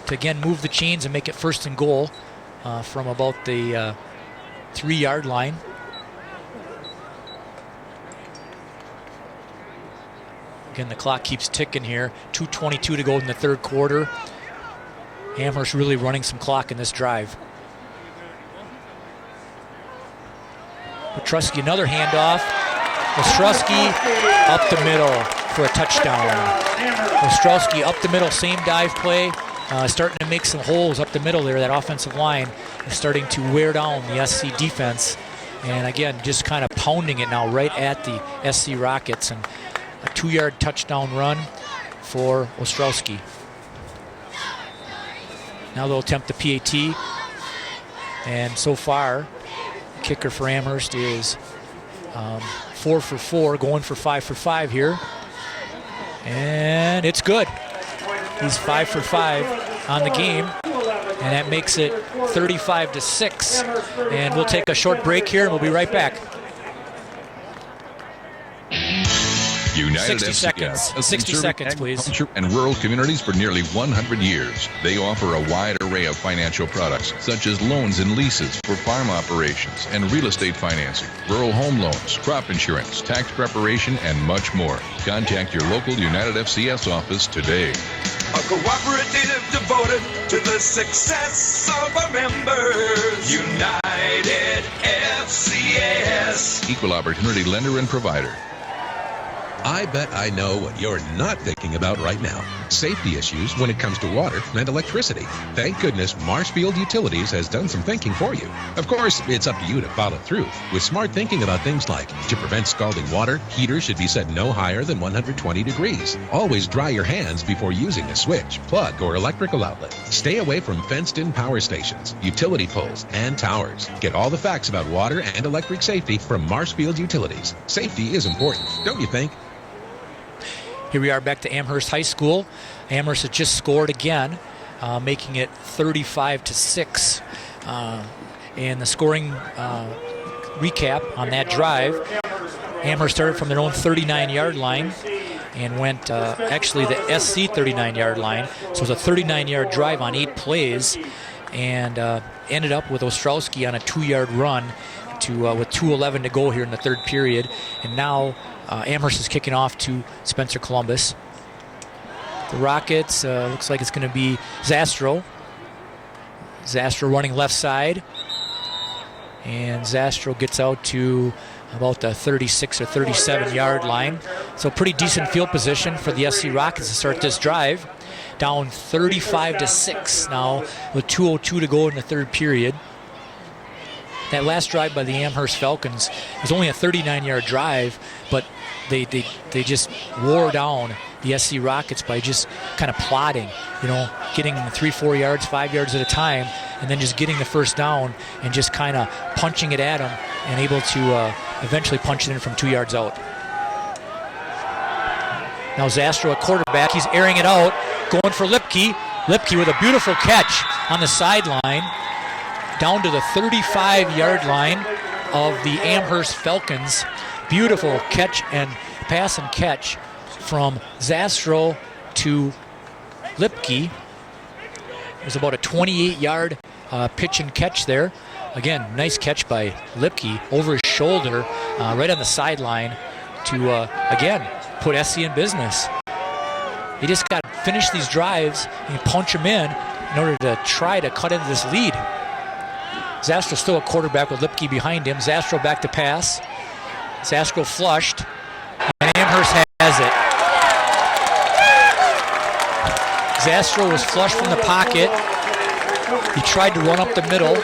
to again move the chains and make it 1st and goal from about the 3-yard line. Again, the clock keeps ticking here. 2:22 to go in the third quarter. Amherst really running some clock in this drive. Petrusky, another handoff. Ostrowski up the middle for a touchdown. Ostrowski up the middle, same dive play. Starting to make some holes up the middle there. That offensive line is starting to wear down the SC defense. And again, just kind of pounding it now right at the SC Rockets. And a 2-yard touchdown run for Ostrowski. Now they'll attempt the PAT. And so far, the kicker for Amherst is 4 for 4, going for 5 for 5 here. And it's good. He's 5 for 5. on the game, and that makes it 35-6. And we'll take a short break here, and we'll be right back. United 60 FCS seconds. has been 60 serving seconds, please. agriculture and rural communities for nearly 100 years. They offer a wide array of financial products, such as loans and leases for farm operations and real estate financing, rural home loans, crop insurance, tax preparation, and much more. Contact your local United FCS office today. A cooperative devoted to the success of our members. United FCS. Equal opportunity lender and provider. I bet I know what you're not thinking about right now. Safety issues when it comes to water and electricity. Thank goodness Marshfield Utilities has done some thinking for you. Of course, it's up to you to follow through with smart thinking about things like to prevent scalding water, heaters should be set no higher than 120 degrees. Always dry your hands before using a switch, plug, or electrical outlet. Stay away from fenced-in power stations, utility poles, and towers. Get all the facts about water and electric safety from Marshfield Utilities. Safety is important, don't you think? Here we are back to Amherst High School. Amherst has just scored again, making it 35-6. And the scoring recap on that drive, Amherst started from their own 39-yard line and went actually the SC 39-yard line. So it was a 39-yard drive on 8 plays, and ended up with Ostrowski on a 2-yard run with 2:11 to go here in the third period. And now Amherst is kicking off to Spencer Columbus. The Rockets, looks like it's going to be Zastro. Zastro running left side. And Zastro gets out to about the 36 or 37-yard line. So pretty decent field position for the SC Rockets to start this drive. Down 35-6 now with 2:02 to go in the third period. That last drive by the Amherst Falcons was only a 39-yard drive, but they just wore down the SC Rockets by just kind of plodding, getting 3-4 yards, 5 yards at a time, and then just getting the first down and just kind of punching it at them and able to eventually punch it in from 2 yards out. Now Zastro at quarterback, he's airing it out, going for Lipke. Lipke with a beautiful catch on the sideline, down to the 35-yard line of the Amherst Falcons. Beautiful catch and pass and catch from Zastro to Lipke. It was about a 28-yard pitch and catch there. Again, nice catch by Lipke over his shoulder, right on the sideline to, again, put SC in business. They just got to finish these drives and punch them in order to try to cut into this lead. Zastro still at quarterback with Lipke behind him. Zastro back to pass. Zastro flushed, and Amherst has it. Zastro was flushed from the pocket. He tried to run up the middle,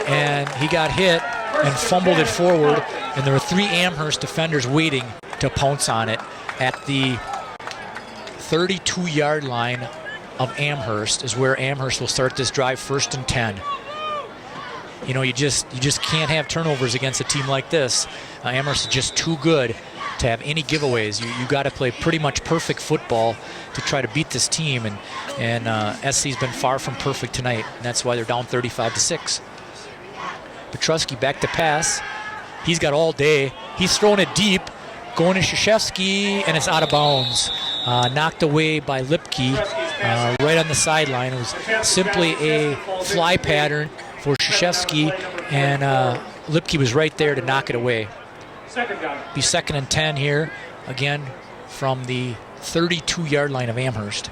and he got hit and fumbled it forward, and there were 3 Amherst defenders waiting to pounce on it at the 32-yard line of Amherst is where Amherst will start this drive, 1st and 10. You just can't have turnovers against a team like this. Amherst is just too good to have any giveaways. You got to play pretty much perfect football to try to beat this team, and SC's been far from perfect tonight, and that's why they're down 35-6. Petruski back to pass. He's got all day. He's throwing it deep, going to Krzyzewski, and it's out of bounds. Knocked away by Lipke right on the sideline. It was simply a fly pattern for Krzyzewski, and Lipke was right there to knock it away. Be 2nd and 10 here, again, from the 32-yard line of Amherst.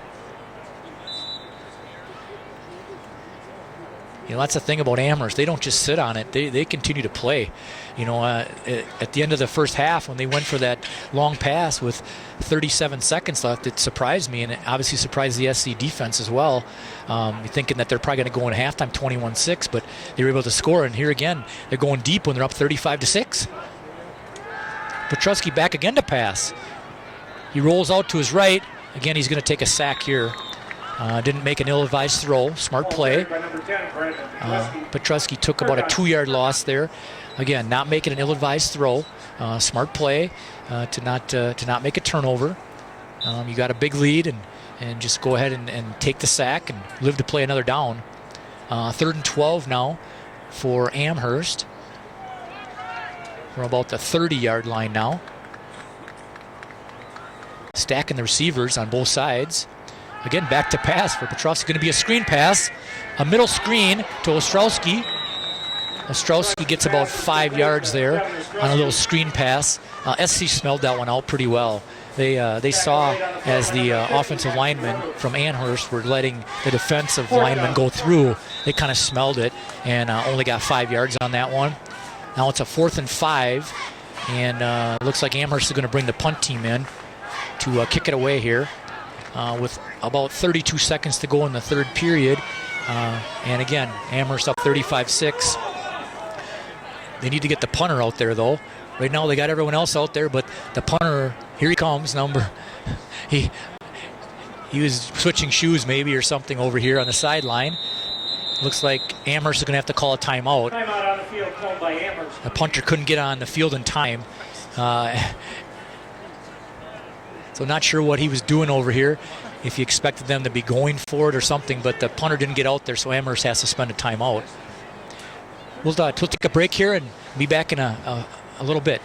That's the thing about Amherst. They don't just sit on it. They continue to play. At the end of the first half, when they went for that long pass with 37 seconds left, it surprised me, and it obviously surprised the SC defense as well. Thinking that they're probably going to go in halftime 21-6, but they were able to score. And here again, they're going deep when they're up 35-6. Petruski back again to pass. He rolls out to his right. Again, he's going to take a sack here. Didn't make an ill-advised throw. Smart play. Petruski took about a 2-yard loss there. Again, not making an ill-advised throw. Smart play to not make a turnover. You got a big lead, and and just go ahead and take the sack and live to play another down. 3rd and 12 now for Amherst. We're about the 30-yard line now. Stacking the receivers on both sides. Again, back to pass for Petrovsky. Going to be a screen pass. A middle screen to Ostrowski. Ostrowski gets about 5 yards there on a little screen pass. SC smelled that one out pretty well. They saw as the offensive linemen from Amherst were letting the defensive linemen go through. They kind of smelled it and only got 5 yards on that one. Now it's a 4th and 5, and looks like Amherst is going to bring the punt team in to kick it away here with about 32 seconds to go in the 3rd period. And again, Amherst up 35-6. They need to get the punter out there, though. Right now they got everyone else out there, but the punter, here he comes, he was switching shoes maybe or something over here on the sideline. Looks like Amherst is going to have to call a timeout. Timeout on the field called by Amherst. The punter couldn't get on the field in time. So not sure what he was doing over here, if he expected them to be going for it or something, but the punter didn't get out there, so Amherst has to spend a timeout. We'll take a break here and be back in a little bit.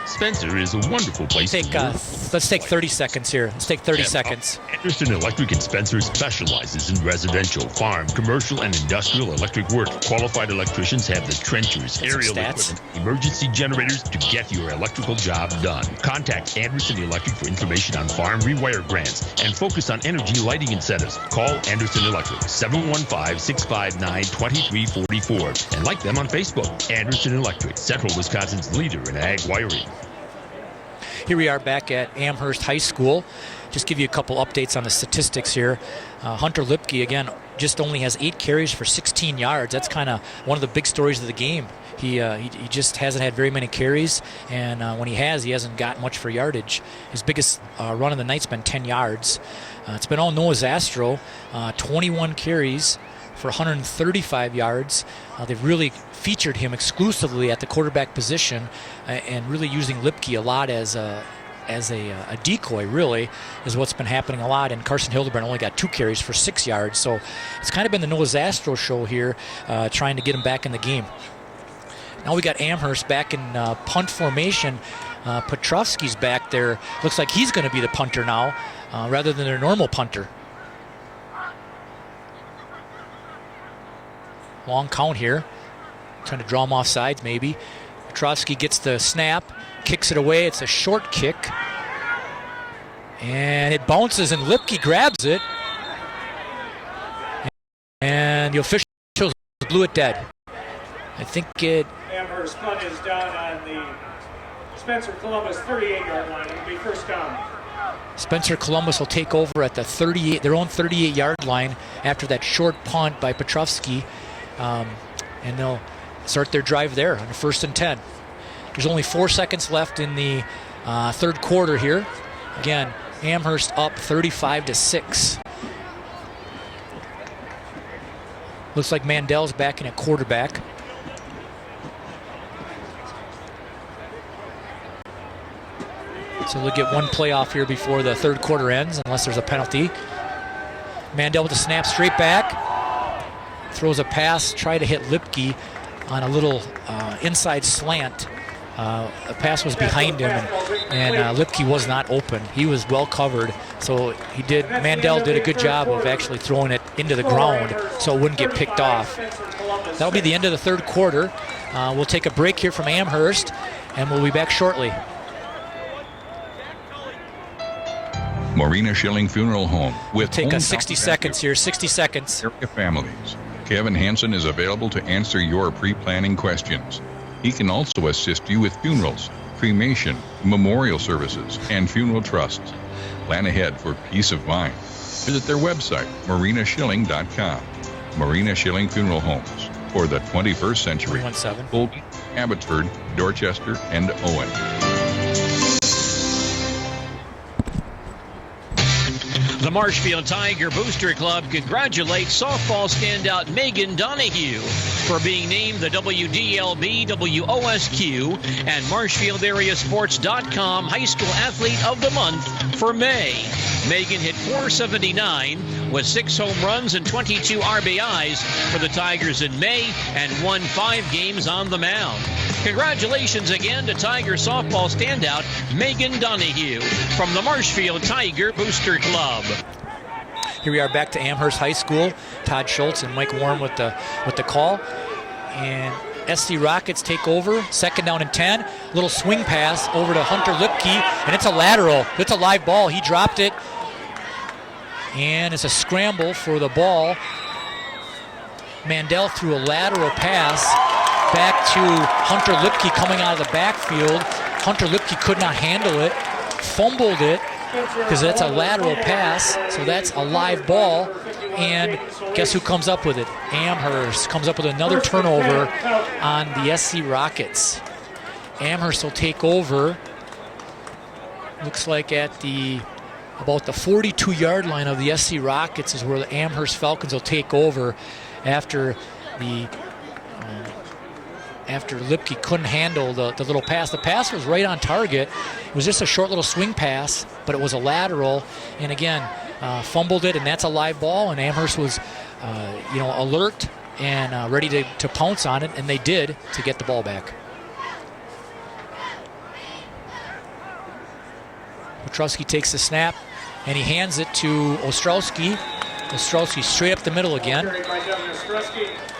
Spencer is a wonderful place to live. Let's take 30 seconds here. Let's take 30 seconds. Anderson Electric and Spencer specializes in residential, farm, commercial, and industrial electric work. Qualified electricians have the trenchers, aerial equipment, emergency generators to get your electrical job done. Contact Anderson Electric for information on farm rewire grants and focus on energy lighting incentives. Call Anderson Electric, 715-659-2344, and like them on Facebook. Anderson Electric, Central Wisconsin's leader in ag wiring. Here we are back at Amherst High School. Just give you a couple updates on the statistics here. Hunter Lipke, again, just only has 8 carries for 16 yards. That's kind of one of the big stories of the game. He just hasn't had very many carries, and when he hasn't got much for yardage. His biggest run of the night's been 10 yards. It's been all Noah Zastro, 21 carries for 135 yards. They've really featured him exclusively at the quarterback position and really using Lipke a lot as a decoy, really, is what's been happening a lot. And Carson Hildebrand only got 2 carries for 6 yards. So it's kind of been the Noah Zastro show here, trying to get him back in the game. Now we got Amherst back in punt formation. Petrovsky's back there. Looks like he's going to be the punter now rather than their normal punter. Long count here. Trying to draw him off sides, maybe. Petrovsky gets the snap, kicks it away. It's a short kick. And it bounces, and Lipke grabs it. And the officials blew it dead. I think it... Amherst punt is down on the Spencer Columbus 38-yard line. It'll be first down. Spencer Columbus will take over at the their own 38-yard line after that short punt by Petrovsky. And they'll start their drive there on the 1st and 10. There's only 4 seconds left in the 3rd quarter here. Again, Amherst up 35-6. Looks like Mandel's back in at quarterback. So they'll get one play off here before the 3rd quarter ends, unless there's a penalty. Mandel with the snap straight back. Throws a pass, try to hit Lipke on a little inside slant. A pass was behind him, and Lipke was not open. He was well covered, so Mandel did a good job of actually throwing it into the ground so it wouldn't get picked off. That'll be the end of the 3rd quarter. We'll take a break here from Amherst, and we'll be back shortly. Marina Schilling Funeral Home with take a 60 seconds here, 60 seconds. Area families. Kevin Hansen is available to answer your pre-planning questions. He can also assist you with funerals, cremation, memorial services, and funeral trusts. Plan ahead for peace of mind. Visit their website, marinaschilling.com. Marina Schilling Funeral Homes for the 21st century. Colby, Abbotsford, Dorchester, and Owen. The Marshfield Tiger Booster Club congratulates softball standout Megan Donahue for being named the WDLB, WOSQ, and MarshfieldAreaSports.com High School Athlete of the Month for May. Megan hit .479 with 6 home runs and 22 RBIs for the Tigers in May and won 5 games on the mound. Congratulations again to Tiger softball standout Megan Donahue from the Marshfield Tiger Booster Club. Here we are back to Amherst High School. Todd Schultz and Mike Warren with the call. And SC Rockets take over. 2nd down and 10. Little swing pass over to Hunter Lipke, and it's a lateral. It's a live ball. He dropped it. And it's a scramble for the ball. Mandel threw a lateral pass back to Hunter Lipke coming out of the backfield. Hunter Lipke could not handle it, fumbled it, because that's a lateral pass, so that's a live ball. And guess who comes up with it? Amherst comes up with another turnover on the SC Rockets. Amherst will take over. Looks like at about the 42-yard line of the SC Rockets is where the Amherst Falcons will take over after Lipke couldn't handle the little pass. The pass was right on target. It was just a short little swing pass, but it was a lateral. And again, fumbled it, and that's a live ball. And Amherst was, alert and ready to pounce on it, and they did to get the ball back. Petrowski takes the snap, and he hands it to Ostrowski. Ostrowski straight up the middle again.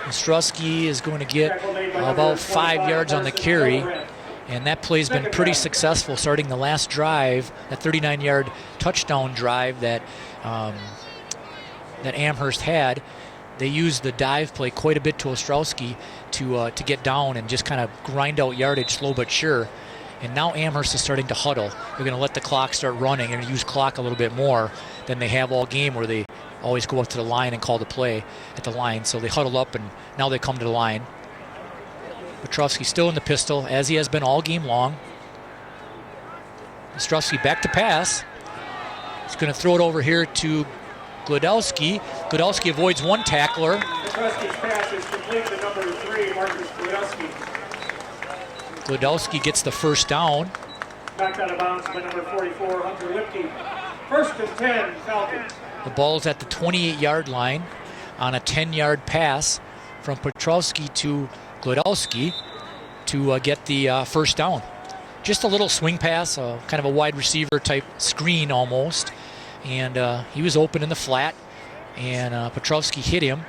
Ostrowski is going to get about 5 yards on the carry, and that play's been pretty successful starting the last drive, that 39-yard touchdown drive that Amherst had. They used the dive play quite a bit to Ostrowski to get down and just kind of grind out yardage slow but sure. And now Amherst is starting to huddle. They're going to let the clock start running and use clock a little bit more than they have all game, where they always go up to the line and call the play at the line. So they huddle up, and now they come to the line. Petrovsky still in the pistol, as he has been all game long. Ostrowski back to pass. He's going to throw it over here to Glodowski. Glodowski avoids one tackler. Petrovsky's pass is complete to number 3, Marcus Glodowski. Glodowski gets the first down. Knocked out of bounds by number 44, Hunter Lipke. 1st and 10, Falcons. The ball's at the 28-yard line on a 10-yard pass from Petrovsky to Glodowski to get the first down. Just a little swing pass, kind of a wide receiver type screen almost. And he was open in the flat, and Petrovsky hit him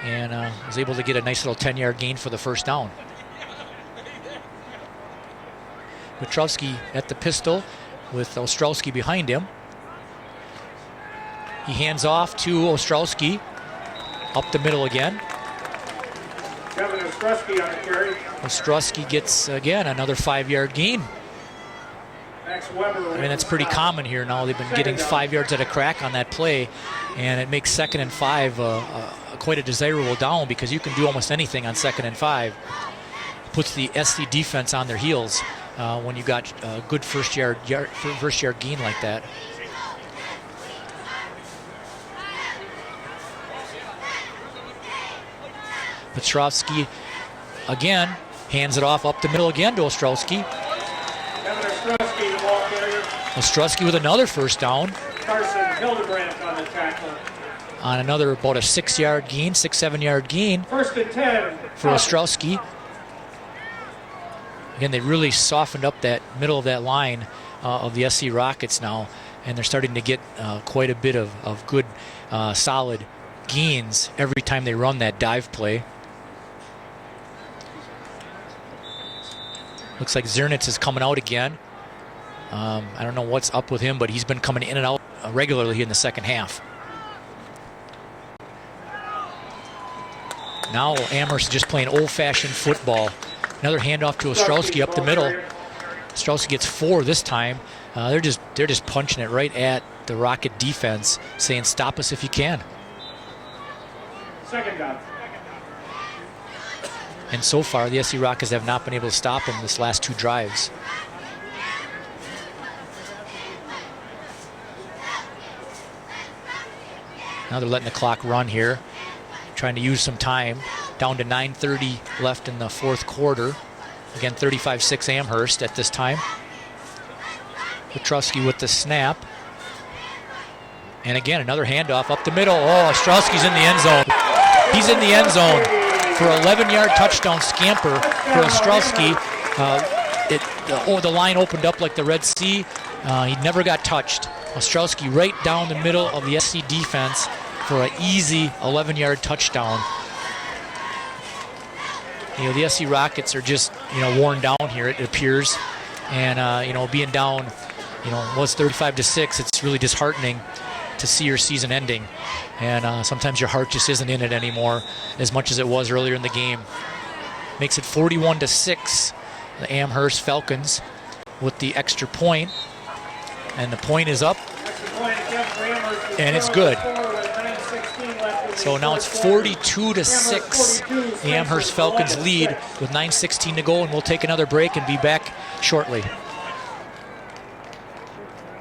and was able to get a nice little 10-yard gain for the first down. Petrovsky at the pistol with Ostrowski behind him. He hands off to Ostrowski, up the middle again. Kevin Ostrowski on the carry. Ostrowski gets, again, another 5-yard gain. Max Weber. I mean, that's pretty common here now. They've been getting 5 yards at a crack on that play, and it makes 2nd and 5 quite a desirable down, because you can do almost anything on 2nd and 5. Puts the SC defense on their heels when you got a good first yard gain like that. Petrovsky again hands it off up the middle again to Ostrowski. Ostrowski, the ball carrier. Ostrowski with another first down. Carson Hildebrandt on the tackle. On another about a 6-yard gain, 6-7-yard gain. 1st and 10 for Ostrowski. Again, they really softened up that middle of that line of the SC Rockets now, and they're starting to get quite a bit of good, solid gains every time they run that dive play. Looks like Zernitz is coming out again. I don't know what's up with him, but he's been coming in and out regularly in the second half. Now Amherst is just playing old-fashioned football. Another handoff to Ostrowski up the middle. Ostrowski gets 4 this time. They're just punching it right at the Rocket defense, saying, "Stop us if you can." 2nd down. And so far, the SC Rockets have not been able to stop him this last 2 drives. Now they're letting the clock run here. trying to use some time. Down to 9:30 left in the fourth quarter. Again, 35-6 Amherst at this time. Petrusky with the snap. And again, another handoff up the middle. Oh, Ostrowski's in the end zone. He's in the end zone for an 11-yard touchdown scamper for Ostrowski. The line opened up like the Red Sea. He never got touched. Ostrowski right down the middle of the SC defense for an easy 11-yard touchdown. The SC Rockets are just, worn down here, it appears. And, being down, was 35-6, it's really disheartening to see your season ending. And sometimes your heart just isn't in it anymore as much as it was earlier in the game. Makes it 41-6, the Amherst Falcons with the extra point. And the point is up, and it's good. So now it's 42-6. The Amherst Falcons lead with 9:16 to go, and we'll take another break and be back shortly.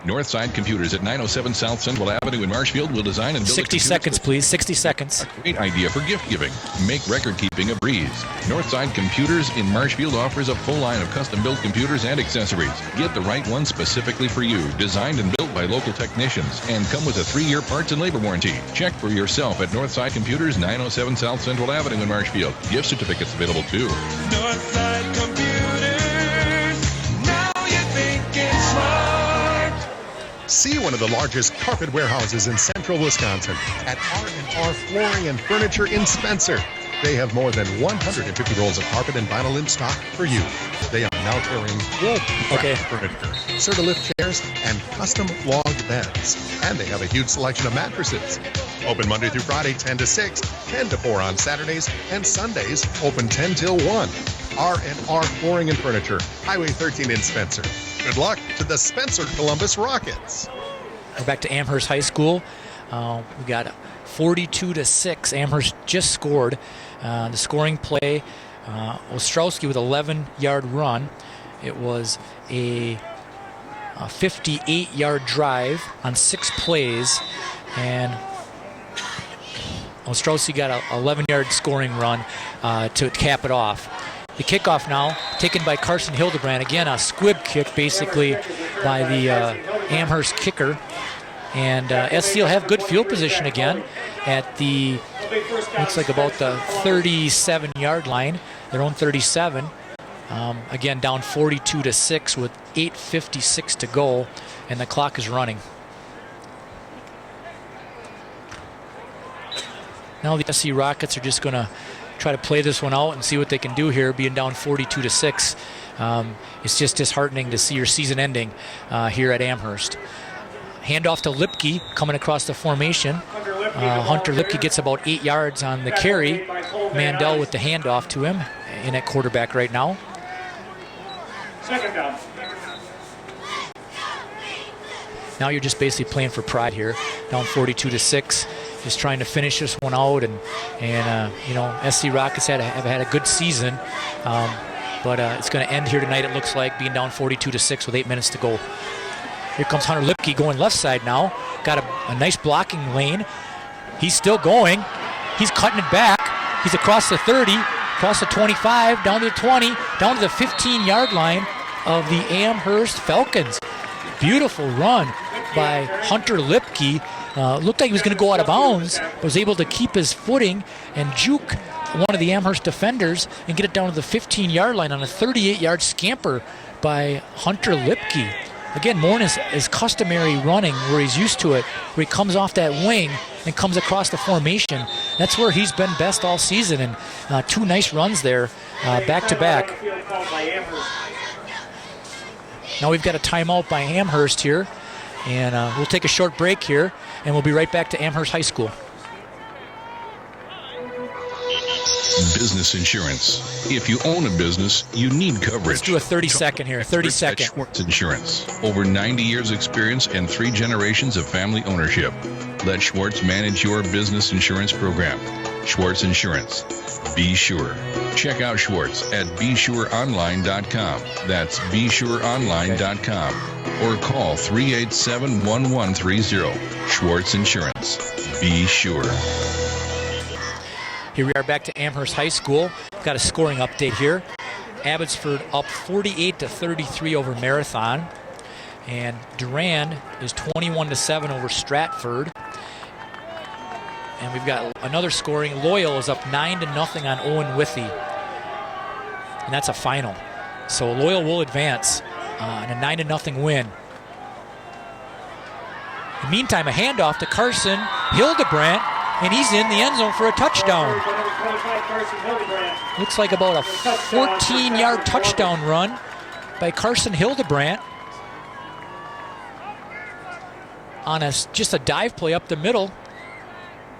Northside Computers at 907 South Central Avenue in Marshfield will design and build 60 seconds, please. 60 seconds. Great idea for gift giving. Make record keeping a breeze. Northside Computers in Marshfield offers a full line of custom-built computers and accessories. Get the right one specifically for you, designed and built by local technicians, and come with a 3-year parts and labor warranty. Check for yourself at Northside Computers, 907 South Central Avenue in Marshfield. Gift certificates available too. Northside Computers, now you're thinking smart. See one of the largest carpet warehouses in central Wisconsin at R&R Flooring and Furniture in Spencer. They have more than 150 rolls of carpet and vinyl in stock for you. They are now carrying wool furniture, Certa-Lift chairs, and custom log beds. And they have a huge selection of mattresses. Open Monday through Friday, 10 to 6, 10 to 4 on Saturdays, and Sundays, open 10 till 1. R&R Flooring and Furniture, Highway 13 in Spencer. Good luck to the Spencer Columbus Rockets. We're back to Amherst High School. We got 42-6. Amherst just scored. The scoring play, Ostrowski with 11-yard run. It was a 58-yard drive on 6 plays, and Ostrowski got an 11-yard scoring run to cap it off. The kickoff now taken by Carson Hildebrand. Again, a squib kick basically by the Amherst kicker. And SC will have good field position again at the, looks like about the 37-yard line, their own 37. Again, down 42-6 with 8:56 to go, and the clock is running. Now the SC Rockets are just going to try to play this one out and see what they can do here, being down 42-6. It's just disheartening to see your season ending here at Amherst. Handoff to Lipke coming across the formation. Hunter Lipke gets about 8 yards on the carry. Mandel with the handoff to him in at quarterback right now. Second down. Now you're just basically playing for pride here, down 42-6. Just trying to finish this one out, and SC Rockets have had a good season, but it's going to end here tonight. It looks like being down 42-6 with 8 minutes to go. Here comes Hunter Lipke going left side now. Got a nice blocking lane. He's still going. He's cutting it back. He's across the 30, across the 25, down to the 20, down to the 15-yard line of the Amherst Falcons. Beautiful run by Hunter Lipke. Looked like he was going to go out of bounds, but was able to keep his footing and juke one of the Amherst defenders and get it down to the 15-yard line on a 38-yard scamper by Hunter Lipke. Again, more in his customary running where he's used to it, where he comes off that wing and comes across the formation. That's where he's been best all season, and 2 nice runs there back-to-back. Now we've got a timeout by Amherst here, and we'll take a short break here, and we'll be right back to Amherst High School. Business insurance. If you own a business, you need coverage. Let's do a 30-second here, 30-second. Schwartz Insurance. Over 90 years experience and 3 generations of family ownership. Let Schwartz manage your business insurance program. Schwartz Insurance. Be sure. Check out Schwartz at BeSureOnline.com. That's BeSureOnline.com. Or call 387-1130. Schwartz Insurance. Be sure. Here we are back to Amherst High School. Got a scoring update here. Abbotsford up 48-33 over Marathon. And Durand is 21-7 over Stratford. And we've got another scoring. Loyal is up 9-0 on Owen Withy. And that's a final. So Loyal will advance in a 9-0 win. In the meantime, a handoff to Carson Hildebrandt, and he's in the end zone for a touchdown. Looks like about a 14-yard touchdown run by Carson Hildebrandt on just a dive play up the middle.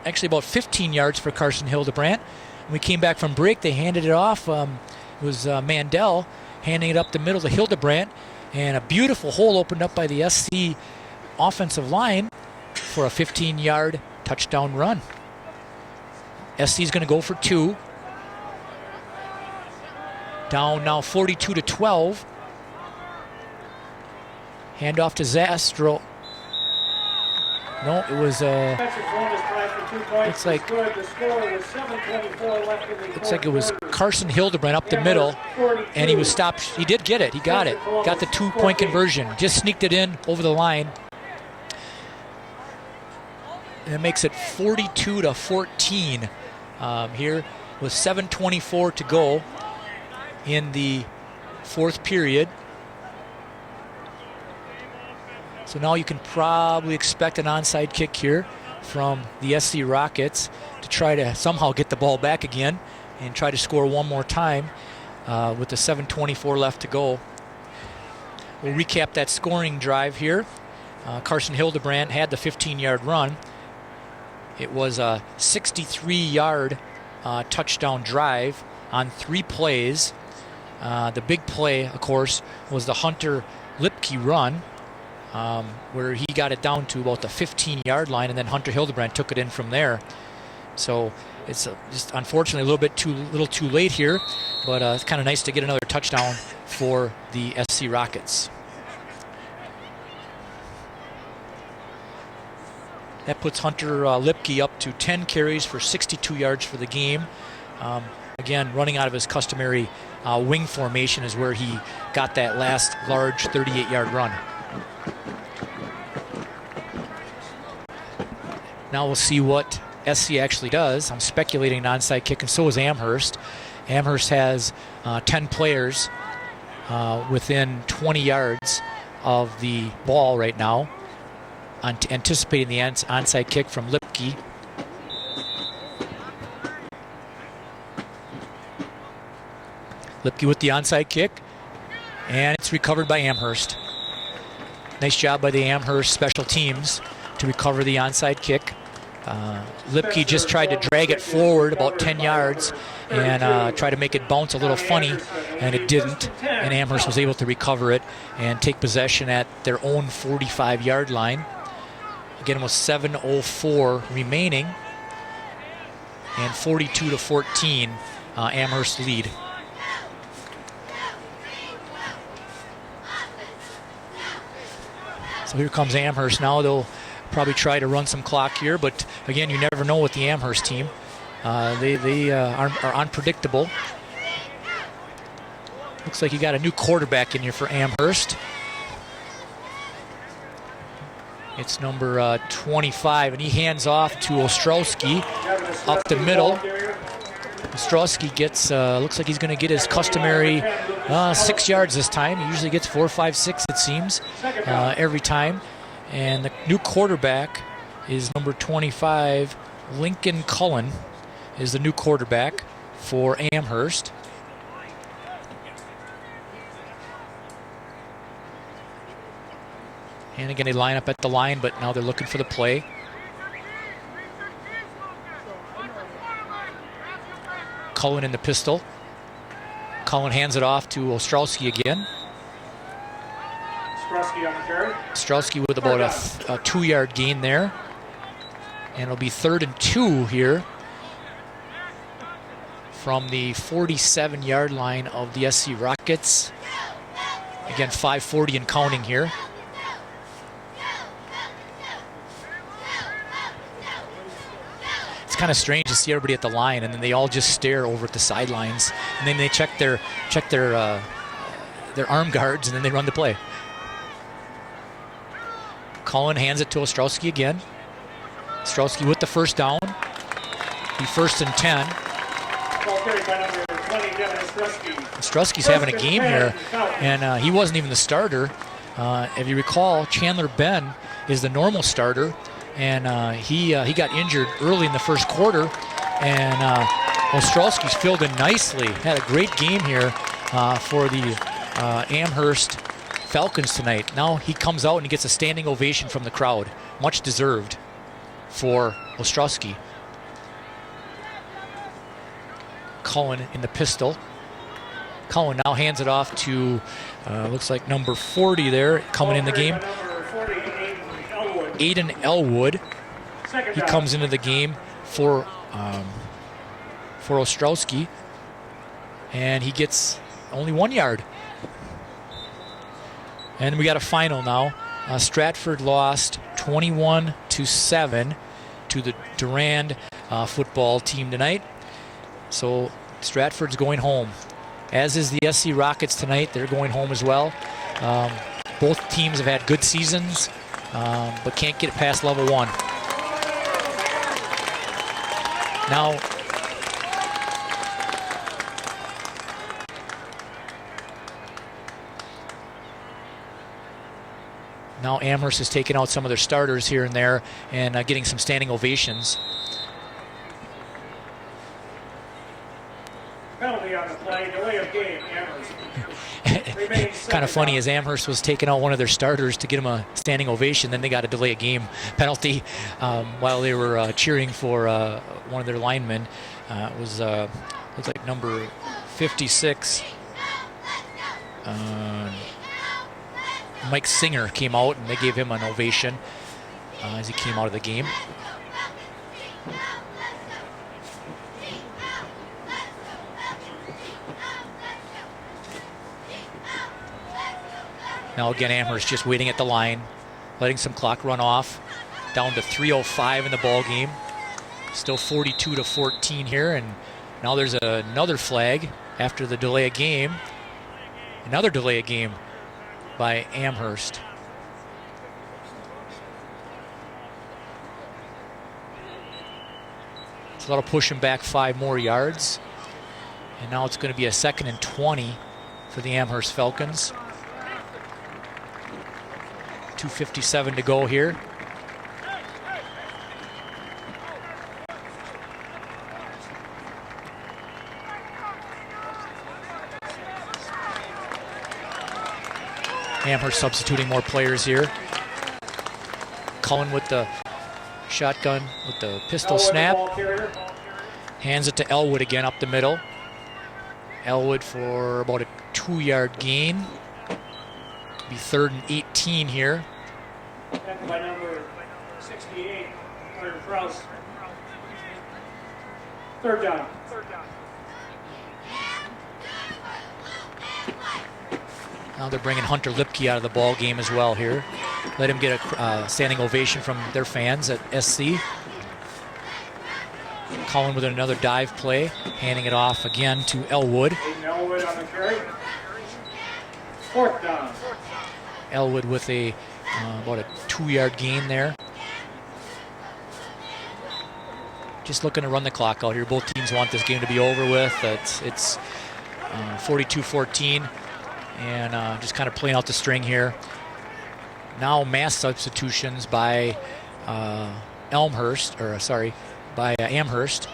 Actually about 15 yards for Carson Hildebrandt. When we came back from break, they handed it off. It was Mandel handing it up the middle to Hildebrandt, and a beautiful hole opened up by the SC offensive line for a 15-yard touchdown run. SC is going to go for 2. Down now 42-12. Handoff to Zastro. No, it was looks like it was Carson Hildebrandt up the middle, and he was stopped. He did get it. He got it. Got the 2-point conversion. Just sneaked it in over the line. And it makes it 42-14 here with 7:24 to go in the fourth period. So now you can probably expect an onside kick here from the SC Rockets to try to somehow get the ball back again and try to score one more time with the 7:24 left to go. We'll recap that scoring drive here. Carson Hildebrandt had the 15-yard run. It was a 63-yard touchdown drive on 3 plays. The big play, of course, was the Hunter Lipke run, where he got it down to about the 15-yard line, and then Hunter Hildebrandt took it in from there. So it's just unfortunately a little too late here, but it's kind of nice to get another touchdown for the SC Rockets. That puts Hunter Lipke up to 10 carries for 62 yards for the game. Again, running out of his customary wing formation is where he got that last large 38-yard run. Now we'll see what SC actually does. I'm speculating an onside kick, and so is Amherst. Amherst has 10 players within 20 yards of the ball right now, anticipating the onside kick from Lipke. Lipke with the onside kick, and it's recovered by Amherst. Nice job by the Amherst special teams to recover the onside kick. Lipke just tried to drag it forward about 10 yards and try to make it bounce a little funny, and it didn't. And Amherst was able to recover it and take possession at their own 45-yard line. Again, with 7:04 remaining, and 42-14, Amherst lead. So here comes Amherst now. They'll probably try to run some clock here, but again, you never know with the Amherst team. They are unpredictable. Looks like you got a new quarterback in here for Amherst. It's number 25, and he hands off to Ostrowski up the middle. Ostrowski gets, looks like he's going to get his customary 6 yards this time. He usually gets 4, 5, 6, it seems, every time. And the new quarterback is number 25, Lincoln Cullen, is the new quarterback for Amherst. And again, they line up at the line, but now they're looking for the play. Cullen in the pistol. Cullen hands it off to Ostrowski again. Ostrowski with about a 2-yard gain there. And it'll be 3rd and 2 here from the 47-yard line of the SC Rockets. Again, 5:40 and counting here. It's kind of strange to see everybody at the line, and then they all just stare over at the sidelines, and then they check their arm guards, and then they run the play. Cullen hands it to Ostrowski again. Ostrowski with the first down. Be 1st and 10. Ostrowski's having a game here, and he wasn't even the starter. If you recall, Chandler Ben is the normal starter, and he got injured early in the first quarter, and Ostrowski's filled in nicely. Had a great game here for the Amherst Falcons tonight. Now he comes out and he gets a standing ovation from the crowd. Much deserved for Ostrowski. Cullen in the pistol. Cullen now hands it off to, looks like number 40 there, coming in the game. Aiden Elwood. He comes into the game for Ostrowski, and he gets only 1 yard. And we got a final now. Stratford lost 21-7 to the Durand football team tonight. So Stratford's going home, as is the SC Rockets tonight. They're going home as well. Both teams have had good seasons, but can't get it past level 1. Now Amherst is taking out some of their starters here and there and getting some standing ovations. Penalty on the play, delay of game, Amherst. Kind of funny, as Amherst was taking out one of their starters to get him a standing ovation, then they got a delay of game penalty while they were cheering for one of their linemen. It was looks like number 56. Mike Singer came out and they gave him an ovation as he came out of the game. Now again, Amherst just waiting at the line, letting some clock run off. Down to 3:05 in the ball game. Still 42-14 here, and now there's another flag after the delay of game. Another delay of game by Amherst. So that'll push him back 5 more yards. And now it's going to be a 2nd and 20 for the Amherst Falcons. 2:57 to go here. Amherst substituting more players here. Cullen with the shotgun with the pistol snap. Hands it to Elwood again up the middle. Elwood for about a 2-yard gain. Be 3rd and 18 here. By number 68, Hunter Kraus. 3rd down. Now they're bringing Hunter Lipke out of the ball game as well here. Let him get a standing ovation from their fans at SC. Cullen with another dive play, handing it off again to Elwood. Elwood on the carry. 4th down. Elwood with about a 2-yard gain there. Just looking to run the clock out here. Both teams want this game to be over with. It's 42-14. And just kind of playing out the string here. Now mass substitutions by Amherst.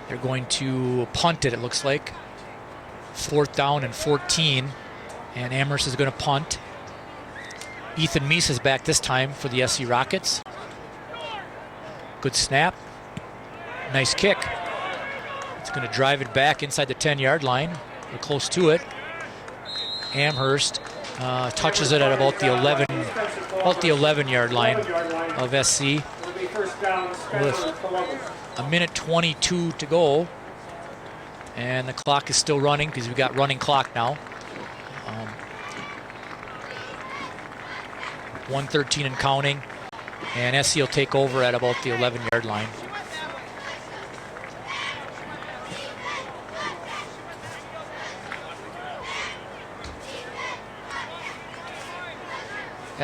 They're going to punt it looks like. 4th down and 14. And Amherst is going to punt. Ethan Meese is back this time for the SC Rockets. Good snap. Nice kick. It's going to drive it back inside the 10-yard line. We're close to it. Amherst touches it at about the 11-yard line of SC. With a minute 22 to go. And the clock is still running because we've got running clock now. 1:13 and counting. And SC will take over at about the 11-yard line.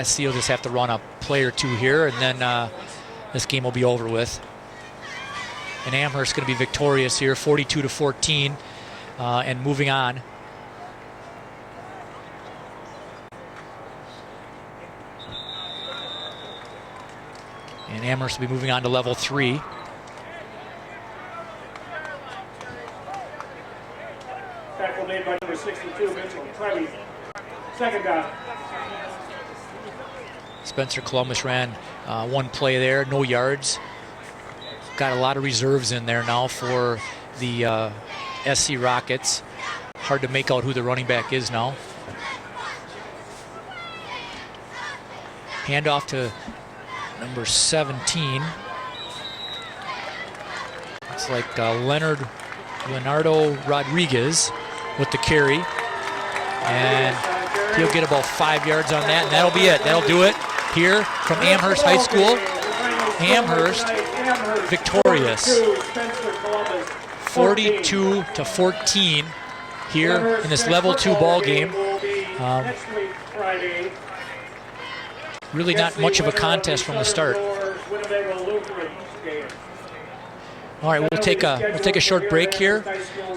SC will just have to run a play or two here, and then this game will be over with. And Amherst going to be victorious here, 42-14, and moving on. And Amherst will be moving on to level 3. Tackle made by number 62, Mitchell. Trevi. Second down. Spencer Columbus ran one play there, no yards. Got a lot of reserves in there now for the SC Rockets. Hard to make out who the running back is now. Handoff to number 17. It's like Leonardo Rodriguez with the carry. And he'll get about 5 yards on that, and that'll be it. That'll do it here from Amherst High School. Amherst victorious, 42-14 here in this level 2 ball game. Really not much of a contest from the start. All right, we'll take a short break here,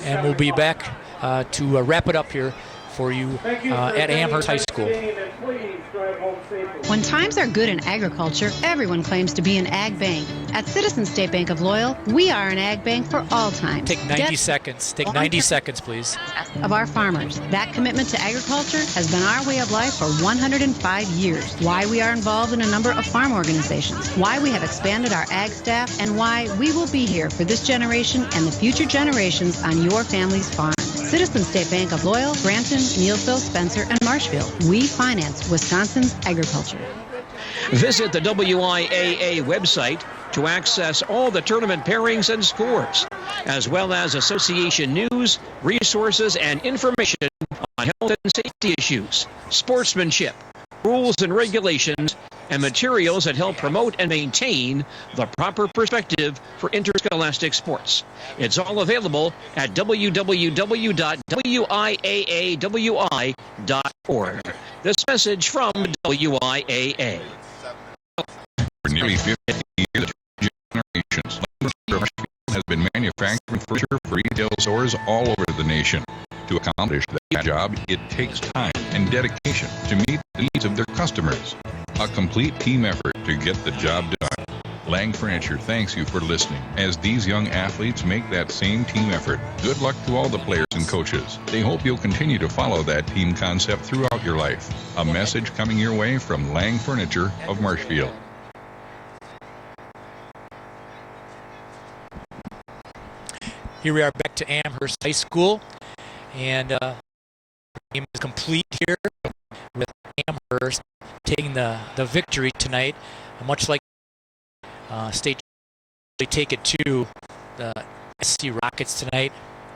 and we'll be back to wrap it up here for you at Amherst High School. When times are good in agriculture, everyone claims to be an ag bank. At Citizen State Bank of Loyal, we are an ag bank for all times. Take 90 seconds. Take 90 seconds, please. Of our farmers. That commitment to agriculture has been our way of life for 105 years. Why we are involved in a number of farm organizations. Why we have expanded our ag staff, and why we will be here for this generation and the future generations on your family's farm. Citizen State Bank of Loyal, Granton, Neillsville, Spencer, and Marshfield. We finance Wisconsin's agriculture. Visit the WIAA website to access all the tournament pairings and scores, as well as association news, resources, and information on health and safety issues, sportsmanship, rules and regulations, and materials that help promote and maintain the proper perspective for interscholastic sports. It's all available at www.wiaawi.org. This message from WIAA. For nearly 50 years, generations, has been manufacturing furniture for retail stores all over the nation. To accomplish that job, it takes time and dedication to meet the needs of their customers. A complete team effort to get the job done. Lang Furniture thanks you for listening as these young athletes make that same team effort. Good luck to all the players and coaches. They hope you'll continue to follow that team concept throughout your life. A message coming your way from Lang Furniture of Marshfield. Here we are back to Amherst High School, and the game is complete here with Amherst taking the victory tonight. Much like State, they take it to the SC Rockets tonight,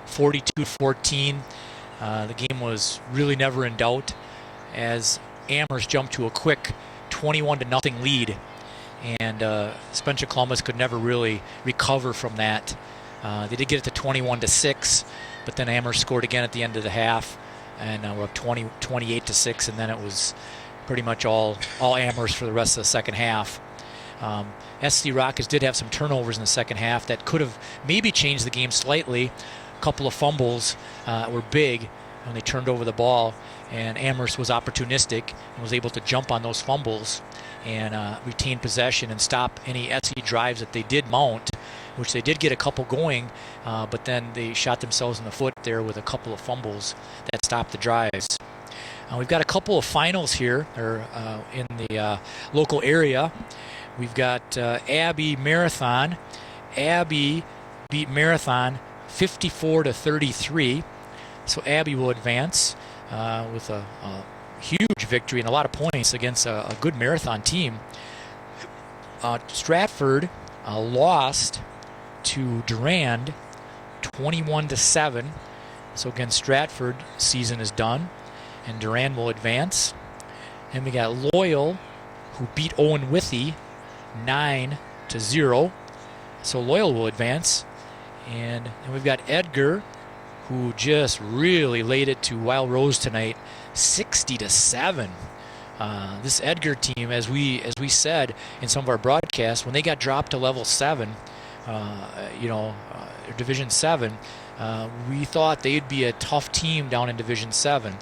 42-14. The game was really never in doubt as Amherst jumped to a quick 21-0 lead, and Spencer Columbus could never really recover from that. They did get it to 21-6, but then Amherst scored again at the end of the half, and we're up 28-6, and then it was pretty much all Amherst for the rest of the second half. SC Rockets did have some turnovers in the second half that could have maybe changed the game slightly. A couple of fumbles were big when they turned over the ball, and Amherst was opportunistic and was able to jump on those fumbles and retain possession and stop any SC drives that they did mount, which they did get a couple going, but then they shot themselves in the foot there with a couple of fumbles that stopped the drives. We've got a couple of finals here in the local area. We've got Abbey Marathon. Abbey beat Marathon 54-33. So Abbey will advance with a huge victory and a lot of points against a good Marathon team. Stratford lost to Durand 21-7. So again, Stratford season is done, and Durand will advance. And we got Loyal, who beat Owen Withy 9-0. So Loyal will advance. And we've got Edgar, who just really laid it to Wild Rose tonight, 60-7. This Edgar team, as we said in some of our broadcasts, when they got dropped to level 7, Division 7, we thought they'd be a tough team down in Division 7.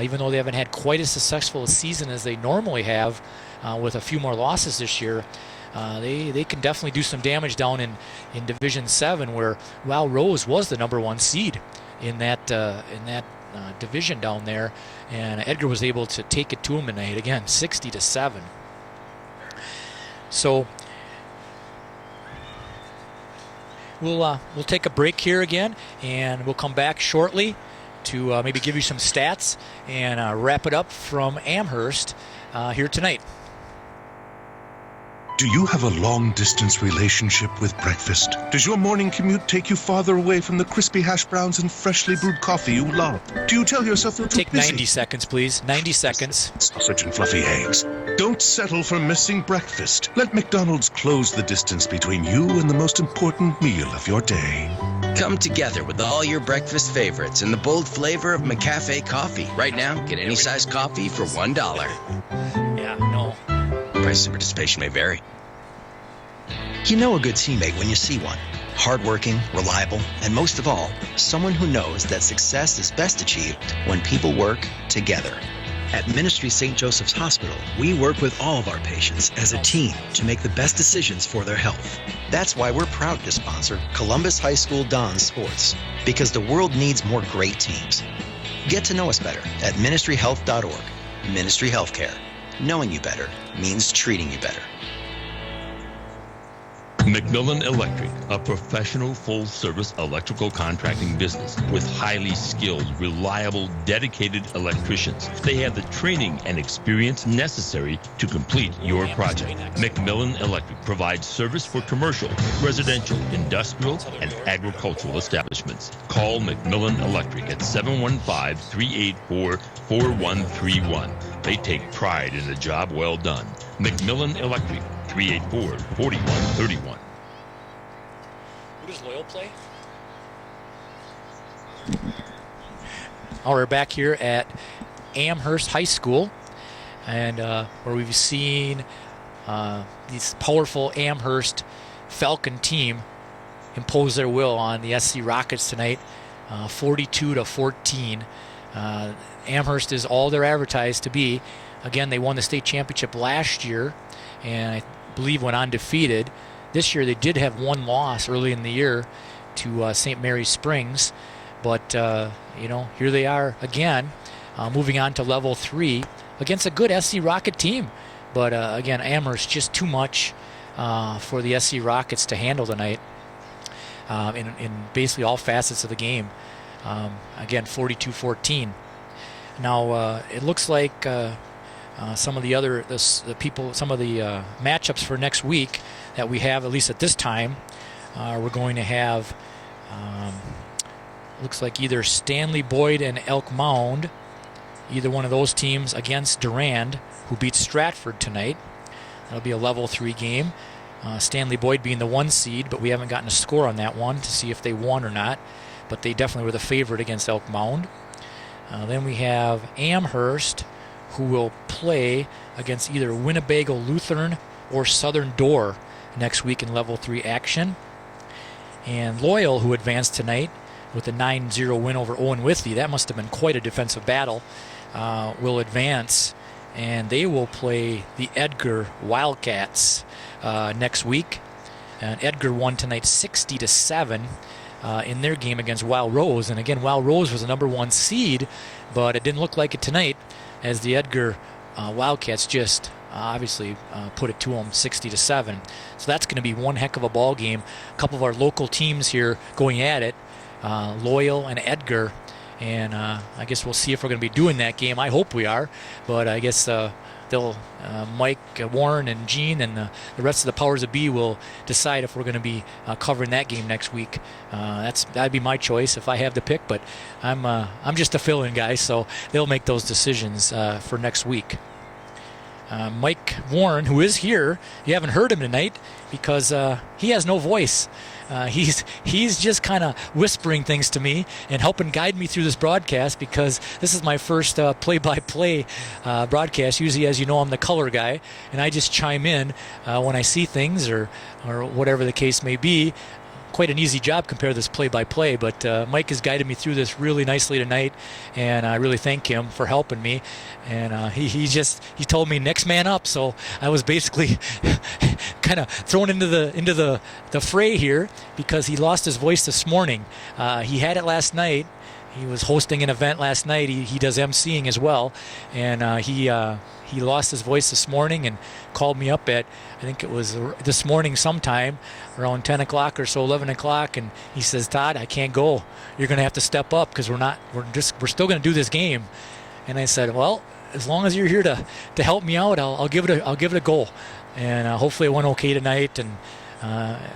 Even though they haven't had quite as successful a season as they normally have, with a few more losses this year, they can definitely do some damage down in Division 7, where Wild Rose was the number 1 seed in that division down there, and Edgar was able to take it to him tonight again, 60-7. So we'll take a break here again, and we'll come back shortly to maybe give you some stats and wrap it up from Amherst here tonight. Do you have a long-distance relationship with breakfast? Does your morning commute take you farther away from the crispy hash browns and freshly brewed coffee you love? Do you tell yourself you're too Take busy? 90 seconds, please. 90 seconds. Sausage and fluffy eggs. Don't settle for missing breakfast. Let McDonald's close the distance between you and the most important meal of your day. Come together with all your breakfast favorites in the bold flavor of McCafe coffee. Right now, get any size coffee for $1. Yeah, no. Price and participation may vary. You know a good teammate when you see one. Hardworking, reliable, and most of all, someone who knows that success is best achieved when people work together. At Ministry St. Joseph's Hospital, we work with all of our patients as a team to make the best decisions for their health. That's why we're proud to sponsor Columbus High School Dons Sports, because the world needs more great teams. Get to know us better at ministryhealth.org. Ministry Healthcare. Knowing you better means treating you better. McMillan Electric, a professional full-service electrical contracting business with highly skilled, reliable, dedicated electricians. They have the training and experience necessary to complete your project. McMillan Electric provides service for commercial, residential, industrial, and agricultural establishments. Call McMillan Electric at 715-384-4131. They take pride in a job well done. McMillan Electric, 384-4131. Who does Loyal play? We're back here at Amherst High School, and where we've seen this powerful Amherst Falcon team impose their will on the SC Rockets tonight, 42-14. Amherst is all they're advertised to be. Again, they won the state championship last year, and I believe went undefeated. This year they did have one loss early in the year to St. Mary's Springs, but here they are again, moving on to level 3 against a good SC Rocket team. But again, Amherst just too much for the SC Rockets to handle tonight in basically all facets of the game. Again, 42-14. Now it looks like some of the other matchups for next week that we have, at least at this time, we're going to have looks like either Stanley Boyd and Elk Mound, either one of those teams against Durand, who beat Stratford tonight. That'll be a level 3 game. Stanley Boyd being the 1 seed, but we haven't gotten a score on that one to see if they won or not, but they definitely were the favorite against Elk Mound. Then we have Amherst, who will play against either Winnebago Lutheran or Southern Door next week in level 3 action. And Loyal, who advanced tonight with a 9-0 win over Owen Withee, that must have been quite a defensive battle, will advance, and they will play the Edgar Wildcats next week. And Edgar won tonight 60-7 in their game against Wild Rose. And again, Wild Rose was the number 1 seed, but it didn't look like it tonight, as the Edgar Wildcats just obviously put it to them 60-7. So that's going to be one heck of a ball game. A couple of our local teams here going at it, Loyal and Edgar, and I guess we'll see if we're going to be doing that game. I hope we are, but I guess they'll Mike, Warren, and Gene, and the rest of the powers that be will decide if we're going to be covering that game next week. That'd be my choice if I have the pick, but I'm just a fill-in guy, so they'll make those decisions for next week. Mike Warren, who is here. You haven't heard him tonight because he has no voice. He's just kind of whispering things to me and helping guide me through this broadcast, because this is my first play-by-play broadcast. Usually, as you know, I'm the color guy, and I just chime in when I see things or whatever the case may be. Quite an easy job compared to this play-by-play, but Mike has guided me through this really nicely tonight, and I really thank him for helping me. And he told me next man up, so I was basically kind of thrown into the fray here, because he lost his voice this morning. He had it last night. He was hosting an event last night. He does emceeing as well, and he lost his voice this morning and called me up at, I think it was this morning sometime around 10 o'clock or so, 11 o'clock, and he says, "Todd, I can't go. You're going to have to step up, because we're still going to do this game." And I said, "Well, as long as you're here to help me out, I'll give it a go." And hopefully it went okay tonight, and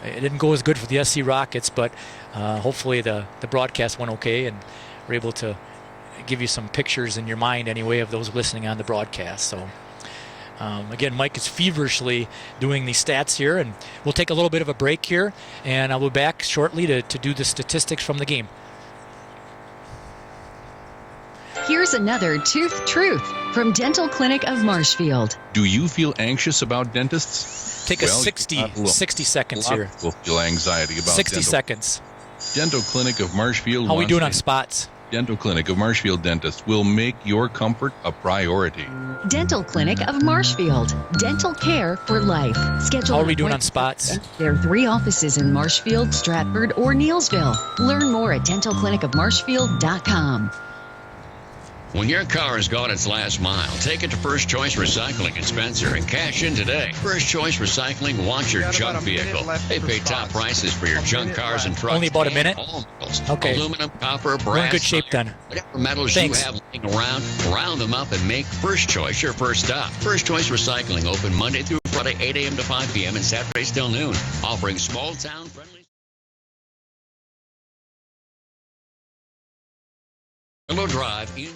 it didn't go as good for the SC Rockets, but hopefully the broadcast went okay, and we're able to give you some pictures in your mind anyway of those listening on the broadcast. So again, Mike is feverishly doing the stats here, and we'll take a little bit of a break here, and I'll be back shortly to do the statistics from the game. Here's another Tooth Truth from Dental Clinic of Marshfield. Do you feel anxious about dentists? Take a 60 seconds here. We'll feel anxiety about 60 seconds. Dental Clinic of Marshfield. How are we doing on spots? Dental Clinic of Marshfield dentists will make your comfort a priority. Dental Clinic of Marshfield. Dental care for life. Schedule. How are we doing on spots? There are 3 offices in Marshfield, Stratford, or Neelsville. Learn more at dentalclinicofmarshfield.com. When your car has gone its last mile, take it to First Choice Recycling in Spencer and cash in today. First Choice Recycling wants your junk vehicle. They pay top prices for your junk cars and trucks. Only about a minute? Okay. Aluminum, copper, brass. We're in good shape then. Whatever metals Thanks. you have laying around, round them up and make First Choice your first stop. First Choice Recycling open Monday through Friday, 8 a.m. to 5 p.m. and Saturdays till noon. Offering small town friendly. Drive in